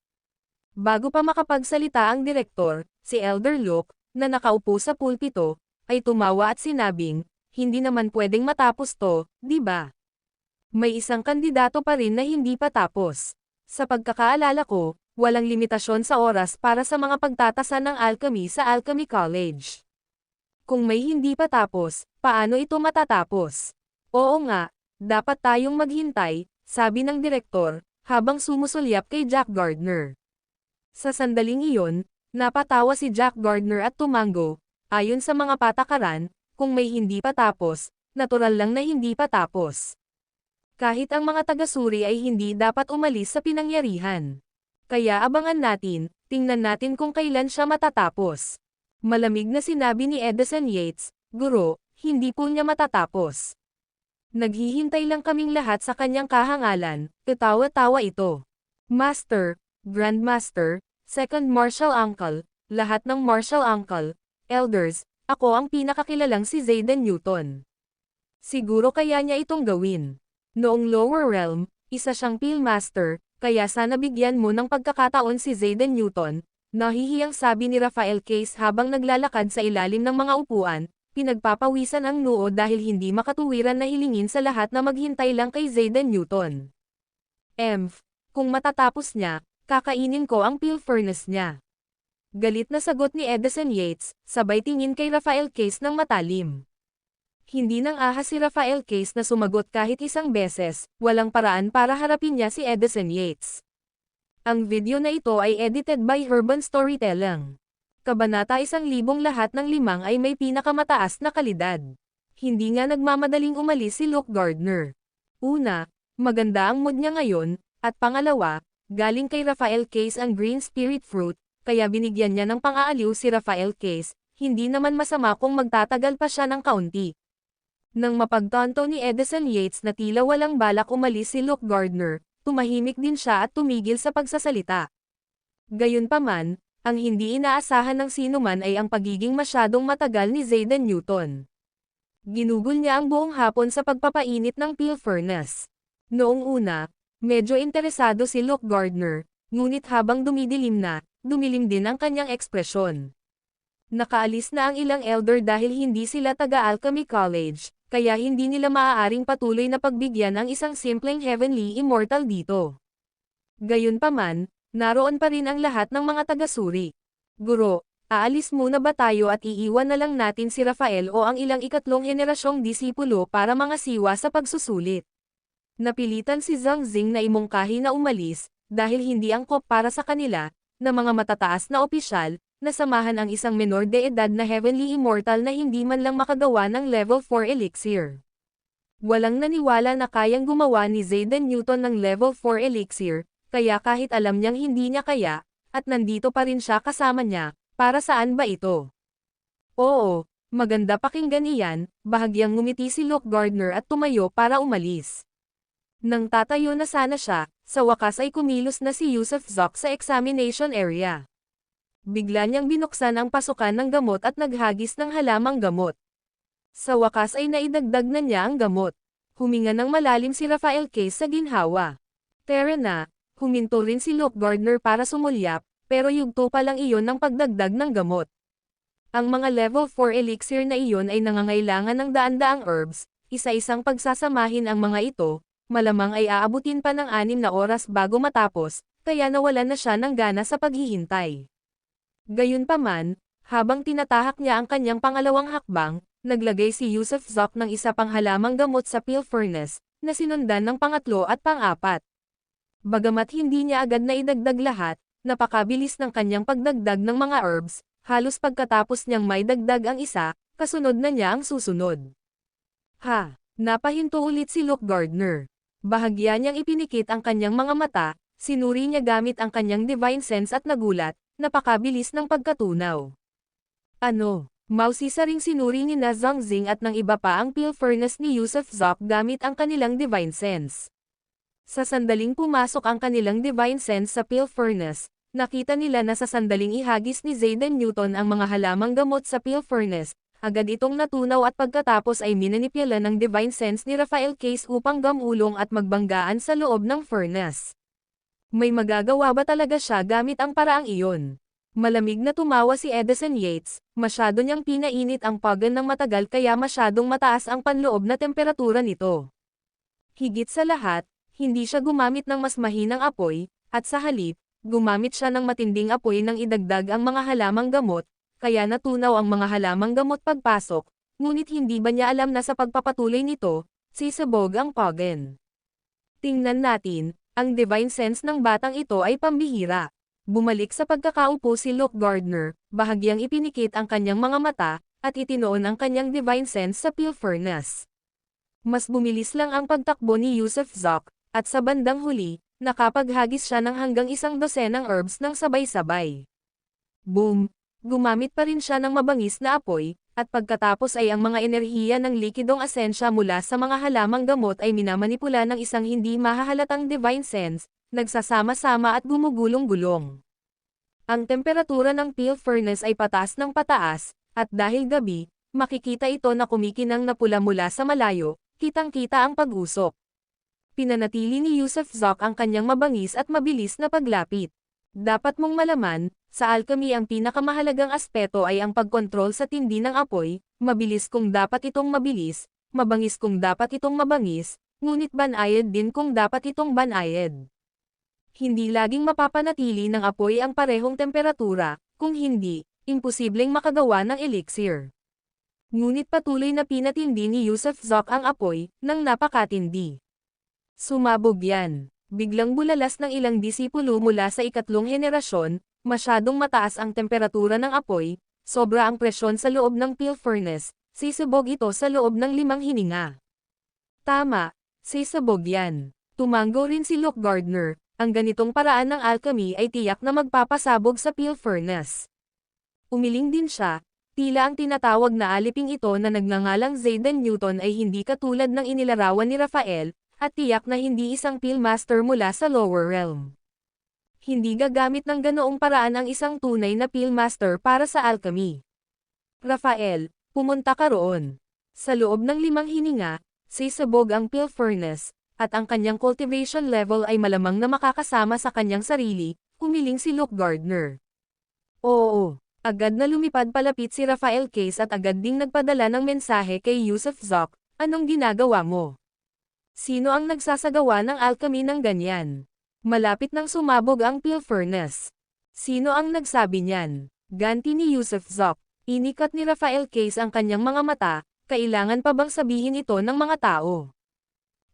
Bago pa makapagsalita ang direktor, si Elder Luke, na nakaupo sa pulpito, ay tumawa at sinabing, "Hindi naman pwedeng matapos to, di ba? May isang kandidato pa rin na hindi pa tapos. Sa pagkakaalala ko, walang limitasyon sa oras para sa mga pagtatasa ng alchemy sa Alchemy College. Kung may hindi pa tapos, paano ito matatapos?" "Oo nga, dapat tayong maghintay," sabi ng direktor, habang sumusulyap kay Jack Gardner. Sa sandaling iyon, napatawa si Jack Gardner at tumango. Ayon sa mga patakaran, kung may hindi pa tapos, natural lang na hindi pa tapos. Kahit ang mga taga-suri ay hindi dapat umalis sa pinangyarihan. Kaya abangan natin, tingnan natin kung kailan siya matatapos. Malamig na sinabi ni Edison Yates, "Guro, hindi po niya matatapos. Naghihintay lang kaming lahat sa kanyang kahangalan." Katawa-tawa ito. "Master, Grandmaster, Second Marshal Uncle, lahat ng Marshal Uncle, Elders, ako ang pinakakilalang si Zayden Newton. Siguro kaya niya itong gawin. Noong lower realm, isa siyang Peelmaster, kaya sana bigyan mo ng pagkakataon si Zayden Newton." Nahihiyang sabi ni Rafael Case habang naglalakad sa ilalim ng mga upuan, pinagpapawisan ang noo dahil hindi makatuwiran na hilingin sa lahat na maghintay lang kay Zayden Newton. Kung matatapos niya, kakainin ko ang peel furnace niya." Galit na sagot ni Edison Yates, sabay tingin kay Rafael Case ng matalim. Hindi nang ahas si Rafael Case na sumagot kahit isang beses, walang paraan para harapin niya si Edison Yates. Ang video na ito ay edited by Urban Storytelling. Kabanata 1000 lahat ng 5 ay may pinakamataas na kalidad. Hindi nga nagmamadaling umalis si Luke Gardner. Una, maganda ang mood niya ngayon, at pangalawa, galing kay Rafael Case ang Green Spirit Fruit, kaya binigyan niya ng pang-aaliw si Rafael Case, hindi naman masama kung magtatagal pa siya ng kaunti. Nang mapagtanto ni Edison Yates na tila walang balak umalis si Luke Gardner, tumahimik din siya at tumigil sa pagsasalita. Gayunpaman, ang hindi inaasahan ng sinuman ay ang pagiging masyadong matagal ni Zayden Newton. Ginugol niya ang buong hapon sa pagpapainit ng peel furnace. Noong una, medyo interesado si Luke Gardner, ngunit habang dumidilim na, dumilim din ang kanyang ekspresyon. Nakaalis na ang ilang elder dahil hindi sila taga-Alchemy College, kaya hindi nila maaaring patuloy na pagbigyan ang isang simpleng heavenly immortal dito. Gayunpaman, naroon pa rin ang lahat ng mga taga-suri. Guro, aalis muna ba tayo at iiwan na lang natin si Rafael o ang ilang ikatlong henerasyong disipulo para mga siwa sa pagsusulit? Napilitan si Zhang Xing na imungkahi na umalis, dahil hindi angkop para sa kanila, na mga matataas na opisyal, na samahan ang isang menor de edad na heavenly immortal na hindi man lang makagawa ng level 4 elixir. Walang naniwala na kayang gumawa ni Zayden Newton ng level 4 elixir, kaya kahit alam niyang hindi niya kaya, at nandito pa rin siya kasama niya, para saan ba ito? Oo, maganda pakinggan iyan, bahagyang ngumiti si Luke Gardner at tumayo para umalis. Nang tatayo na sana siya, sa wakas ay kumilos na si Yusuf Zoc sa examination area. Bigla niyang binuksan ang pasukan ng gamot at naghagis ng halamang gamot. Sa wakas ay naidagdag na niya ang gamot. Huminga ng malalim si Rafael Case sa ginhawa. Tara na, huminto rin si Luke Gardner para sumulyap, pero yugto pa lang iyon ng pagdagdag ng gamot. Ang mga level 4 elixir na iyon ay nangangailangan ng daan-daang herbs, isa-isang pagsasamahin ang mga ito, malamang ay aabutin pa ng 6 na oras bago matapos, kaya nawalan na siya ng gana sa paghihintay. Gayunpaman, habang tinatahak niya ang kanyang pangalawang hakbang, naglagay si Yusuf Zoc ng isa pang halamang gamot sa peel furnace, na sinundan ng pangatlo at pang-apat. Bagamat hindi niya agad na idagdag lahat, napakabilis ng kanyang pagdagdag ng mga herbs, halos pagkatapos niyang may dagdag ang isa, kasunod na niya ang susunod. Napahinto ulit si Luke Gardner. Bahagya niyang ipinikit ang kanyang mga mata, sinuri niya gamit ang kanyang divine sense at nagulat, napakabilis ng pagkatunaw. Mausisa ring sinuri ni na Zhang Xing at ng iba pa ang peel furnace ni Yusuf Zoc gamit ang kanilang divine sense. Sa sandaling pumasok ang kanilang divine sense sa peel furnace, nakita nila na sa sandaling ihagis ni Zayden Newton ang mga halamang gamot sa peel furnace, agad itong natunaw at pagkatapos ay minanipula ng divine sense ni Rafael Case upang gamulong at magbanggaan sa loob ng furnace. May magagawa ba talaga siya gamit ang paraang iyon? Malamig na tumawa si Edison Yates, masyado niyang pinainit ang pagan ng matagal kaya masyadong mataas ang panloob na temperatura nito. Higit sa lahat, hindi siya gumamit ng mas mahinang apoy, at sa halip, gumamit siya ng matinding apoy nang idagdag ang mga halamang gamot, kaya natunaw ang mga halamang gamot pagpasok, ngunit hindi ba niya alam na sa pagpapatuloy nito, sisabog ang pagan. Tingnan natin. Ang divine sense ng batang ito ay pambihira. Bumalik sa pagkakaupo si Luke Gardner, bahagyang ipinikit ang kanyang mga mata, at itinoon ang kanyang divine sense sa peel furnace. Mas bumilis lang ang pagtakbo ni Yusuf Zoc, at sa bandang huli, nakapaghagis siya ng hanggang 12 herbs ng sabay-sabay. Boom! Gumamit pa rin siya ng mabangis na apoy, at pagkatapos ay ang mga enerhiya ng likidong asensya mula sa mga halamang gamot ay minamanipula ng isang hindi mahahalatang divine sense, nagsasama-sama at gumugulong-gulong. Ang temperatura ng peel furnace ay pataas ng pataas, at dahil gabi, makikita ito na kumikinang na pula mula sa malayo, kitang-kita ang pag-usok. Pinanatili ni Yusuf Zoc ang kanyang mabangis at mabilis na paglapit. Dapat mong malaman, sa alchemy ang pinakamahalagang aspeto ay ang pagkontrol sa tindi ng apoy, mabilis kung dapat itong mabilis, mabangis kung dapat itong mabangis, ngunit banayad din kung dapat itong banayad. Hindi laging mapapanatili ng apoy ang parehong temperatura, kung hindi, imposibleng makagawa ng elixir. Ngunit patuloy na pinatindi ni Yusuf Zoc ang apoy, nang napakatindi. Sumabog yan. Biglang bulalas ng ilang disipulo mula sa ikatlong henerasyon, masyadong mataas ang temperatura ng apoy, sobra ang presyon sa loob ng peel furnace, sisabog ito sa loob ng 5 hininga. Tama, sisabog yan. Tumango rin si Luke Gardner, ang ganitong paraan ng alchemy ay tiyak na magpapasabog sa peel furnace. Umiling din siya, Tila ang tinatawag na aliping ito na nagngangalang Zayden Newton ay hindi katulad ng inilarawan ni Raphael, at tiyak na hindi isang Peelmaster mula sa lower realm. Hindi gagamit ng ganoong paraan ang isang tunay na Peelmaster para sa alchemy. Raphael, pumunta ka roon. Sa loob ng 5 hininga, sisabog ang Peel Furnace, at ang kanyang cultivation level ay malamang na makakasama sa kanyang sarili, humiling si Luke Gardner. Oo, agad na lumipad palapit si Raphael Case at agad ding nagpadala ng mensahe kay Yusuf Zok, anong ginagawa mo? Sino ang nagsasagawa ng alchemy ng ganyan? Malapit nang sumabog ang Peel Furnace. Sino ang nagsabi niyan? Ganti ni Yusuf Zok. Inikat ni Raphael Case ang kanyang mga mata, kailangan pa bang sabihin ito ng mga tao?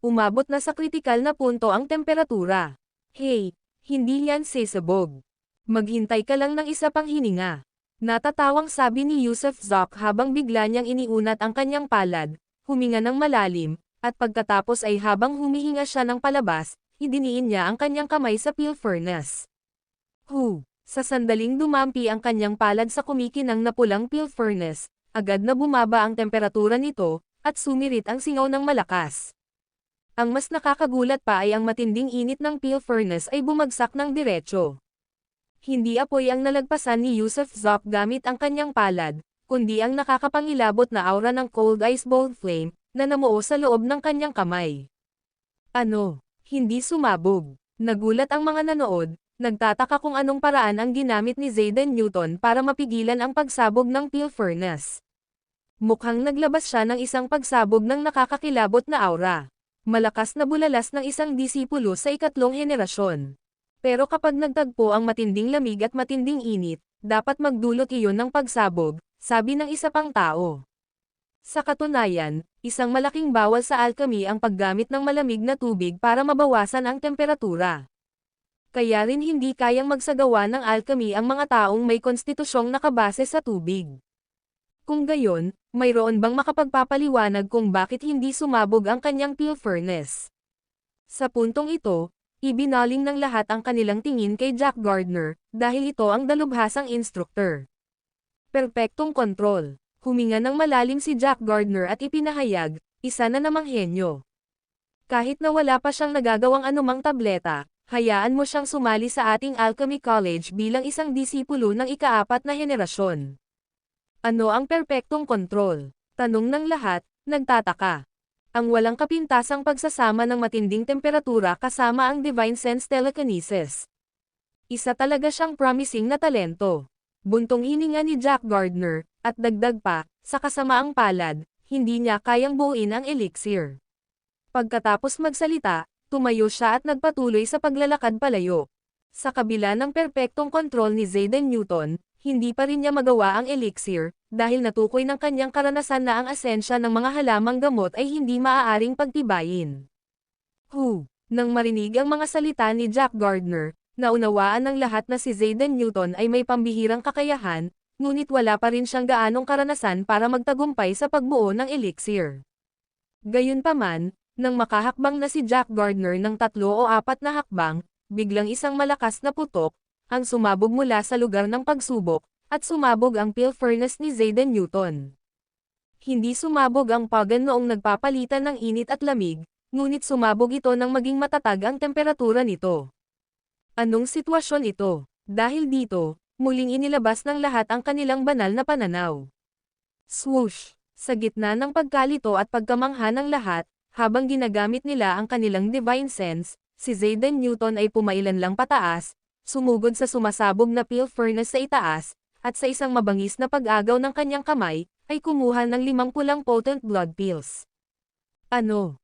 Umabot na sa kritikal na punto ang temperatura. Hey, hindi yan sisabog. Maghintay ka lang ng isa pang hininga. Natatawang sabi ni Yusuf Zok habang bigla niyang iniunat ang kanyang palad, huminga ng malalim, at pagkatapos ay habang humihinga siya ng palabas, idiniin niya ang kanyang kamay sa Peel Furnace. Sa sandaling dumampi ang kanyang palad sa kumikinang na pulang Peel Furnace, agad na bumaba ang temperatura nito, at sumirit ang singaw ng malakas. Ang mas nakakagulat pa ay ang matinding init ng Peel Furnace ay bumagsak ng diretso. Hindi apoy ang nalagpasan ni Yusuf Zok gamit ang kanyang palad, kundi ang nakakapangilabot na aura ng Cold Ice Bolt Flame, na namuo sa loob ng kanyang kamay. Ano? Hindi sumabog. Nagulat ang mga nanood, nagtataka kung anong paraan ang ginamit ni Zayden Newton para mapigilan ang pagsabog ng Peel Furnace. Mukhang naglabas siya ng isang pagsabog ng nakakakilabot na aura. Malakas na bulalas ng isang disipulo sa ikatlong henerasyon. Pero kapag nagtagpo ang matinding lamig at matinding init, dapat magdulot iyon ng pagsabog, sabi ng isa pang tao. Sa katunayan, isang malaking bawal sa alchemy ang paggamit ng malamig na tubig para mabawasan ang temperatura. Kaya rin hindi kayang magsagawa ng alchemy ang mga taong may konstitusyong nakabase sa tubig. Kung gayon, mayroon bang makapagpapaliwanag kung bakit hindi sumabog ang kanyang Peel Furnace? Sa puntong ito, ibinaling ng lahat ang kanilang tingin kay Jack Gardner, dahil ito ang dalubhasang instructor. Perpektong kontrol. Huminga ng malalim si Jack Gardner at ipinahayag, isa na namang henyo. Kahit na wala pa siyang nagagawang anumang tableta, hayaan mo siyang sumali sa ating Alchemy College bilang isang disipulo ng ika-4 na henerasyon. Ano ang perpektong kontrol? Tanong ng lahat, nagtataka. Ang walang kapintasang pagsasama ng matinding temperatura kasama ang Divine Sense Telekinesis. Isa talaga siyang promising na talento. Buntong hininga ni Jack Gardner, at dagdag pa, sa kasamaang palad, hindi niya kayang buuin ang elixir. Pagkatapos magsalita, tumayo siya at nagpatuloy sa paglalakad palayo. Sa kabila ng perpektong kontrol ni Zayden Newton, hindi pa rin niya magawa ang elixir, dahil natukoy ng kanyang karanasan na ang asensya ng mga halamang gamot ay hindi maaaring pagtibayin. Nang marinig ang mga salita ni Jack Gardner, naunawaan ng lahat na si Zayden Newton ay may pambihirang kakayahan, ngunit wala pa rin siyang gaanong karanasan para magtagumpay sa pagbuo ng elixir. Gayunpaman, nang makahakbang na si Jack Gardner ng 3 o 4 na hakbang, biglang isang malakas na putok, ang sumabog mula sa lugar ng pagsubok, at sumabog ang Peel Furnace ni Zayden Newton. Hindi sumabog ang pagan noong nagpapalitan ng init at lamig, ngunit sumabog ito nang maging matatag ang temperatura nito. Anong sitwasyon ito? Dahil dito, muling inilabas ng lahat ang kanilang banal na pananaw. Swoosh! Sa gitna ng pagkalito at pagkamangha ng lahat, habang ginagamit nila ang kanilang Divine Sense, si Zayden Newton ay pumailan lang pataas, sumugod sa sumasabog na Peel Furnace sa itaas, at sa isang mabangis na pag-agaw ng kanyang kamay, ay kumuha ng 5 pulang potent blood pills. Ano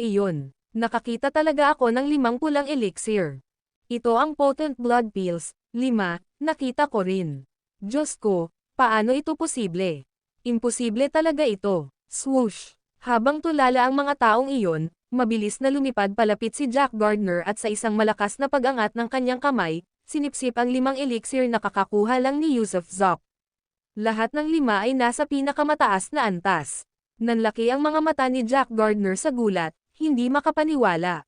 iyon? Nakakita talaga ako ng 5 pulang elixir. Ito ang potent blood pills, 5, nakita ko rin. Diyos ko, paano ito posible? Imposible talaga ito. Swoosh! Habang tulala ang mga taong iyon, mabilis na lumipad palapit si Jack Gardner at sa isang malakas na pag-angat ng kanyang kamay, sinipsip ang 5 elixir na kakakuha lang ni Yusuf Zok. Lahat ng 5 ay nasa pinakamataas na antas. Nanlaki ang mga mata ni Jack Gardner sa gulat, hindi makapaniwala.